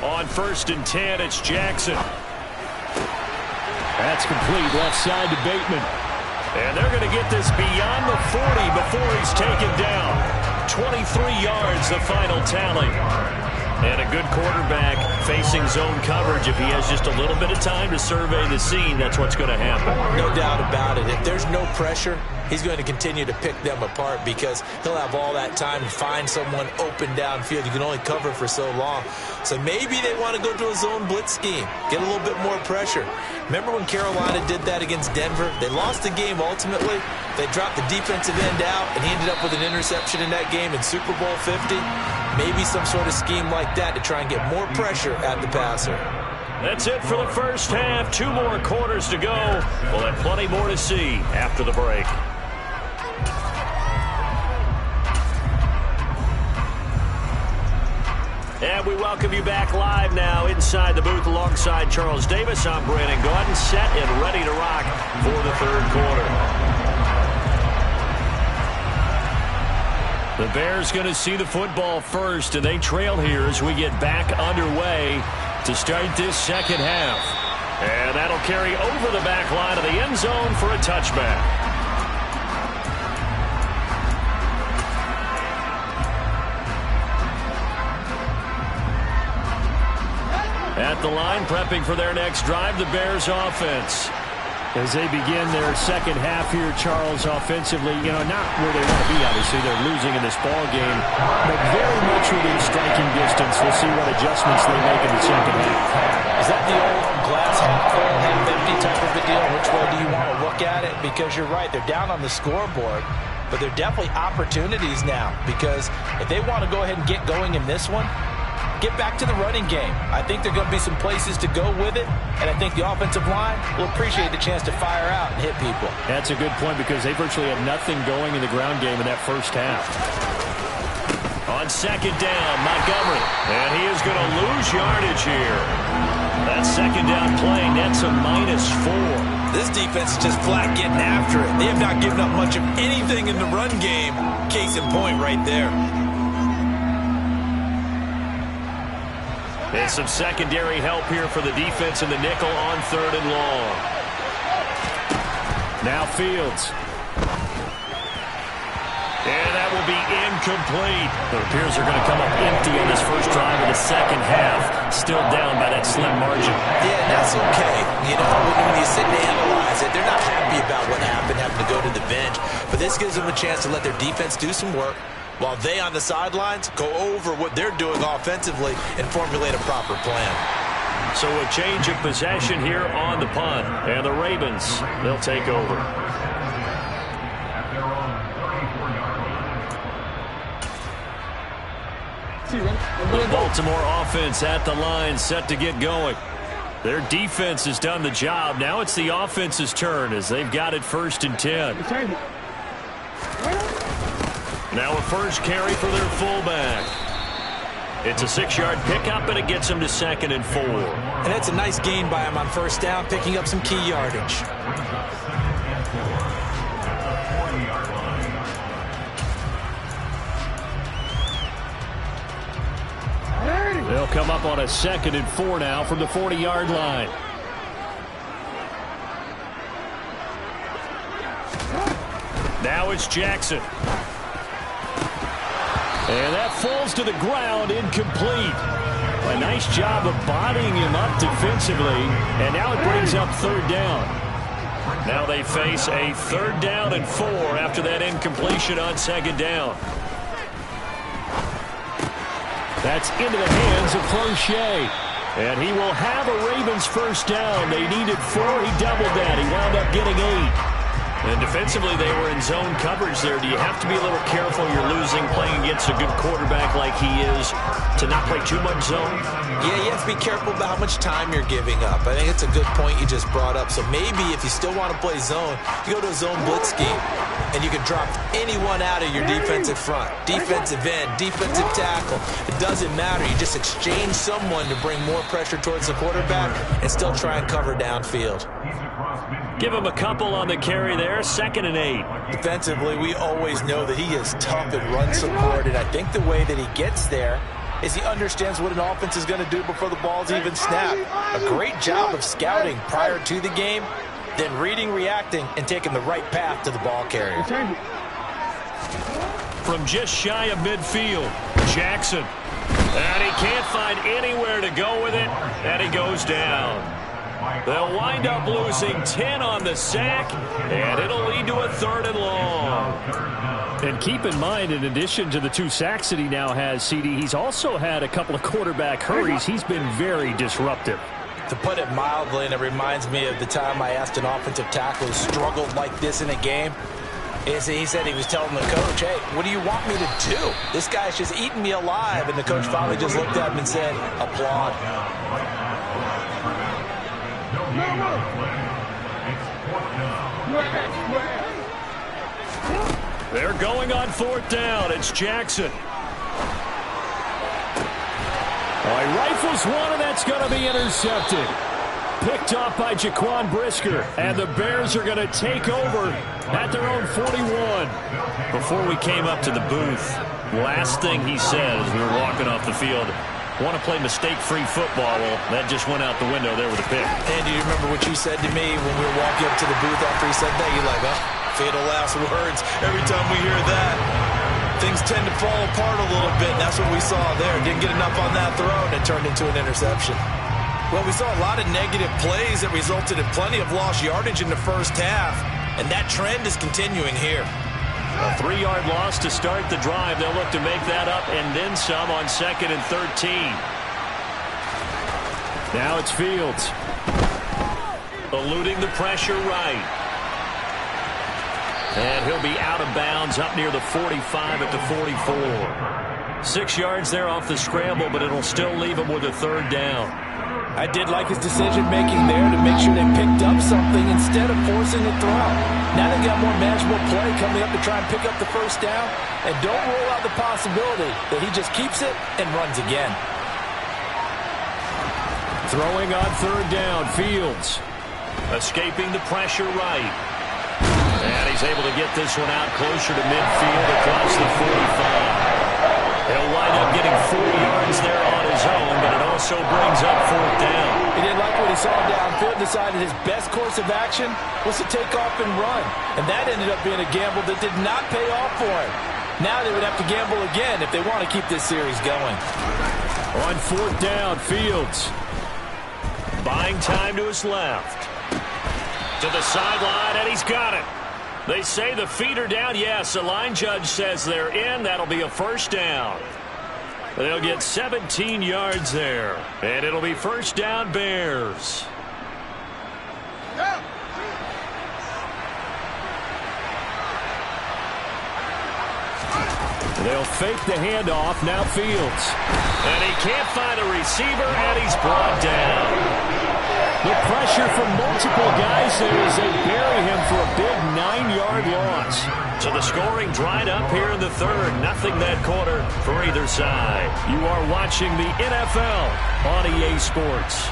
On 1st and 10, it's Jackson. That's complete, left side to Bateman. And they're going to get this beyond the 40 before he's taken down. 23 yards, the final tally. And a good quarterback facing zone coverage. If he has just a little bit of time to survey the scene, that's what's going to happen. No doubt about it. If there's no pressure, he's going to continue to pick them apart because he'll have all that time to find someone open downfield. You can only cover for so long. So maybe they want to go to a zone blitz scheme, get a little bit more pressure. Remember when Carolina did that against Denver? They lost the game ultimately. They dropped the defensive end out, and he ended up with an interception in that game in Super Bowl 50. Maybe some sort of scheme like that to try and get more pressure at the passer. That's it for the first half. 2 more quarters to go. We'll have plenty more to see after the break. And we welcome you back live now inside the booth alongside Charles Davis. I'm Brandon Gaudin, set and ready to rock for the 3rd quarter. The Bears going to see the football first, and they trail here as we get back underway to start this second half. And that'll carry over the back line of the end zone for a touchback. At the line, prepping for their next drive, the Bears offense. As they begin their second half here, Charles, offensively, not where they want to be, obviously. They're losing in this ball game, but very much within striking distance. We'll see what adjustments they make in the second half. Is that the old glass half full, half empty type of a deal? Which way do you want to look at it? Because you're right, they're down on the scoreboard, but they're definitely opportunities now, because if they want to go ahead and get going in this one, get back to the running game. I think there are going to be some places to go with it, and I think the offensive line will appreciate the chance to fire out and hit people. That's a good point, because they virtually had nothing going in the ground game in that first half. On second down, Montgomery, and he is going to lose yardage here. That second down play nets a -4. This defense is just flat getting after it. They have not given up much of anything in the run game. Case in point right there. And some secondary help here for the defense in the nickel on 3rd and long. Now Fields. And that will be incomplete. It appears they're going to come up empty on this first drive of the second half. Still down by that slim margin. Yeah, that's okay. When you sit and analyze it, they're not happy about what happened, having to go to the bench. But this gives them a chance to let their defense do some work, while they on the sidelines go over what they're doing offensively and formulate a proper plan. So a change of possession here on the punt. And the Ravens, they'll take over. The Baltimore offense at the line, set to get going. Their defense has done the job. Now it's the offense's turn as they've got it 1st and 10. Now a first carry for their fullback. It's a 6-yard pickup, and it gets him to 2nd and 4. And that's a nice gain by him on first down, picking up some key yardage. They'll come up on a 2nd and 4 now from the 40-yard line. Now it's Jackson. And that falls to the ground, incomplete. A nice job of bodying him up defensively, and now it brings up 3rd down. Now they face a 3rd down and 4 after that incompletion on 2nd down. That's into the hands of Crochet. And he will have a Ravens first down. They needed 4. He doubled that. He wound up getting 8. And defensively, they were in zone coverage there. Do you have to be a little careful? You're losing, playing against a good quarterback like he is, to not play too much zone? Yeah, you have to be careful about how much time you're giving up. I think it's a good point you just brought up. So maybe if you still want to play zone, you go to a zone blitz scheme, and you can drop anyone out of your defensive front, defensive end, defensive tackle. It doesn't matter. You just exchange someone to bring more pressure towards the quarterback and still try and cover downfield. Give him a couple on the carry there, 2nd and 8. Defensively, we always know that he is tough in run support, and I think the way that he gets there is he understands what an offense is going to do before the ball's even snapped. A great job of scouting prior to the game, then reading, reacting, and taking the right path to the ball carrier. From just shy of midfield, Jackson. And he can't find anywhere to go with it, and he goes down. They'll wind up losing 10 on the sack, and it'll lead to a 3rd and long. And keep in mind, in addition to the 2 sacks that he now has, CD, he's also had a couple of quarterback hurries. He's been very disruptive. To put it mildly, and it reminds me of the time I asked an offensive tackle who struggled like this in a game. He said he was telling the coach, hey, what do you want me to do? This guy's just eating me alive. And the coach finally just looked at him and said, applaud. They're going on 4th down. It's Jackson. He rifles one, and that's going to be intercepted. Picked off by Jaquan Brisker, and the Bears are going to take over at their own 41. Before we came up to the booth, last thing he said as we were walking off the field, want to play mistake-free football. Well, that just went out the window there with a pick. And do you remember what you said to me when we were walking up to the booth after he said that? You're like, oh, fatal last words. Every time we hear that, things tend to fall apart a little bit. And that's what we saw there. Didn't get enough on that throw, and it turned into an interception. Well, we saw a lot of negative plays that resulted in plenty of lost yardage in the first half, and that trend is continuing here. A 3-yard loss to start the drive. They'll look to make that up and then some on 2nd and 13. Now it's Fields. Eluding the pressure right. And he'll be out of bounds up near the 45 at the 44. 6 yards there off the scramble, but it'll still leave him with a 3rd down. I did like his decision-making there to make sure they picked up something instead of forcing a throw. Now they've got more manageable play coming up to try and pick up the 1st down. And don't rule out the possibility that he just keeps it and runs again. Throwing on 3rd down, Fields. Escaping the pressure right. And he's able to get this one out closer to midfield across the 45. He'll wind up getting 4 yards there on his own, but it also brings up 4th down. He didn't like what he saw downfield, decided his best course of action was to take off and run. And that ended up being a gamble that did not pay off for him. Now they would have to gamble again if they want to keep this series going. On 4th down, Fields. Buying time to his left. To the sideline, and he's got it. They say the feet are down. Yes, the line judge says they're in. That'll be a 1st down. They'll get 17 yards there. And it'll be 1st down, Bears. They'll fake the handoff. Now Fields. And he can't find a receiver, and he's brought down. The pressure from multiple guys there as they bury him for a big 9-yard loss. So the scoring dried up here in the 3rd. Nothing that quarter for either side. You are watching the NFL on EA Sports.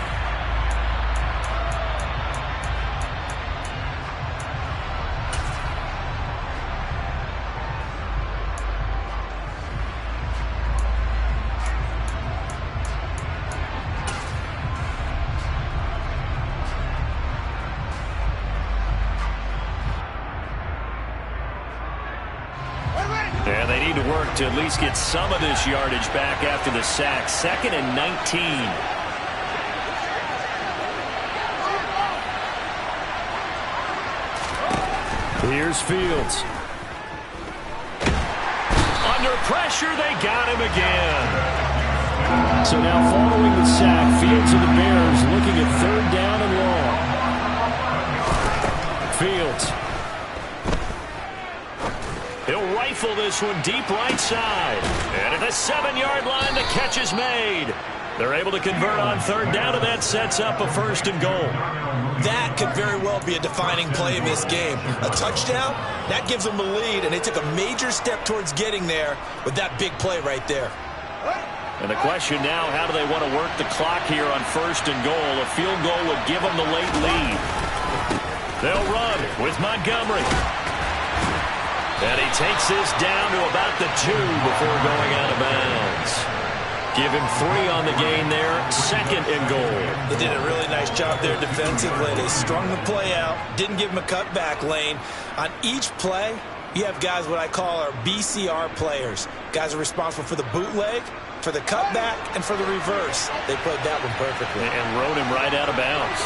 And they need to work to at least get some of this yardage back after the sack. 2nd and 19. Here's Fields. Under pressure, they got him again. So now following the sack, Fields and the Bears looking at 3rd down and long. Fields. He'll rifle this one deep right side. And at the 7-yard line, the catch is made. They're able to convert on 3rd down, and that sets up a 1st and goal. That could very well be a defining play in this game. A touchdown, that gives them the lead, and they took a major step towards getting there with that big play right there. And the question now, how do they want to work the clock here on 1st and goal? A field goal would give them the late lead. They'll run with Montgomery. And he takes this down to about the 2 before going out of bounds. Give him 3 on the gain there. 2nd and goal. They did a really nice job there defensively. They strung the play out, didn't give him a cutback lane. On each play, you have guys what I call our BCR players. Guys are responsible for the bootleg, for the cutback, and for the reverse. They played that one perfectly. And rode him right out of bounds.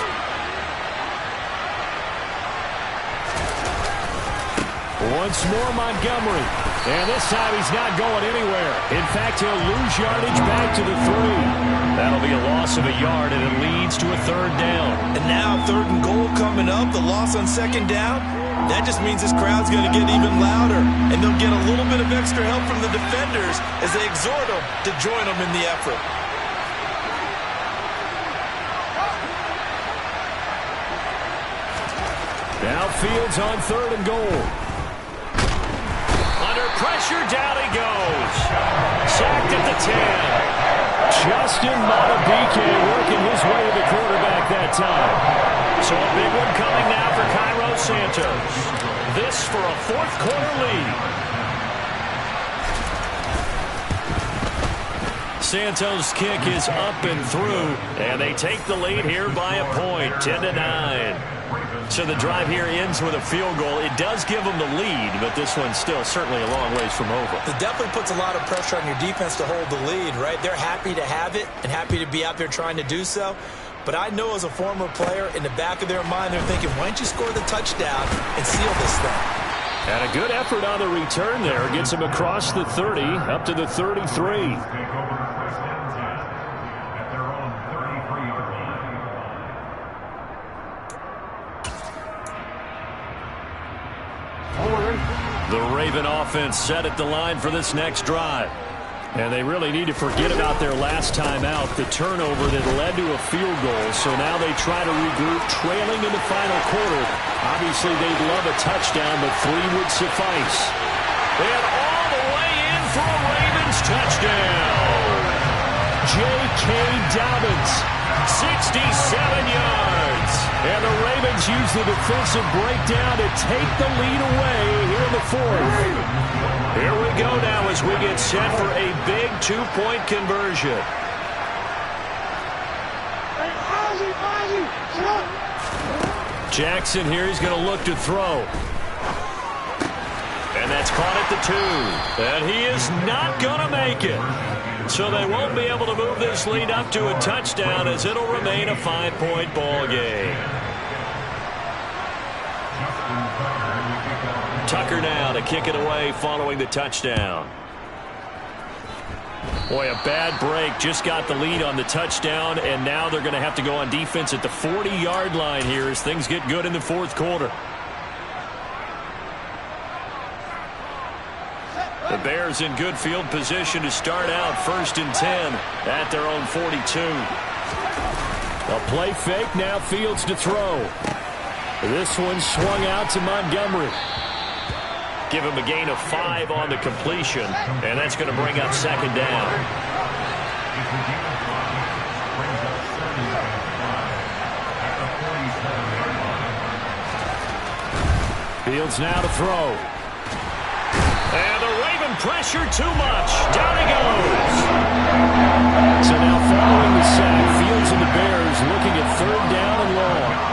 Once more, Montgomery. And this time he's not going anywhere. In fact, he'll lose yardage back to the 3. That'll be a loss of a yard, and it leads to a 3rd down. And now 3rd and goal coming up. The loss on 2nd down. That just means this crowd's going to get even louder. And they'll get a little bit of extra help from the defenders as they exhort them to join them in the effort. Now Fields on 3rd and goal. Under pressure, down he goes. Sacked at the 10. Justin Madubuike working his way to the quarterback that time. So a big one coming now for Cairo Santos. This for a 4th quarter lead. Santos' kick is up and through, and they take the lead here by a point, 10-9. So the drive here ends with a field goal. It does give them the lead, but this one's still certainly a long ways from over. It definitely puts a lot of pressure on your defense to hold the lead, right? They're happy to have it and happy to be out there trying to do so. But I know as a former player, in the back of their mind, they're thinking, why don't you score the touchdown and seal this thing? And a good effort on the return there. Gets him across the 30, up to the 33. The Raven offense set at the line for this next drive. And they really need to forget about their last time out, the turnover that led to a field goal. So now they try to regroup, trailing in the final quarter. Obviously, they'd love a touchdown, but 3 would suffice. And all the way in for a Ravens touchdown. J.K. Dobbins, 67 yards. And the Ravens use the defensive breakdown to take the lead away here in the fourth. Here we go now as we get set for a big 2-point conversion. Jackson here, he's going to look to throw. And that's caught at the 2. And he is not going to make it. So they won't be able to move this lead up to a touchdown as it'll remain a 5-point ball game. Tucker now to kick it away following the touchdown. Boy, a bad break. Just got the lead on the touchdown, and now they're going to have to go on defense at the 40-yard line here as things get good in the fourth quarter. The Bears in good field position to start out 1st and 10 at their own 42. A play fake, now Fields to throw. This one swung out to Montgomery. Give him a gain of 5 on the completion, and that's going to bring up 2nd down. Fields now to throw. And the Raven pressure too much. Down he goes. So now following the sack, Fields and the Bears looking at 3rd down and long.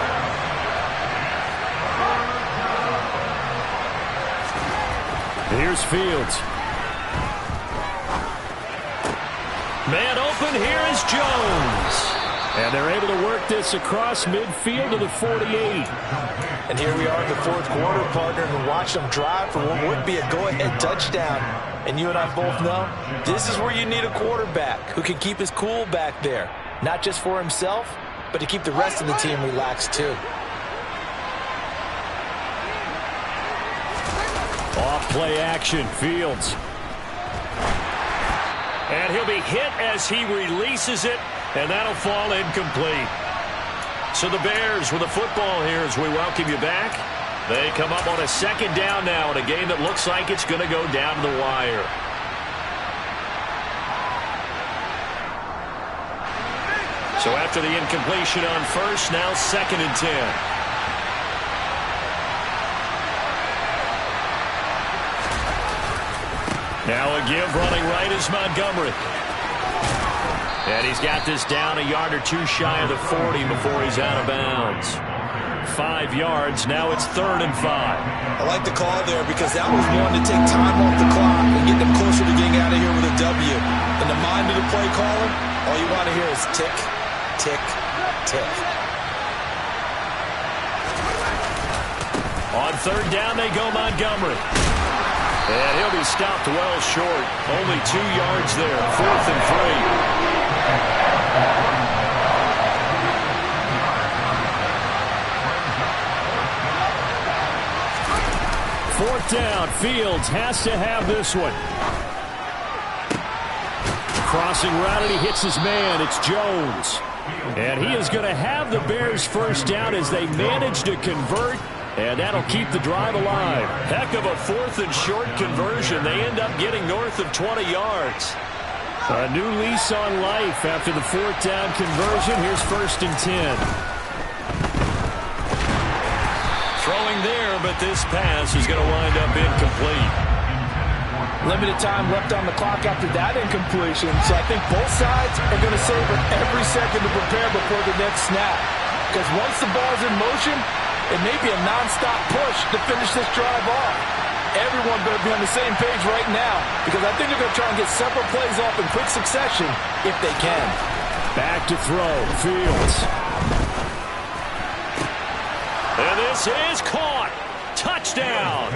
Here's Fields. Man open, here is Jones. And they're able to work this across midfield to the 48. And here we are in the fourth quarter, partner, and watch them drive for what would be a go-ahead touchdown. And you and I both know this is where you need a quarterback who can keep his cool back there. Not just for himself, but to keep the rest of the team relaxed too. Off play action, Fields. And he'll be hit as he releases it, and that'll fall incomplete. So the Bears with the football here as we welcome you back. They come up on a 2nd down now in a game that looks like it's going to go down to the wire. So after the incompletion on 1st, now 2nd and 10. Now a give running right is Montgomery. And he's got this down a yard or 2 shy of the 40 before he's out of bounds. 5 yards, now it's 3rd and 5. I like the call there because that was one to take time off the clock and get them closer to getting out of here with a W. In the mind of the play caller, all you want to hear is tick, tick, tick. On 3rd down they go Montgomery. And he'll be stopped well short. Only 2 yards there. 4th and 3. 4th down. Fields has to have this one. Crossing route, and he hits his man. It's Jones. And he is going to have the Bears 1st down as they manage to convert. And that'll keep the drive alive. Heck of a 4th and short conversion. They end up getting north of 20 yards. A new lease on life after the 4th down conversion. Here's 1st and 10. Throwing there, but this pass is going to wind up incomplete. Limited time left on the clock after that incompletion. So I think both sides are going to savor every second to prepare before the next snap. Because once the ball's in motion, it may be a non-stop push to finish this drive off. Everyone better be on the same page right now because I think they're going to try and get several plays off in quick succession if they can. Back to throw. Fields. And this is caught. Touchdown.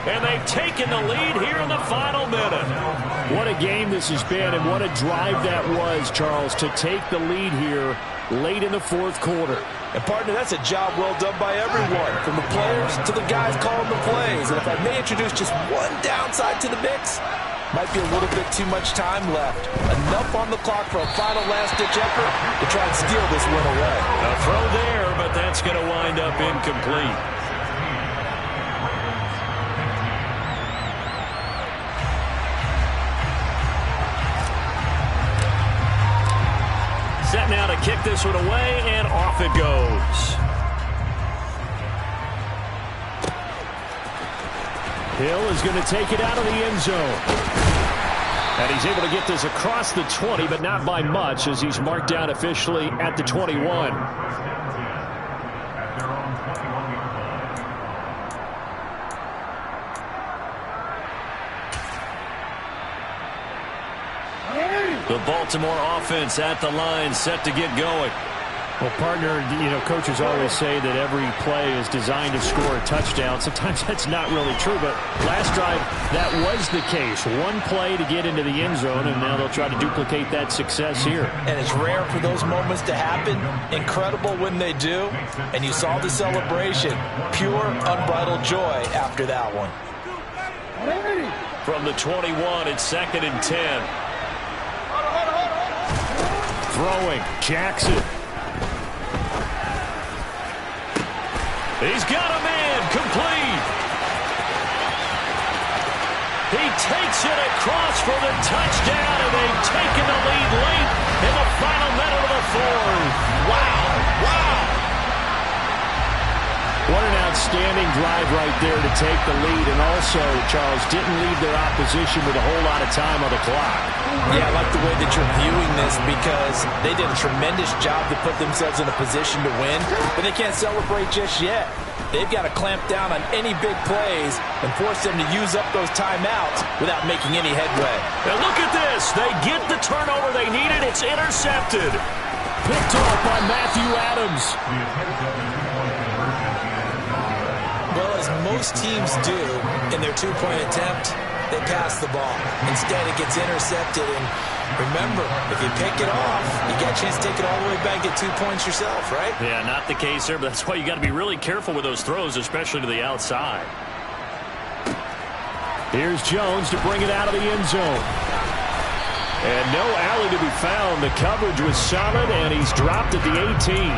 And they've taken the lead here in the final minute. What a game this has been, and what a drive that was, Charles, to take the lead here late in the fourth quarter. And, partner, that's a job well done by everyone, from the players to the guys calling the plays. And if I may introduce just one downside to the mix, might be a little bit too much time left. Enough on the clock for a final last-ditch effort to try and steal this win away. A throw there, but that's going to wind up incomplete. Set now to kick this one away, and off it goes. Hill is going to take it out of the end zone. And he's able to get this across the 20, but not by much, as he's marked down officially at the 21. The Baltimore offense at the line, set to get going. Well, partner, coaches always say that every play is designed to score a touchdown. Sometimes that's not really true, but last drive, that was the case. One play to get into the end zone, and now they'll try to duplicate that success here. And it's rare for those moments to happen. Incredible when they do. And you saw the celebration. Pure, unbridled joy after that one. From the 21, it's 2nd and 10. Throwing, Jackson. He's got a man, complete. He takes it across for the touchdown, and they've taken the lead late in the final minute of the fourth. Wow, wow. What an outstanding drive right there to take the lead, and also, Charles, didn't leave their opposition with a whole lot of time on the clock. Yeah, I like the way that you're viewing this, because they did a tremendous job to put themselves in a position to win, but they can't celebrate just yet. They've got to clamp down on any big plays and force them to use up those timeouts without making any headway. Now look at this. They get the turnover they needed. It's intercepted. Picked off by Matthew Adams. Well, as most teams do in their two-point attempt, they pass the ball. Instead, it gets intercepted. And remember, if you pick it off, you get a chance to take it all the way back, get 2 points yourself, right? Yeah, not the case there, but that's why you got to be really careful with those throws, especially to the outside. Here's Jones to bring it out of the end zone. And no alley to be found. The coverage was solid, and he's dropped at the 18.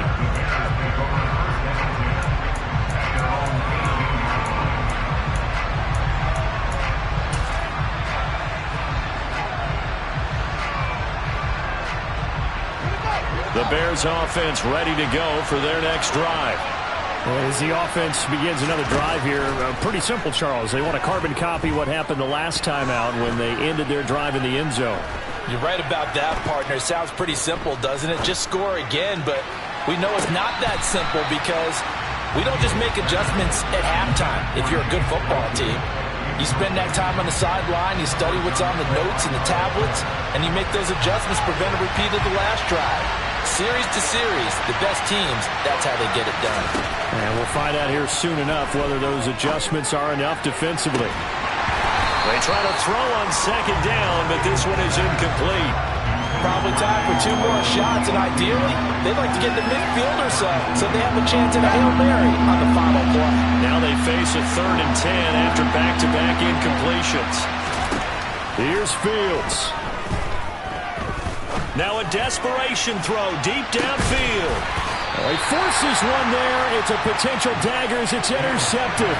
The Bears offense ready to go for their next drive. Well, as the offense begins another drive here, pretty simple, Charles. They want to carbon copy what happened the last time out when they ended their drive in the end zone. You're right about that, partner. Sounds pretty simple, doesn't it? Just score again, but we know it's not that simple, because we don't just make adjustments at halftime if you're a good football team. You spend that time on the sideline, you study what's on the notes and the tablets, and you make those adjustments, prevent a repeat of the last drive. Series to series, the best teams, that's how they get it done. And we'll find out here soon enough whether those adjustments are enough defensively. They try to throw on 2nd down, but this one is incomplete. Probably time for 2 more shots, and ideally, they'd like to get to midfield or so they have a chance at a Hail Mary on the final play. Now they face a 3rd and 10 after back-to-back incompletions. Here's Fields. Now a desperation throw deep downfield. Oh, he forces one there. It's a potential dagger as it's intercepted.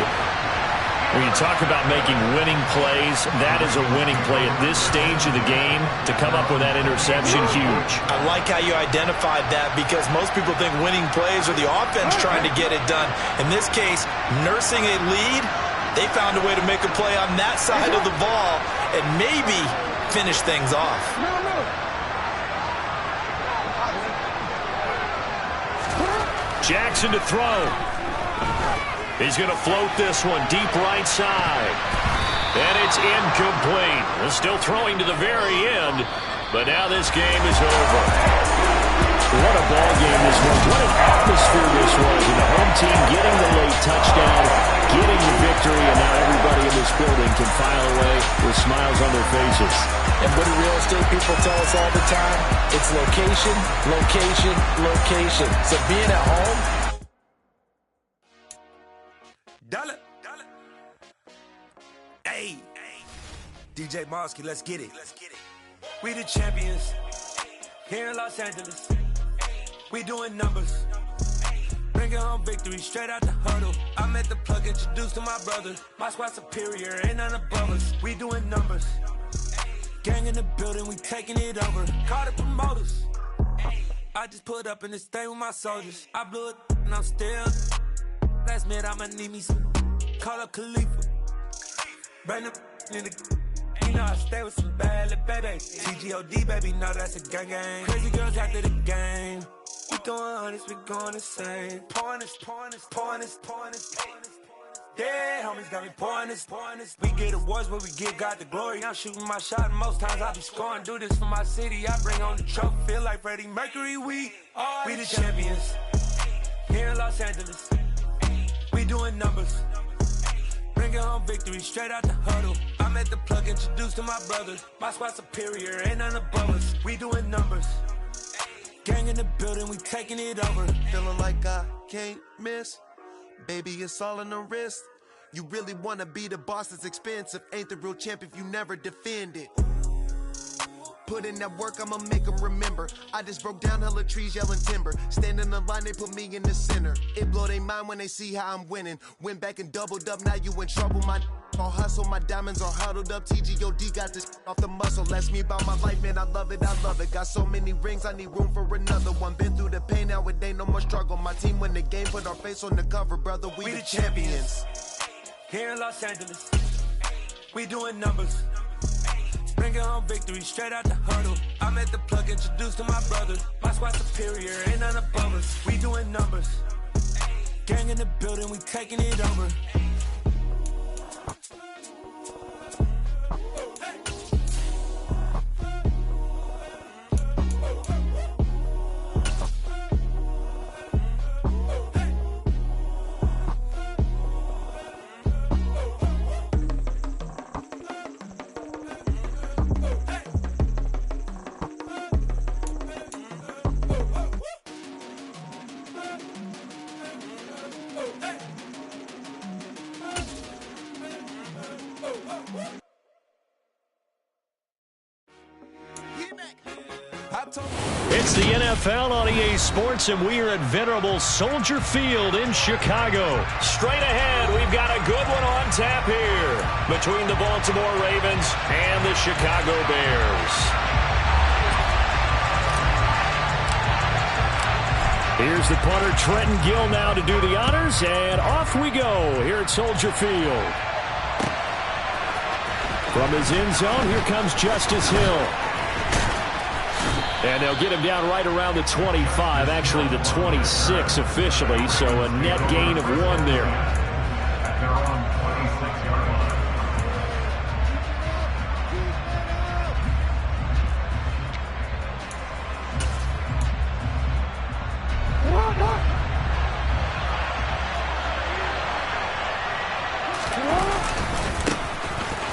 When you talk about making winning plays, that is a winning play at this stage of the game. To come up with that interception, huge. I like how you identified that, because most people think winning plays are the offense trying to get it done. In this case, nursing a lead, they found a way to make a play on that side of the ball and maybe finish things off. Jackson to throw. He's going to float this one deep right side. And it's incomplete. They're still throwing to the very end, but now this game is over. What a ball game this was. What an atmosphere this was. And the home team getting the late touchdown, getting the victory, and now everybody in this building can file away with smiles on their faces. And what do real estate people tell us all the time? It's location, location, location. So being at home. Dollar. Hey. DJ Mosky, let's get it. We the champions here in Los Angeles. We doing numbers. Bringing home victory straight out the huddle. I'm at the plug, introduced to my brother. My squad superior, ain't none above us. We doing numbers. Gang in the building, we taking it over. Call the promoters. I just put up in this thing with my soldiers. I blew it and I'm still. Last minute, I'ma need me some. Call up Khalifa. Bring them in the. You know I stay with some bad little baby. TGOD, baby, no, that's a gang. Crazy girls after the game. We doing honest, we going insane. Pouring this. Yeah, homies got me pouring this. We get awards, but we give God the glory. I'm shooting my shot, and most times I be scoring. Do this for my city, I bring on the trophy. Feel like Freddie Mercury, we the champions. Here in Los Angeles, we doing numbers. Bringing home victory straight out the huddle. I'm at the plug, introduced to my brother. My squad superior, ain't none above us. We doing numbers. Gang in the building, we taking it over. Feeling like I can't miss. Baby, it's all in the wrist. You really wanna be the boss, it's expensive. Ain't the real champ if you never defend it. Put in that work, I'ma make them remember. I just broke down hella trees, yelling timber. Stand in the line, they put me in the center. It blow their mind when they see how I'm winning. Went back and doubled up, now you in trouble. My all hustle, my diamonds are huddled up. TGOD got this off the muscle. Ask me about my life, man, I love it. Got so many rings, I need room for another one. Been through the pain, now it ain't no more struggle. My team win the game, put our face on the cover, brother. We the champions. Here in Los Angeles, we doing numbers. Bringing home victory straight out the huddle. I'm at the plug, introduced to my brother. My squad superior, ain't none above us. We doing numbers. Gang in the building, we taking it over. It's the NFL on EA Sports, and we are at venerable Soldier Field in Chicago. Straight ahead, we've got a good one on tap here between the Baltimore Ravens and the Chicago Bears. Here's the punter, Trenton Gill, now to do the honors, and off we go here at Soldier Field. From his end zone, here comes Justice Hill. And they'll get him down right around the 25, actually the 26 officially, so a net gain of 1 there. They're on 26-yard line.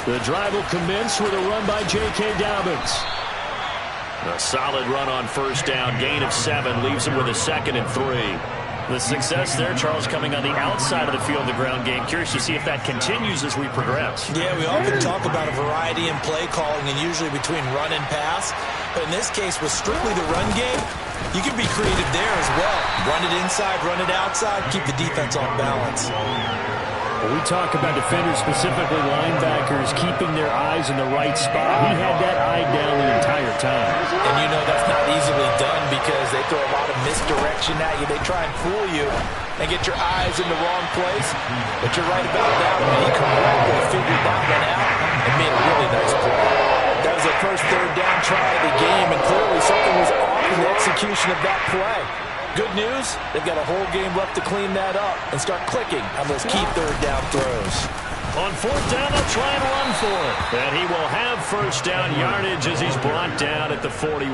The drive will commence with a run by J.K. Dobbins. A solid run on first down, gain of 7, leaves him with a 2nd and 3. The success there, Charles, coming on the outside of the field, the ground game. Curious to see if that continues as we progress. Yeah, we often talk about a variety in play calling and usually between run and pass. But in this case, with strictly the run game, you can be creative there as well. Run it inside, run it outside, keep the defense off balance. We talk about defenders, specifically linebackers, keeping their eyes in the right spot. He had that eye down the entire time. And you know that's not easily done because they throw a lot of misdirection at you. They try and fool you and get your eyes in the wrong place. But you're right about that one. He correctly figured that one out and made a really nice play. That was the first third down try of the game, and clearly something was off in the execution of that play. Good news, they've got a whole game left to clean that up and start clicking on those key third down throws. On fourth down, they'll try and run for it. And he will have first down yardage as he's brought down at the 41.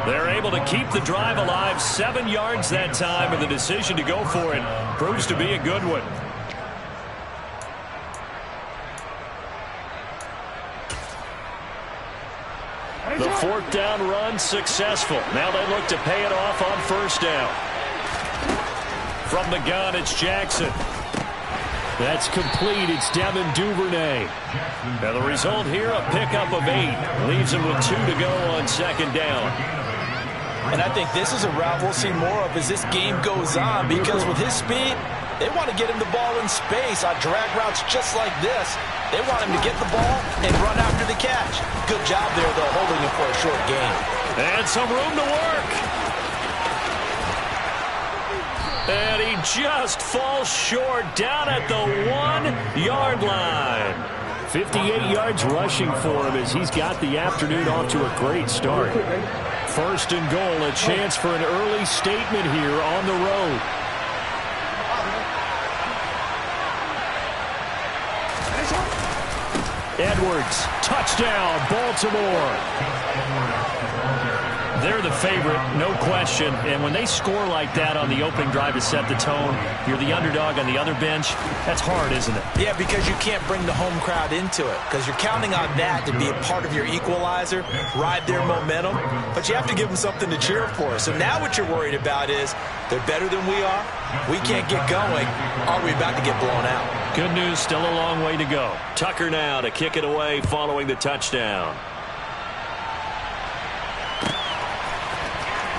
They're able to keep the drive alive, 7 yards that time, and the decision to go for it proves to be a good one. The fourth down run successful. Now they look to pay it off on first down. From the gun, it's Jackson. That's complete. It's Devin Duvernay. And the result here, a pickup of 8. Leaves him with 2 to go on second down. And I think this is a route we'll see more of as this game goes on, because with his speed, they want to get him the ball in space on drag routes just like this. They want him to get the ball and run after the catch. Good job there, though, holding him for a short gain. And some room to work. And he just falls short down at the 1-yard line. 58 yards rushing for him as he's got the afternoon off to a great start. First and goal, a chance for an early statement here on the road. Edwards, touchdown, Baltimore. They're the favorite, no question. And when they score like that on the opening drive to set the tone, you're the underdog on the other bench. That's hard, isn't it? Yeah, because you can't bring the home crowd into it, because you're counting on that to be a part of your equalizer, ride their momentum. But you have to give them something to cheer for. So now what you're worried about is they're better than we are. We can't get going. Are we about to get blown out? Good news, still a long way to go. Tucker now to kick it away following the touchdown.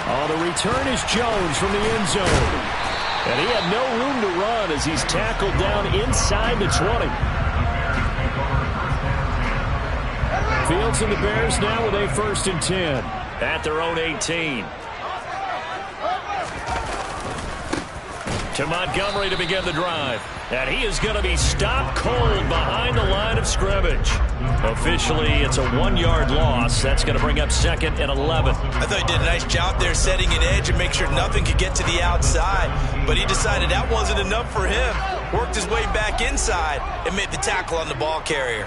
Oh, the return is Jones from the end zone. And he had no room to run as he's tackled down inside the 20. Fields and the Bears now with a 1st and 10. At their own 18. To Montgomery to begin the drive. And he is going to be stopped cold behind the line of scrimmage. Officially, it's a 1-yard loss. That's going to bring up 2nd and 11. I thought he did a nice job there setting an edge and make sure nothing could get to the outside. But he decided that wasn't enough for him. Worked his way back inside and made the tackle on the ball carrier.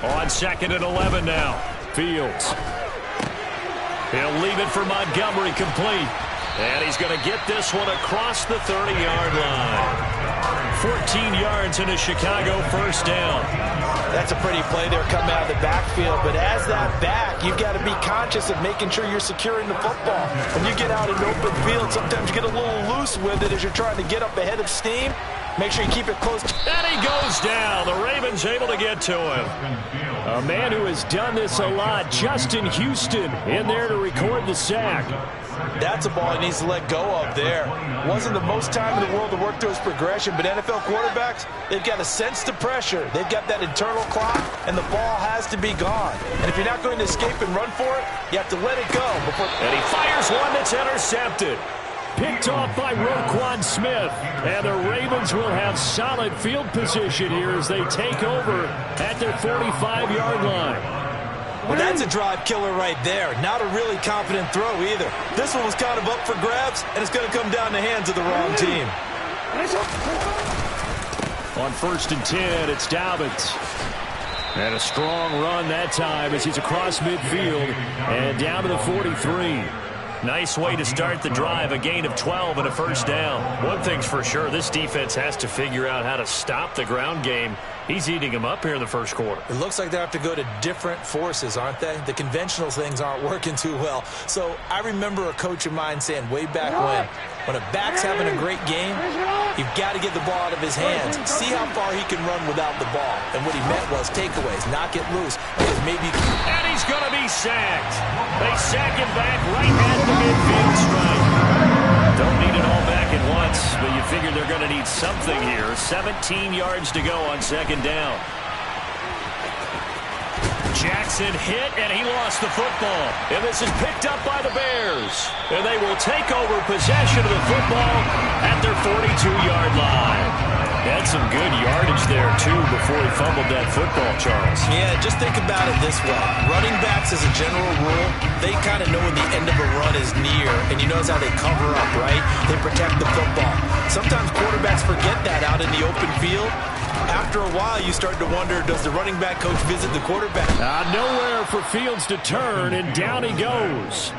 On 2nd and 11 now. Fields. He'll leave it for Montgomery complete. And he's going to get this one across the 30-yard line. 14 yards in a Chicago first down. That's a pretty play there coming out of the backfield. But as that back, you've got to be conscious of making sure you're securing the football. When you get out in open field, sometimes you get a little loose with it as you're trying to get up ahead of steam. Make sure you keep it close. And he goes down. The Ravens able to get to him. A man who has done this a lot, Justin Houston, in there to record the sack. That's a ball he needs to let go of there. Wasn't the most time in the world to work through his progression, but NFL quarterbacks, they've got to sense the pressure. They've got that internal clock, and the ball has to be gone. And if you're not going to escape and run for it, you have to let it go before. And he fires one that's intercepted. Picked off by Roquan Smith. And the Ravens will have solid field position here as they take over at their 45-yard line. Well, that's a drive killer right there. Not a really confident throw either. This one was kind of up for grabs, and it's going to come down the hands of the wrong team. On 1st and 10, it's Dobbins. And a strong run that time as he's across midfield and down to the 43. Nice way to start the drive, a gain of 12 and a first down. One thing's for sure, this defense has to figure out how to stop the ground game. He's eating them up here in the first quarter. It looks like they have to go to different forces, aren't they? The conventional things aren't working too well. So I remember a coach of mine saying way back when a back's having a great game, you've got to get the ball out of his hands. See how far he can run without the ball. And what he meant was takeaways, knock it loose. Because maybe. And he's going to be sacked. They sack him back right at the midfield stripe. Don't need it all back at once, but you figure they're going to need something here. 17 yards to go on second down. Jackson hit, and he lost the football. And this is picked up by the Bears. And they will take over possession of the football at their 42-yard line. Had some good yardage there, too, before he fumbled that football, Charles. Yeah, just think about it this way. Running backs, as a general rule, they kind of know when the end of a run is near, and you notice how they cover up, right? They protect the football. Sometimes quarterbacks forget that out in the open field. After a while, you start to wonder, does the running back coach visit the quarterback? Nowhere for Fields to turn, and down he goes.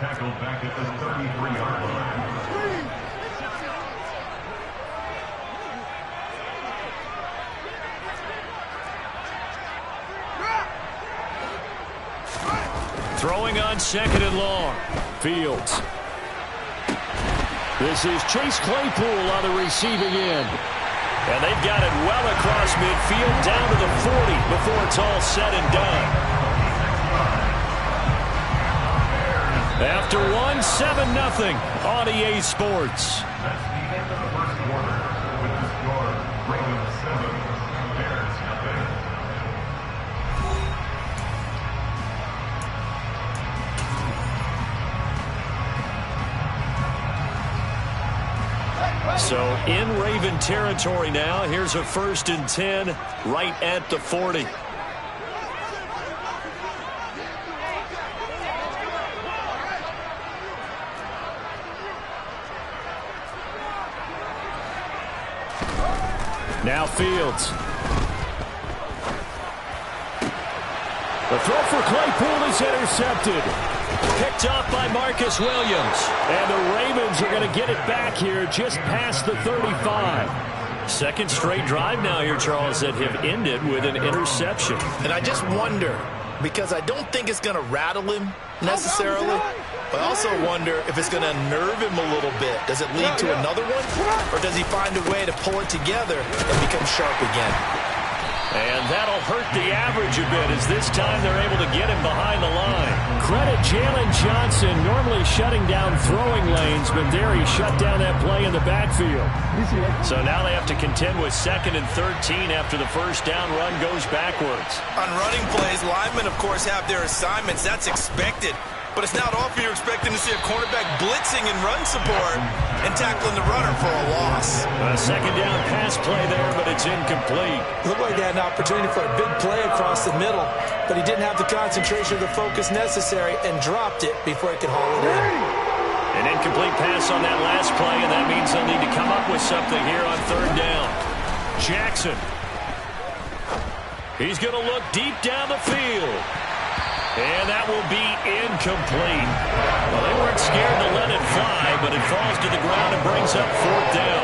Tackled back at the 33-yard line. Throwing on second and long. Fields. This is Chase Claypool on the receiving end. And they've got it well across midfield down to the 40 before it's all said and done. After one, 7-0 on EA Sports. That's the end of the first quarter. With the score, Ravens 7, Bears nothing. So in Raven territory now. Here's a 1st and 10 right at the 40. Now Fields. The throw for Claypool is intercepted. Picked off by Marcus Williams. And the Ravens are going to get it back here just past the 35. Second straight drive now here, Charles, that have ended with an interception. And I just wonder, because I don't think it's going to rattle him necessarily, but I also wonder if it's going to unnerve him a little bit. Does it lead to another one, or does he find a way to pull it together and become sharp again? And that'll hurt the average a bit as this time they're able to get him behind the line. Credit Jalen Johnson, normally shutting down throwing lanes, but there he shut down that play in the backfield. So now they have to contend with 2nd and 13 after the first down run goes backwards. On running plays, linemen, of course, have their assignments. That's expected. But it's not often you're expecting to see a cornerback blitzing and run support and tackling the runner for a loss. A second down pass play there, but it's incomplete. Looked like they had an opportunity for a big play across the middle, but he didn't have the concentration or the focus necessary and dropped it before he could haul it in. An incomplete pass on that last play, and that means they'll need to come up with something here on 3rd down. Jackson. He's going to look deep down the field. And that will be incomplete. Well, they weren't scared to let it fly, but it falls to the ground and brings up 4th down.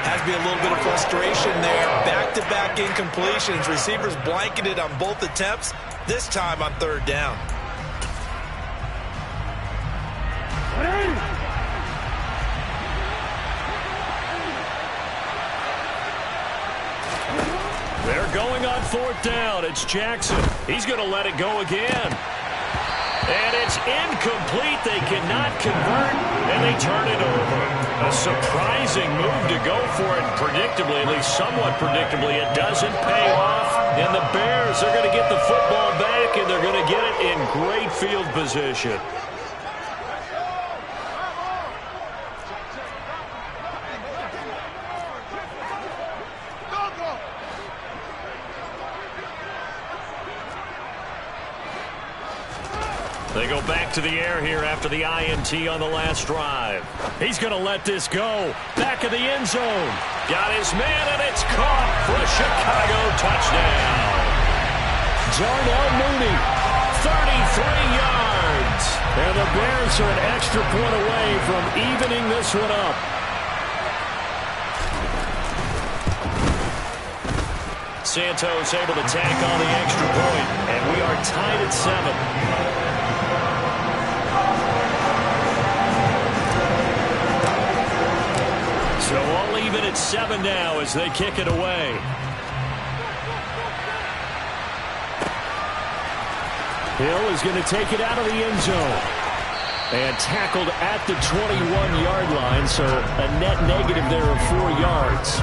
Has to be a little bit of frustration there. Back-to-back incompletions. Receivers blanketed on both attempts, this time on 3rd down. They're going on 4th down. It's Jackson. He's going to let it go again. And it's incomplete. They cannot convert, and they turn it over. A surprising move to go for it. Predictably, at least somewhat predictably, it doesn't pay off. And the Bears are going to get the football back, and they're going to get it in great field position. They go back to the air here after the INT on the last drive. He's going to let this go. Back of the end zone. Got his man, and it's caught for a Chicago touchdown. Darnell Mooney, 33 yards. And the Bears are an extra point away from evening this one up. Santos able to tack on the extra point, and we are tied at 7. So all even at 7 now as they kick it away. Hill is going to take it out of the end zone. And tackled at the 21-yard line, so a net negative there of 4 yards.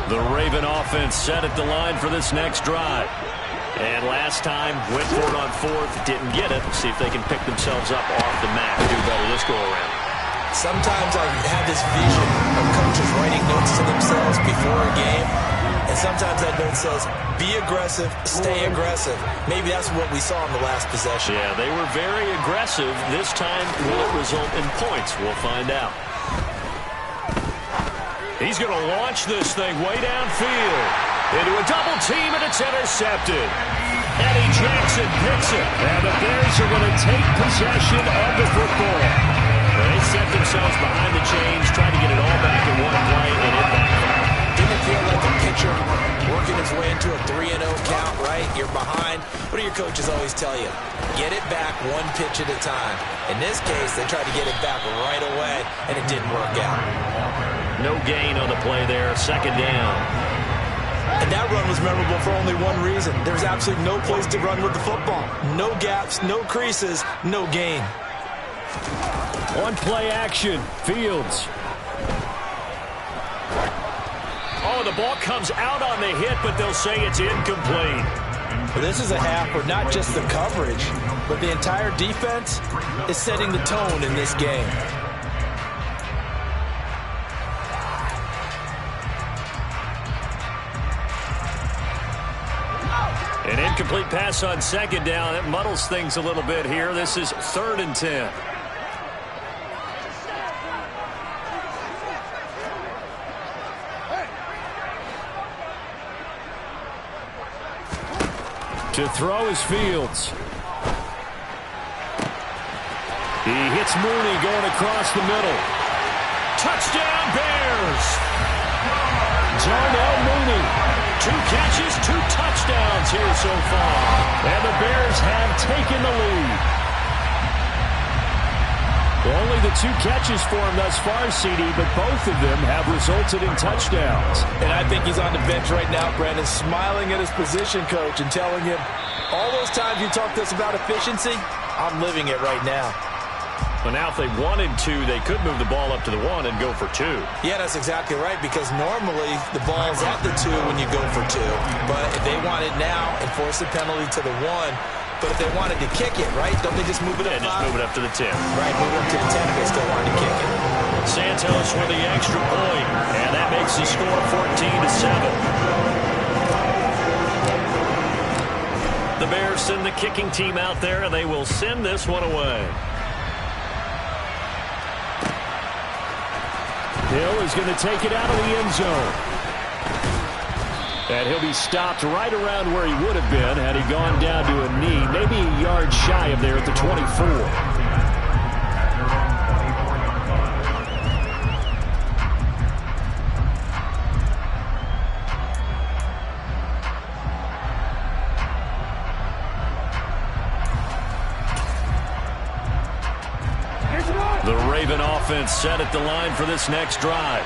The Raven offense set at the line for this next drive. And last time, went for it on fourth, didn't get it. See if they can pick themselves up off the mat and do better this go-around. Sometimes I have this vision of coaches writing notes to themselves before a game, and sometimes that note says, be aggressive, stay aggressive. Maybe that's what we saw in the last possession. Yeah, they were very aggressive. This time, will it result in points? We'll find out. He's going to launch this thing way downfield. Into a double team, and it's intercepted. Eddie Jackson picks it. And the Bears are going to take possession of the football. They set themselves behind the chains, trying to get it all back in one play, and it backfired. Didn't feel like a pitcher working his way into a 3-0 count, right? You're behind. What do your coaches always tell you? Get it back one pitch at a time. In this case, they tried to get it back right away, and it didn't work out. No gain on the play there, second down. And that run was memorable for only one reason. There was absolutely no place to run with the football. No gaps, no creases, no gain. On play action, Fields. Oh, the ball comes out on the hit, but they'll say it's incomplete. Well, this is a half where not just the coverage, but the entire defense is setting the tone in this game. An incomplete pass on second down. It muddles things a little bit here. This is 3rd and 10. To throw is Fields. He hits Mooney going across the middle. Touchdown, Bears! Darnell Mooney. 2 catches, 2 touchdowns here so far. And the Bears have taken the lead. Only the 2 catches for him thus far, CD, but both of them have resulted in touchdowns. And I think he's on the bench right now, Brandon, smiling at his position coach and telling him, all those times you talked to us about efficiency, I'm living it right now. Well, now if they wanted to, they could move the ball up to the 1 and go for 2. Yeah, that's exactly right, because normally the ball's at the 2 when you go for 2. But if they want it now, enforce the penalty to the 1. But if they wanted to kick it, right, don't they just move it up? Yeah, just move it up to the 10. Right, move it up to the 10 if they still wanted to kick it. Santos with the extra point, and that makes the score 14-7. The Bears send the kicking team out there, and they will send this one away. Hill is going to take it out of the end zone. And he'll be stopped right around where he would have been had he gone down to a knee, maybe a yard shy of there at the 24. The Raven offense set at the line for this next drive.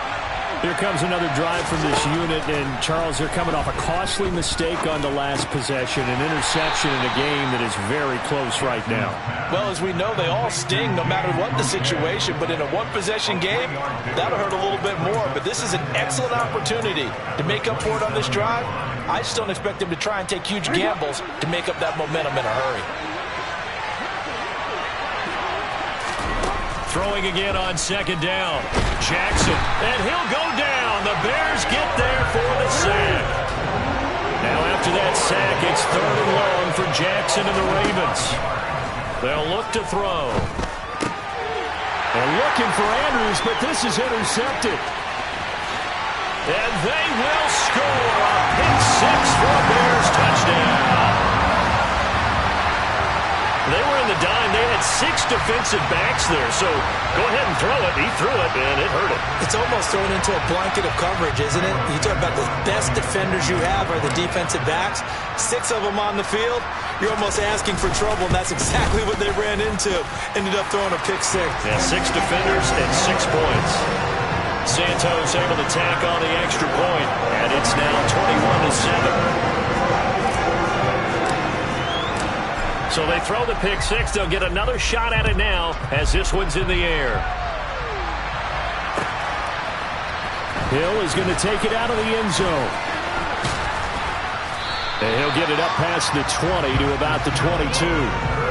Here comes another drive from this unit, and Charles, they're coming off a costly mistake on the last possession, an interception in a game that is very close right now. Well, as we know, they all sting no matter what the situation, but in a one-possession game, that'll hurt a little bit more. But this is an excellent opportunity to make up for it on this drive. I just don't expect them to try and take huge gambles to make up that momentum in a hurry. Throwing again on second down. Jackson, and he'll go down. The Bears get there for the sack. Now after that sack, it's 3rd and long for Jackson and the Ravens. They'll look to throw. They're looking for Andrews, but this is intercepted. And they will score a pick-6 for a Bears touchdown. They were in the dime. They had 6 defensive backs there, so go ahead and throw it. He threw it, and it hurt him. It's almost thrown into a blanket of coverage, isn't it? You talk about the best defenders you have are the defensive backs. 6 of them on the field. You're almost asking for trouble, and that's exactly what they ran into. Ended up throwing a pick-6. Yeah, 6 defenders and 6 points. Santos able to tack on the extra point, and it's now 21-7. So they throw the pick-6. They'll get another shot at it now as this one's in the air. Hill is going to take it out of the end zone. And he'll get it up past the 20 to about the 22.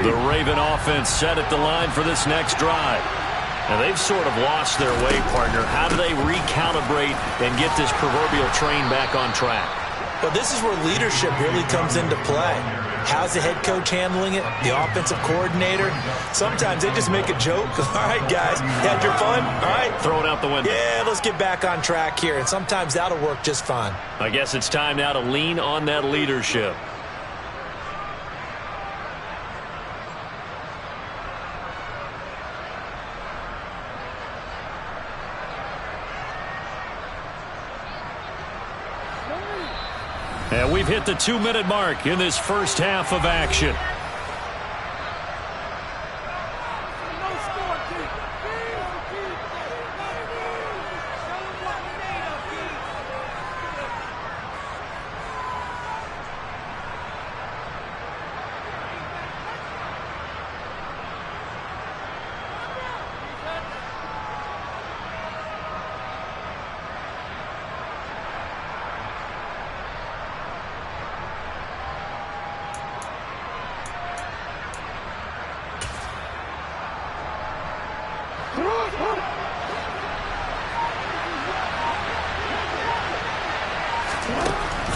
The Raven offense set at the line for this next drive. Now, they've sort of lost their way, partner. How do they recalibrate and get this proverbial train back on track? Well, this is where leadership really comes into play. How's the head coach handling it? The offensive coordinator? Sometimes they just make a joke. All right, guys, had your fun? All right. Throw it out the window. Yeah, let's get back on track here. And sometimes that'll work just fine. I guess it's time now to lean on that leadership. And we've hit the 2-minute mark in this first half of action.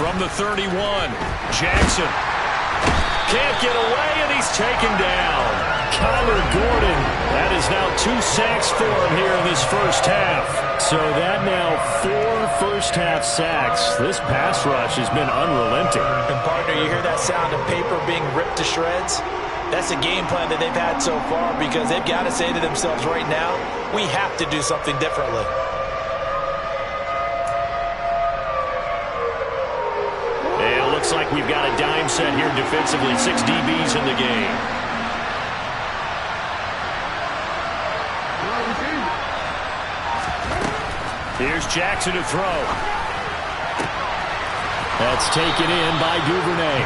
From the 31, Jackson can't get away, and he's taken down. Kyler Gordon, that is now 2 sacks for him here in this first half. So that now 4 first-half sacks. This pass rush has been unrelenting. And, partner, you hear that sound of paper being ripped to shreds? That's the game plan that they've had so far, because they've got to say to themselves right now, we have to do something differently. Looks like we've got a dime set here defensively. 6 DBs in the game. Here's Jackson to throw. That's taken in by Duvernay.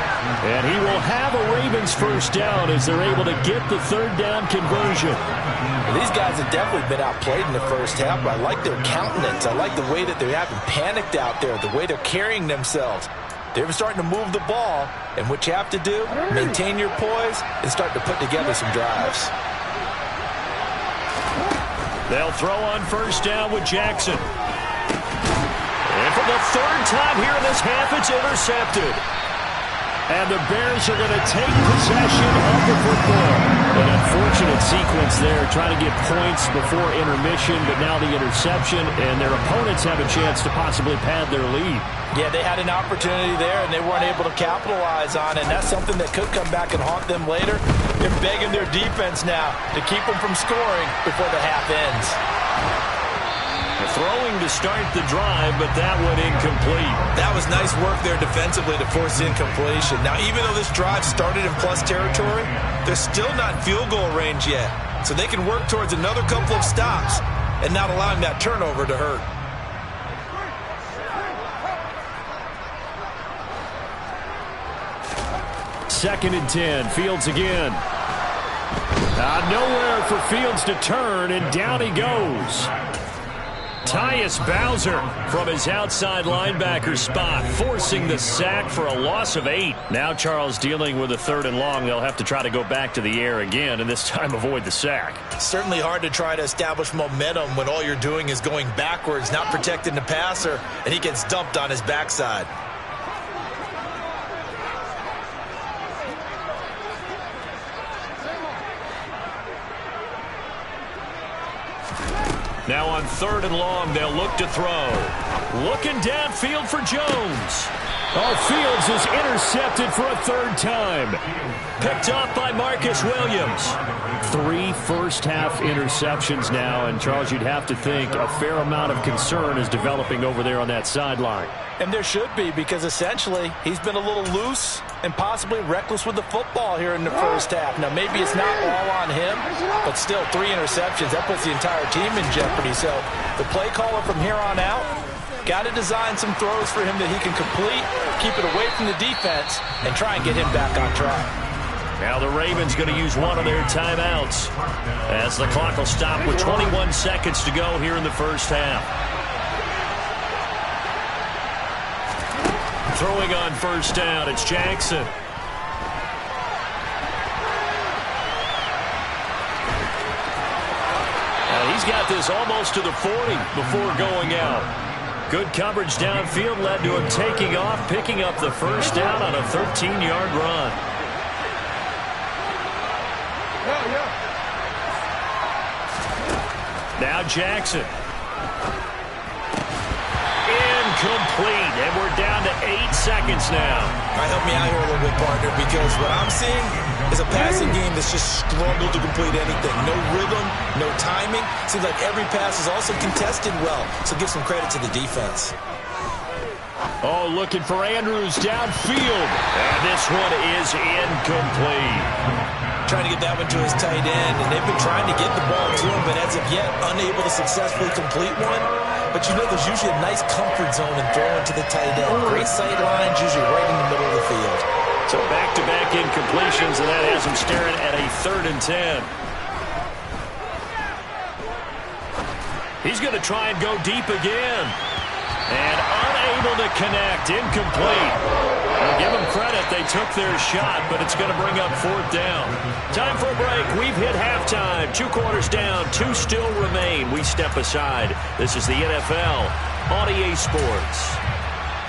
And he will have a Ravens first down as they're able to get the third down conversion. Well, these guys have definitely been outplayed in the first half, but I like their countenance. I like the way that they haven't panicked out there, the way they're carrying themselves. They're starting to move the ball, and what you have to do, maintain your poise and start to put together some drives. They'll throw on first down with Jackson. And for the third time here in this half, it's intercepted. And the Bears are going to take possession of the football. An unfortunate sequence there, trying to get points before intermission, but now the interception, and their opponents have a chance to possibly pad their lead. Yeah, they had an opportunity there, and they weren't able to capitalize on it, and that's something that could come back and haunt them later. They're begging their defense now to keep them from scoring before the half ends. Throwing to start the drive, but that one incomplete. That was nice work there defensively to force incompletion. Now, even though this drive started in plus territory, they're still not in field goal range yet. So they can work towards another couple of stops and not allowing that turnover to hurt. Second and 10, Fields again. Nowhere for Fields to turn, and down he goes. Tyus Bowser from his outside linebacker spot, forcing the sack for a loss of 8. Now Charles dealing with a 3rd and long. They'll have to try to go back to the air again, and this time avoid the sack. Certainly hard to try to establish momentum when all you're doing is going backwards, not protecting the passer, and he gets dumped on his backside. Now on 3rd and long, they'll look to throw. Looking downfield for Jones. Oh, Fields is intercepted for a 3rd time. picked off by Marcus Williams. 3 first-half interceptions now, and Charles, you'd have to think a fair amount of concern is developing over there on that sideline. And there should be, because essentially he's been a little loose and possibly reckless with the football here in the first half. Now, maybe it's not all on him, but still 3 interceptions. That puts the entire team in jeopardy. So the play caller from here on out got to design some throws for him that he can complete, keep it away from the defense, and try and get him back on track. Now the Ravens going to use one of their timeouts as the clock will stop with 21 seconds to go here in the first half. Throwing on first down, it's Jackson. He's got this almost to the 40 before going out. Good coverage downfield led to him taking off, picking up the first down on a 13-yard run. Now Jackson. Incomplete, and we're down to 8 seconds now. All right, help me out here a little bit, partner, because what I'm seeing is a passing game that's just struggled to complete anything. No rhythm, no timing. Seems like every pass is also contested well, so give some credit to the defense. Oh, looking for Andrews downfield, and this one is incomplete. Trying to get that one to his tight end, and they've been trying to get the ball to him, but as of yet, unable to successfully complete one. But you know there's usually a nice comfort zone in throwing to the tight end. Great sight lines, usually right in the middle of the field. So back-to-back incompletions, and that has him staring at a 3rd and 10. He's going to try and go deep again. And unable to connect, incomplete. Well, give them credit, they took their shot, but it's going to bring up 4th down. Time for a break. We've hit halftime. 2 quarters down, 2 still remain. We step aside. This is the NFL on EA Sports.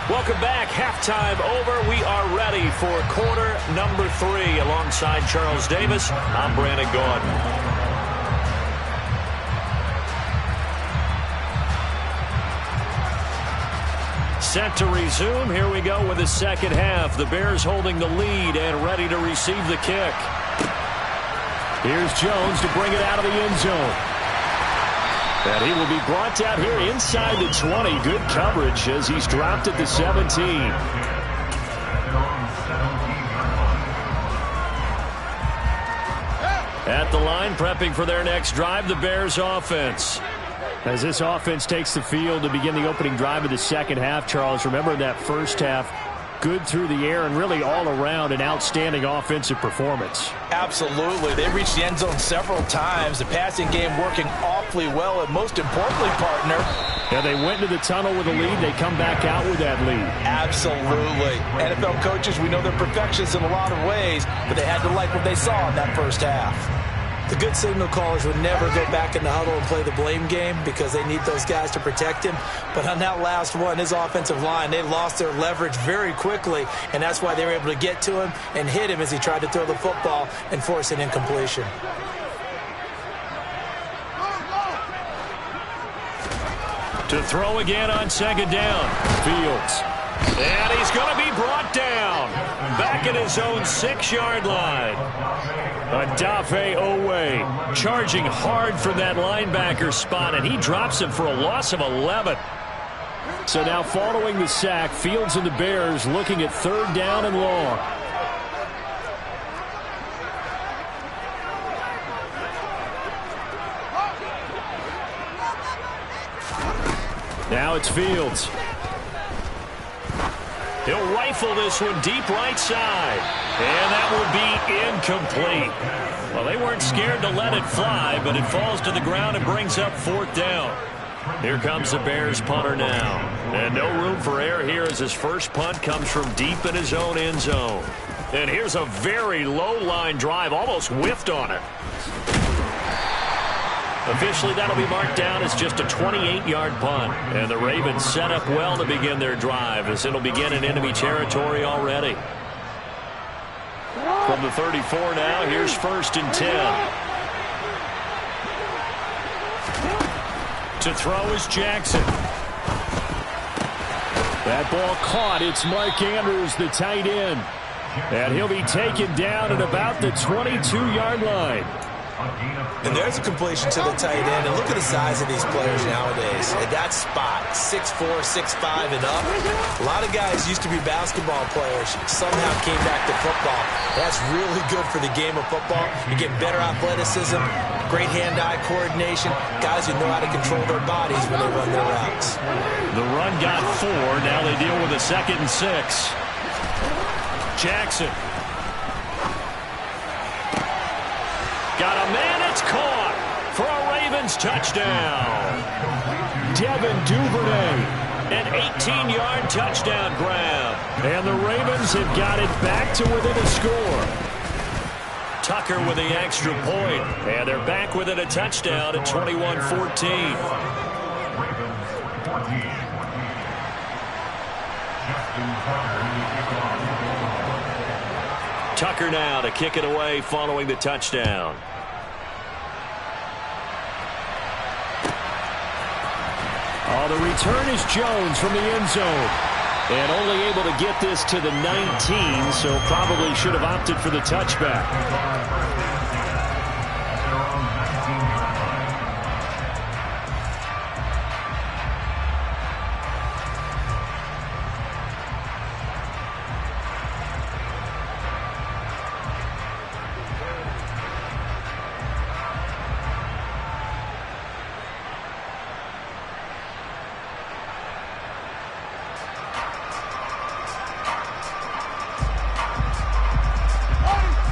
Welcome back. Halftime over. We are ready for quarter number 3. Alongside Charles Davis, I'm Brandon Gordon. Set to resume. Here we go with the second half. The Bears holding the lead and ready to receive the kick. Here's Jones to bring it out of the end zone. And he will be brought down here inside the 20. Good coverage as he's dropped at the 17. At the line, prepping for their next drive, the Bears offense. As this offense takes the field to begin the opening drive of the second half, Charles, remember that first half, good through the air and really all around an outstanding offensive performance. Absolutely. They reached the end zone several times. The passing game working awfully well, and most importantly, partner, yeah, they went into the tunnel with a lead. They come back out with that lead. Absolutely. NFL coaches, we know they're perfectionists in a lot of ways, but they had to like what they saw in that first half. The good signal callers would never go back in the huddle and play the blame game because they need those guys to protect him. But on that last one, his offensive line, they lost their leverage very quickly, and that's why they were able to get to him and hit him as he tried to throw the football and force an incompletion. To throw again on second down. Fields. And he's going to be brought down. Back at his own 6-yard line. Adafe Owe charging hard for that linebacker spot, and he drops him for a loss of 11. So now following the sack, Fields and the Bears looking at 3rd down and long. Now it's Fields. He'll rifle this one deep right side. And that will be incomplete. Well, they weren't scared to let it fly, but it falls to the ground and brings up 4th down. Here comes the Bears punter now. And no room for error here as his first punt comes from deep in his own end zone. And here's a very low line drive, almost whiffed on it. Officially, that'll be marked down as just a 28-yard punt. And the Ravens set up well to begin their drive as it'll begin in enemy territory already. From the 34 now, here's 1st and 10. To throw is Jackson. That ball caught. It's Mark Andrews, the tight end. And he'll be taken down at about the 22-yard line. And there's a completion to the tight end. And look at the size of these players nowadays. At that spot, 6'4", 6'5", and up. A lot of guys used to be basketball players, somehow came back to football. That's really good for the game of football. You get better athleticism, great hand-eye coordination, guys who know how to control their bodies when they run their routes. The run got 4. Now they deal with a 2nd and 6. Jackson. Got a man, it's caught for a Ravens touchdown. Devin Duvernay, an 18-yard touchdown grab. And the Ravens have got it back to within a score. Tucker with the extra point. And they're back within a touchdown at 21-14. Tucker now to kick it away following the touchdown. Oh, the return is Jones from the end zone. And only able to get this to the 19, so probably should have opted for the touchback.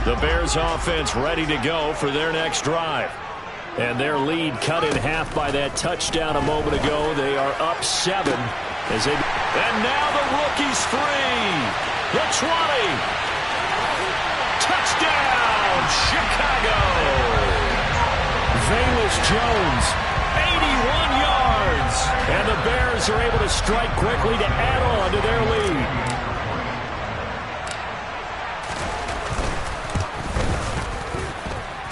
The Bears offense ready to go for their next drive. And their lead cut in half by that touchdown a moment ago. They are up 7. And now the rookie's free. The 20. Touchdown, Chicago. Velus Jones, 81 yards. And the Bears are able to strike quickly to add on to their lead.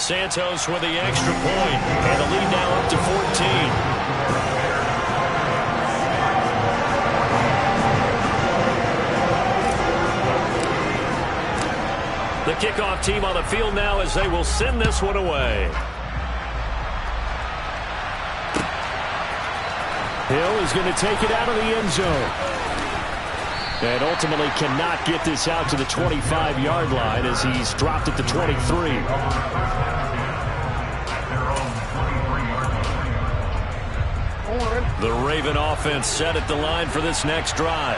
Santos with the extra point, and the lead now up to 14. The kickoff team on the field now as they will send this one away. Hill is going to take it out of the end zone. And ultimately cannot get this out to the 25-yard line as he's dropped at the 23. The Raven offense set at the line for this next drive.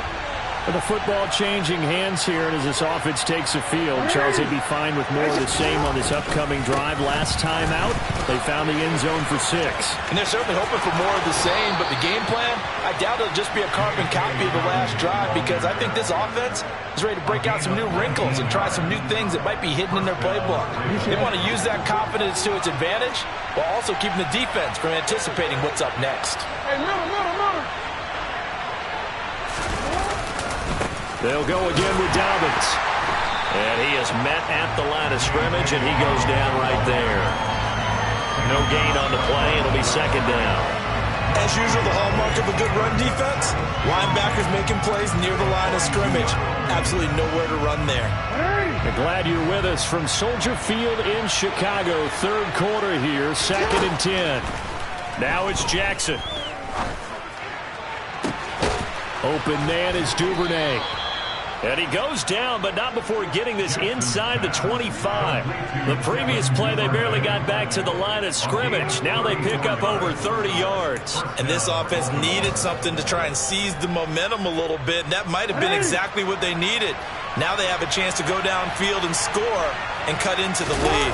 The football changing hands here, and as this offense takes the field, Charles, they'd be fine with more of the same on this upcoming drive. Last time out, they found the end zone for 6. And they're certainly hoping for more of the same, but the game plan, I doubt it'll just be a carbon copy of the last drive, because I think this offense is ready to break out some new wrinkles and try some new things that might be hidden in their playbook. They want to use that confidence to its advantage, while also keeping the defense from anticipating what's up next. Hey, middle. They'll go again with Dobbins. And he is met at the line of scrimmage, and he goes down right there. No gain on the play. It'll be 2nd down. As usual, the hallmark of a good run defense, linebackers making plays near the line of scrimmage. Absolutely nowhere to run there. I'm glad you're with us from Soldier Field in Chicago. 3rd quarter here, 2nd and 10. Now it's Jackson. Open man is Duvernay. And he goes down, but not before getting this inside the 25. The previous play, they barely got back to the line of scrimmage. Now they pick up over 30 yards. And this offense needed something to try and seize the momentum a little bit, and that might have been exactly what they needed. Now they have a chance to go downfield and score and cut into the lead.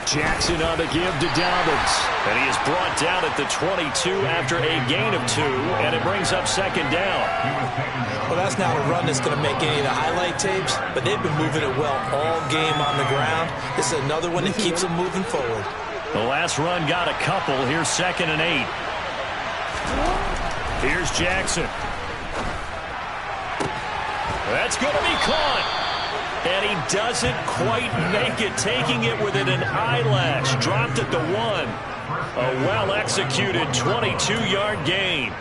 Jackson on the give to Dobbins. And he is brought down at the 22 after a gain of 2, and it brings up 2nd down. Well, that's not a run that's going to make any of the highlight tapes, but they've been moving it well all game on the ground. This is another one that keeps them moving forward. The last run got a couple. Here's 2nd and 8. Here's Jackson. That's going to be caught. And he doesn't quite make it, taking it within an eyelash. Dropped at the 1. A well-executed 22-yard gain.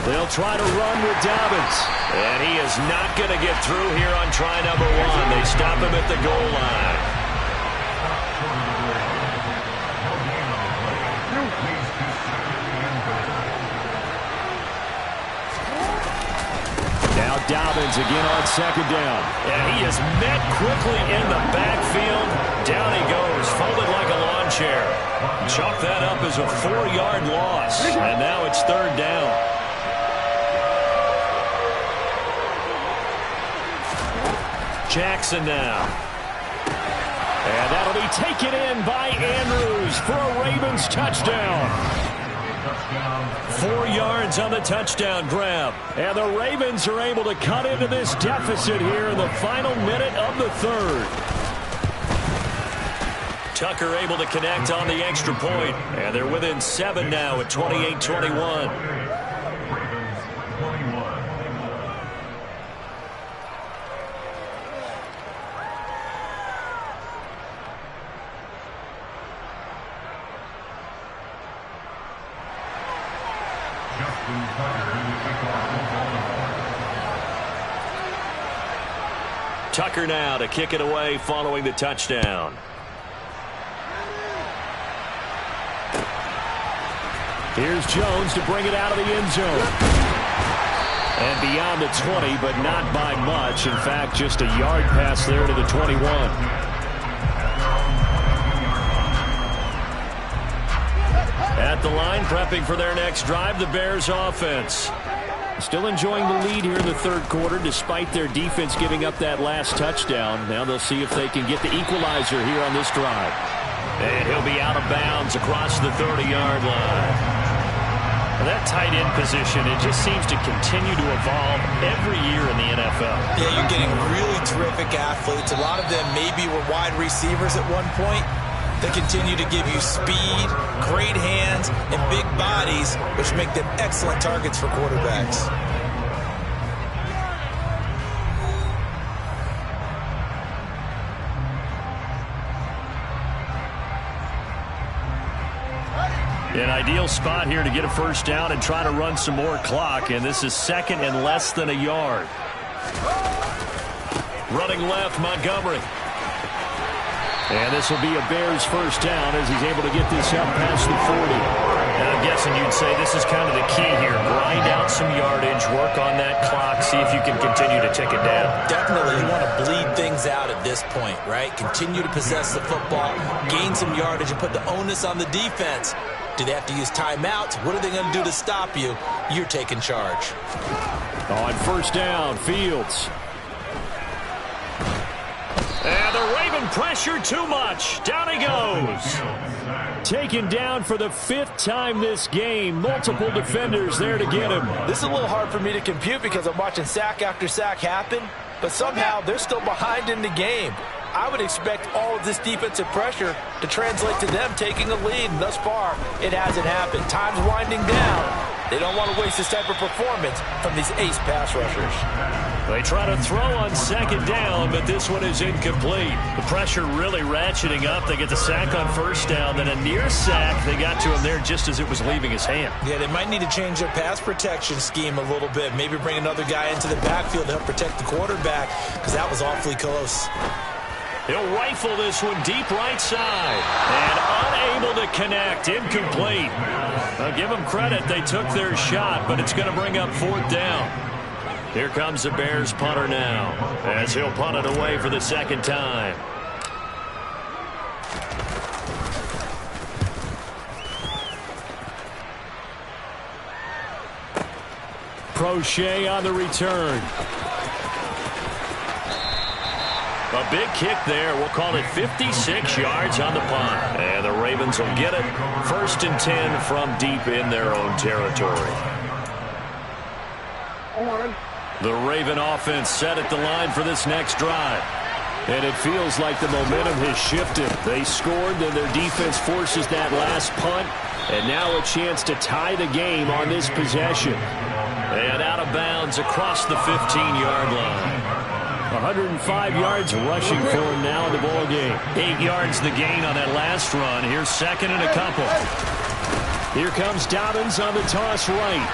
They'll try to run with Dobbins. And he is not going to get through here on try number 1. They stop him at the goal line. Now Dobbins again on second down. And he is met quickly in the backfield. Down he goes, folded like a lawn chair. Chalk that up as a 4-yard loss. And now it's third down. Jackson now. And that'll be taken in by Andrews for a Ravens touchdown. 4 yards on the touchdown grab. And the Ravens are able to cut into this deficit here in the final minute of the third. Tucker able to connect on the extra point. And they're within 7 now at 28-21. Tucker now to kick it away following the touchdown. Here's Jones to bring it out of the end zone. And beyond the 20, but not by much. In fact, just a yard pass there to the 21. At the line, prepping for their next drive, the Bears offense. Still enjoying the lead here in the third quarter despite their defense giving up that last touchdown. Now they'll see if they can get the equalizer here on this drive. And he'll be out of bounds across the 30-yard line. That tight end position, it just seems to continue to evolve every year in the NFL. Yeah, you're getting really terrific athletes. A lot of them maybe were wide receivers at one point. They continue to give you speed, great hands, and big bodies, which make them excellent targets for quarterbacks. An ideal spot here to get a first down and try to run some more clock, and this is second and less than a yard. Running left, Montgomery. And this will be a Bears first down as he's able to get this up past the 40. And I'm guessing you'd say this is kind of the key here. Grind out some yardage, work on that clock, see if you can continue to tick it down. Definitely. You want to bleed things out at this point, right? Continue to possess the football, gain some yardage, and put the onus on the defense. Do they have to use timeouts? What are they going to do to stop you? You're taking charge. On first down, Fields. And the Raven pressure too much. Down he goes. Taken down for the 5th time this game. Multiple defenders there to get him. This is a little hard for me to compute because I'm watching sack after sack happen, but somehow they're still behind in the game. I would expect all of this defensive pressure to translate to them taking a lead, and thus far, it hasn't happened. Time's winding down. They don't want to waste this type of performance from these ace pass rushers. They try to throw on second down, but this one is incomplete. The pressure really ratcheting up. They get the sack on first down, then a near sack. They got to him there just as it was leaving his hand. Yeah, they might need to change their pass protection scheme a little bit. Maybe bring another guy into the backfield to help protect the quarterback, because that was awfully close. He'll rifle this one deep right side. And unable to connect. Incomplete. I'll give them credit. They took their shot, but it's going to bring up 4th down. Here comes the Bears punter now, as he'll punt it away for the second time. Prochet on the return. A big kick there. We'll call it 56 yards on the punt. And the Ravens will get it. 1st and 10 from deep in their own territory. The Raven offense set at the line for this next drive. And it feels like the momentum has shifted. They scored, then their defense forces that last punt. And now a chance to tie the game on this possession. And out of bounds across the 15-yard line. 105 yards rushing for him now in the ballgame. 8 yards the gain on that last run. Here's second and a couple. Here comes Dobbins on the toss right.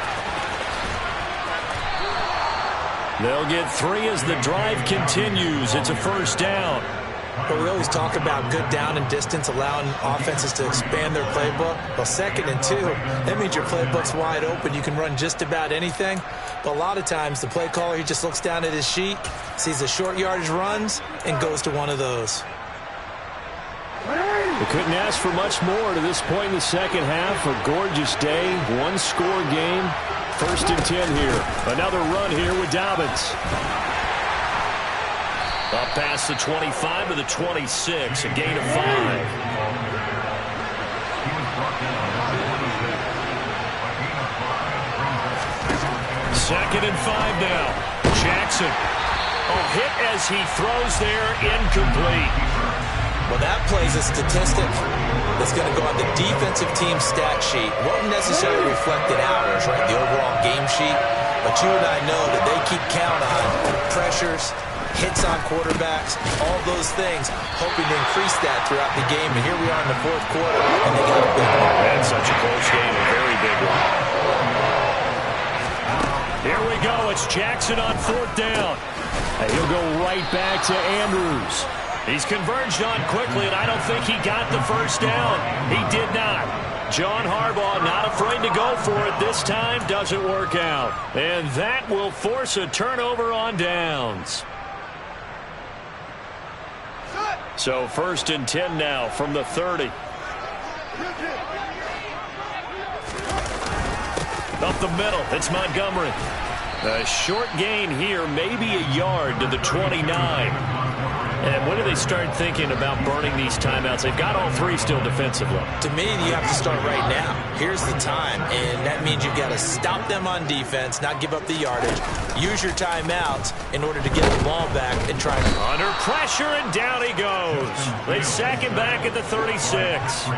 They'll get 3 as the drive continues. It's a first down. But we always talk about good down and distance, allowing offenses to expand their playbook. Well, 2nd and 2, that means your playbook's wide open. You can run just about anything. But a lot of times, the play caller, he just looks down at his sheet, sees the short yardage runs, and goes to one of those. They couldn't ask for much more to this point in the second half. A gorgeous day, one-score game. 1st and 10 here. Another run here with Dobbins. Up past the 25 to the 26, a gain of 5. Second and 5 now. Jackson. Hit as he throws there, incomplete. Well, that plays a statistic that's going to go on the defensive team stat sheet. Won't necessarily reflect in ours, right, the overall game sheet. But you and I know that they keep count on pressures, hits on quarterbacks, all those things, hoping to increase that throughout the game. And here we are in the 4th quarter, and they got a big one. That's such a close game, a very big one. Here we go. It's Jackson on 4th down. He'll go right back to Andrews. He's converged on quickly, and I don't think he got the first down. He did not. John Harbaugh not afraid to go for it this time. Doesn't work out. And that will force a turnover on downs. So 1st and 10 now from the 30. Up the middle, it's Montgomery. A short gain here, maybe a yard to the 29. And when do they start thinking about burning these timeouts? They've got all 3 still defensively. To me, you have to start right now. Here's the time, and that means you've got to stop them on defense, not give up the yardage. Use your timeouts in order to get the ball back and try to... Under pressure, and down he goes. They sack him back at the 36.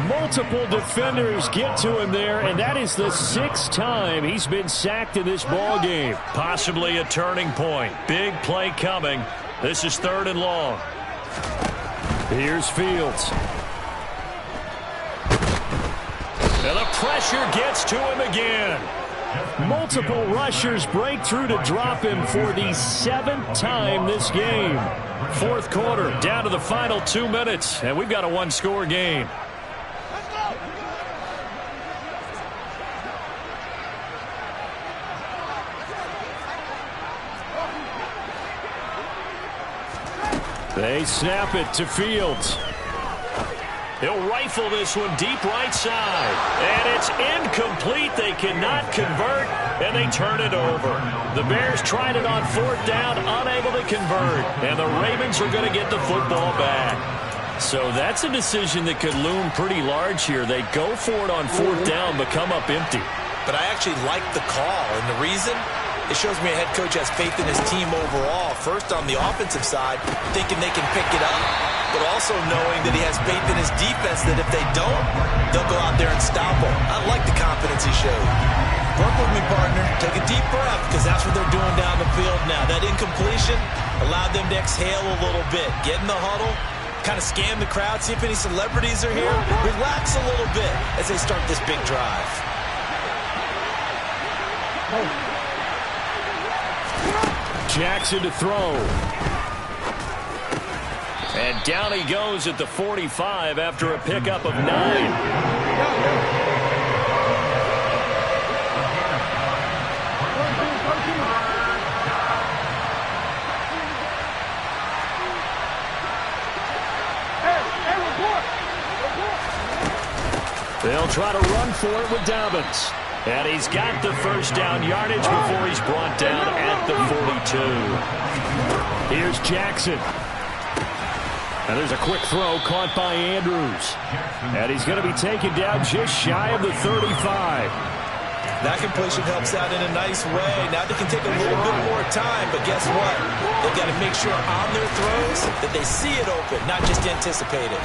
Multiple defenders get to him there, and that is the 6th time he's been sacked in this ball game. Possibly a turning point. Big play coming. This is 3rd and long. Here's Fields. And the pressure gets to him again. Multiple rushers break through to drop him for the 7th time this game. 4th quarter, down to the final 2 minutes, and we've got a 1-score game. They snap it to Fields. He'll rifle this one deep right side. And it's incomplete. They cannot convert, and they turn it over. The Bears tried it on 4th down, unable to convert. And the Ravens are going to get the football back. So that's a decision that could loom pretty large here. They go for it on 4th down, but come up empty. But I actually like the call, and the reason? It shows me a head coach has faith in his team overall. First on the offensive side, thinking they can pick it up, but also knowing that he has faith in his defense that if they don't, they'll go out there and stop them. I like the confidence he showed. Work with me, partner. Take a deep breath, because that's what they're doing down the field now. That incompletion allowed them to exhale a little bit. Get in the huddle, kind of scan the crowd, see if any celebrities are here. Relax a little bit as they start this big drive. Jackson to throw. And down he goes at the 45 after a pickup of 9. They'll try to run for it with Dobbins. And he's got the first down yardage before he's brought down at the 42. Here's Jackson. And there's a quick throw caught by Andrews. And he's going to be taken down just shy of the 35. That completion helps out in a nice way. Now they can take a little bit more time, but guess what? They've got to make sure on their throws that they see it open, not just anticipate it.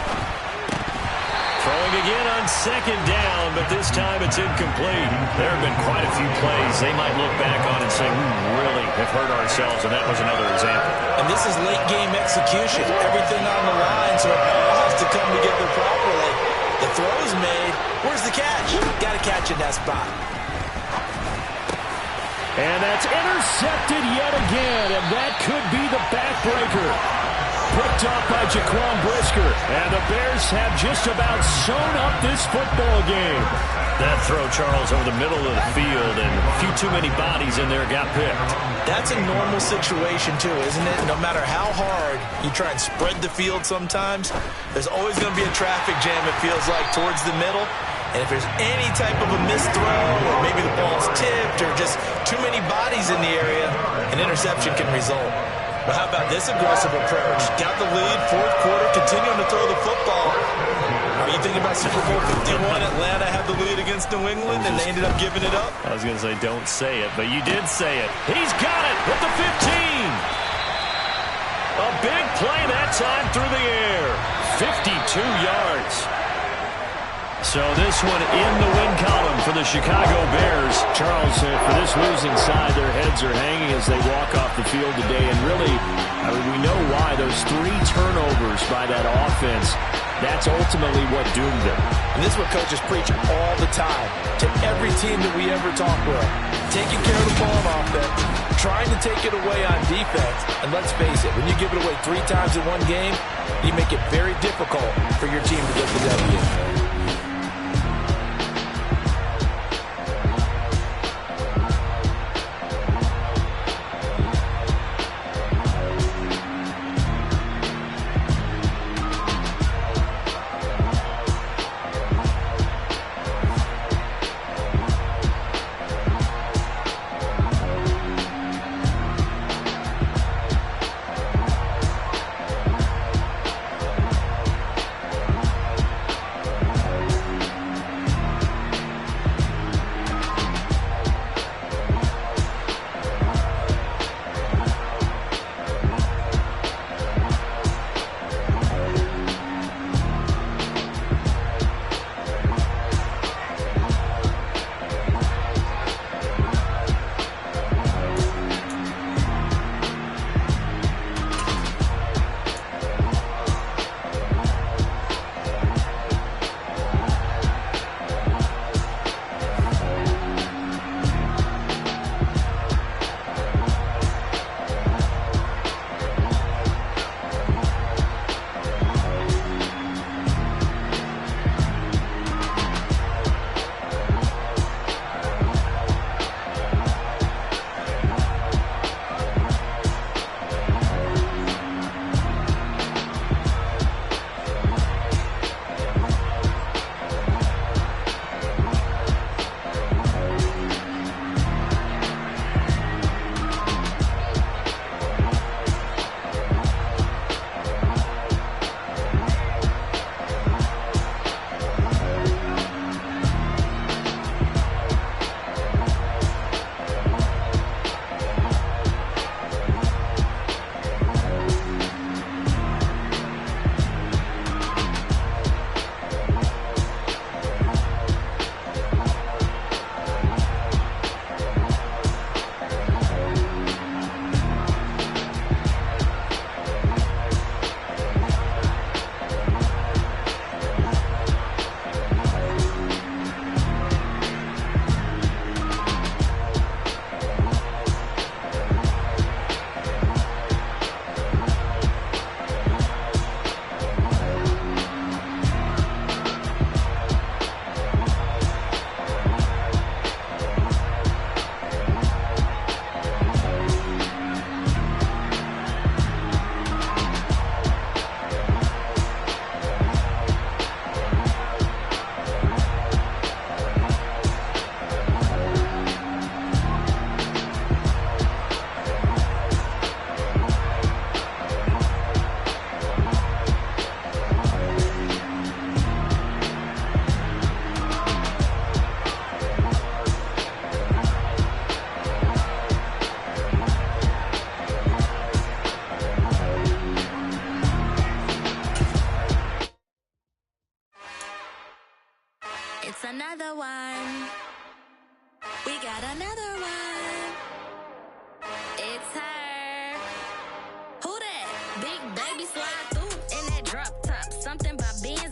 Throwing again on 2nd down, but this time it's incomplete. There have been quite a few plays they might look back on and say, we really have hurt ourselves, and that was another example. And this is late-game execution. Everything on the line, so it all has to come together properly. The throw's made. Where's the catch? Got to catch in that spot. And that's intercepted yet again, and that could be the backbreaker. Picked off by Jaquan Brisker, and the Bears have just about sewn up this football game. That throw, Charles, over the middle of the field, and a few too many bodies in there got picked. That's a normal situation, too, isn't it? No matter how hard you try and spread the field sometimes, there's always going to be a traffic jam, it feels like, towards the middle. And if there's any type of a missed throw, or maybe the ball's tipped, or just too many bodies in the area, an interception can result. But how about this aggressive approach? Got the lead, fourth quarter, continuing to throw the football. Are you thinking about Super Bowl 51? Atlanta had the lead against New England, and they ended up giving it up? I was going to say, don't say it, but you did say it. He's got it at the 15. A big play that time through the air. 52 yards. So this one in the win column for the Chicago Bears. Charles, for this losing side, their heads are hanging as they walk off the field today. And really, we know why. Those 3 turnovers by that offense, that's ultimately what doomed them. And this is what coaches preach all the time to every team that we ever talk with. Taking care of the ball on offense, trying to take it away on defense. And let's face it, when you give it away 3 times in one game, you make it very difficult for your team to get the W. It's another one. We got another one.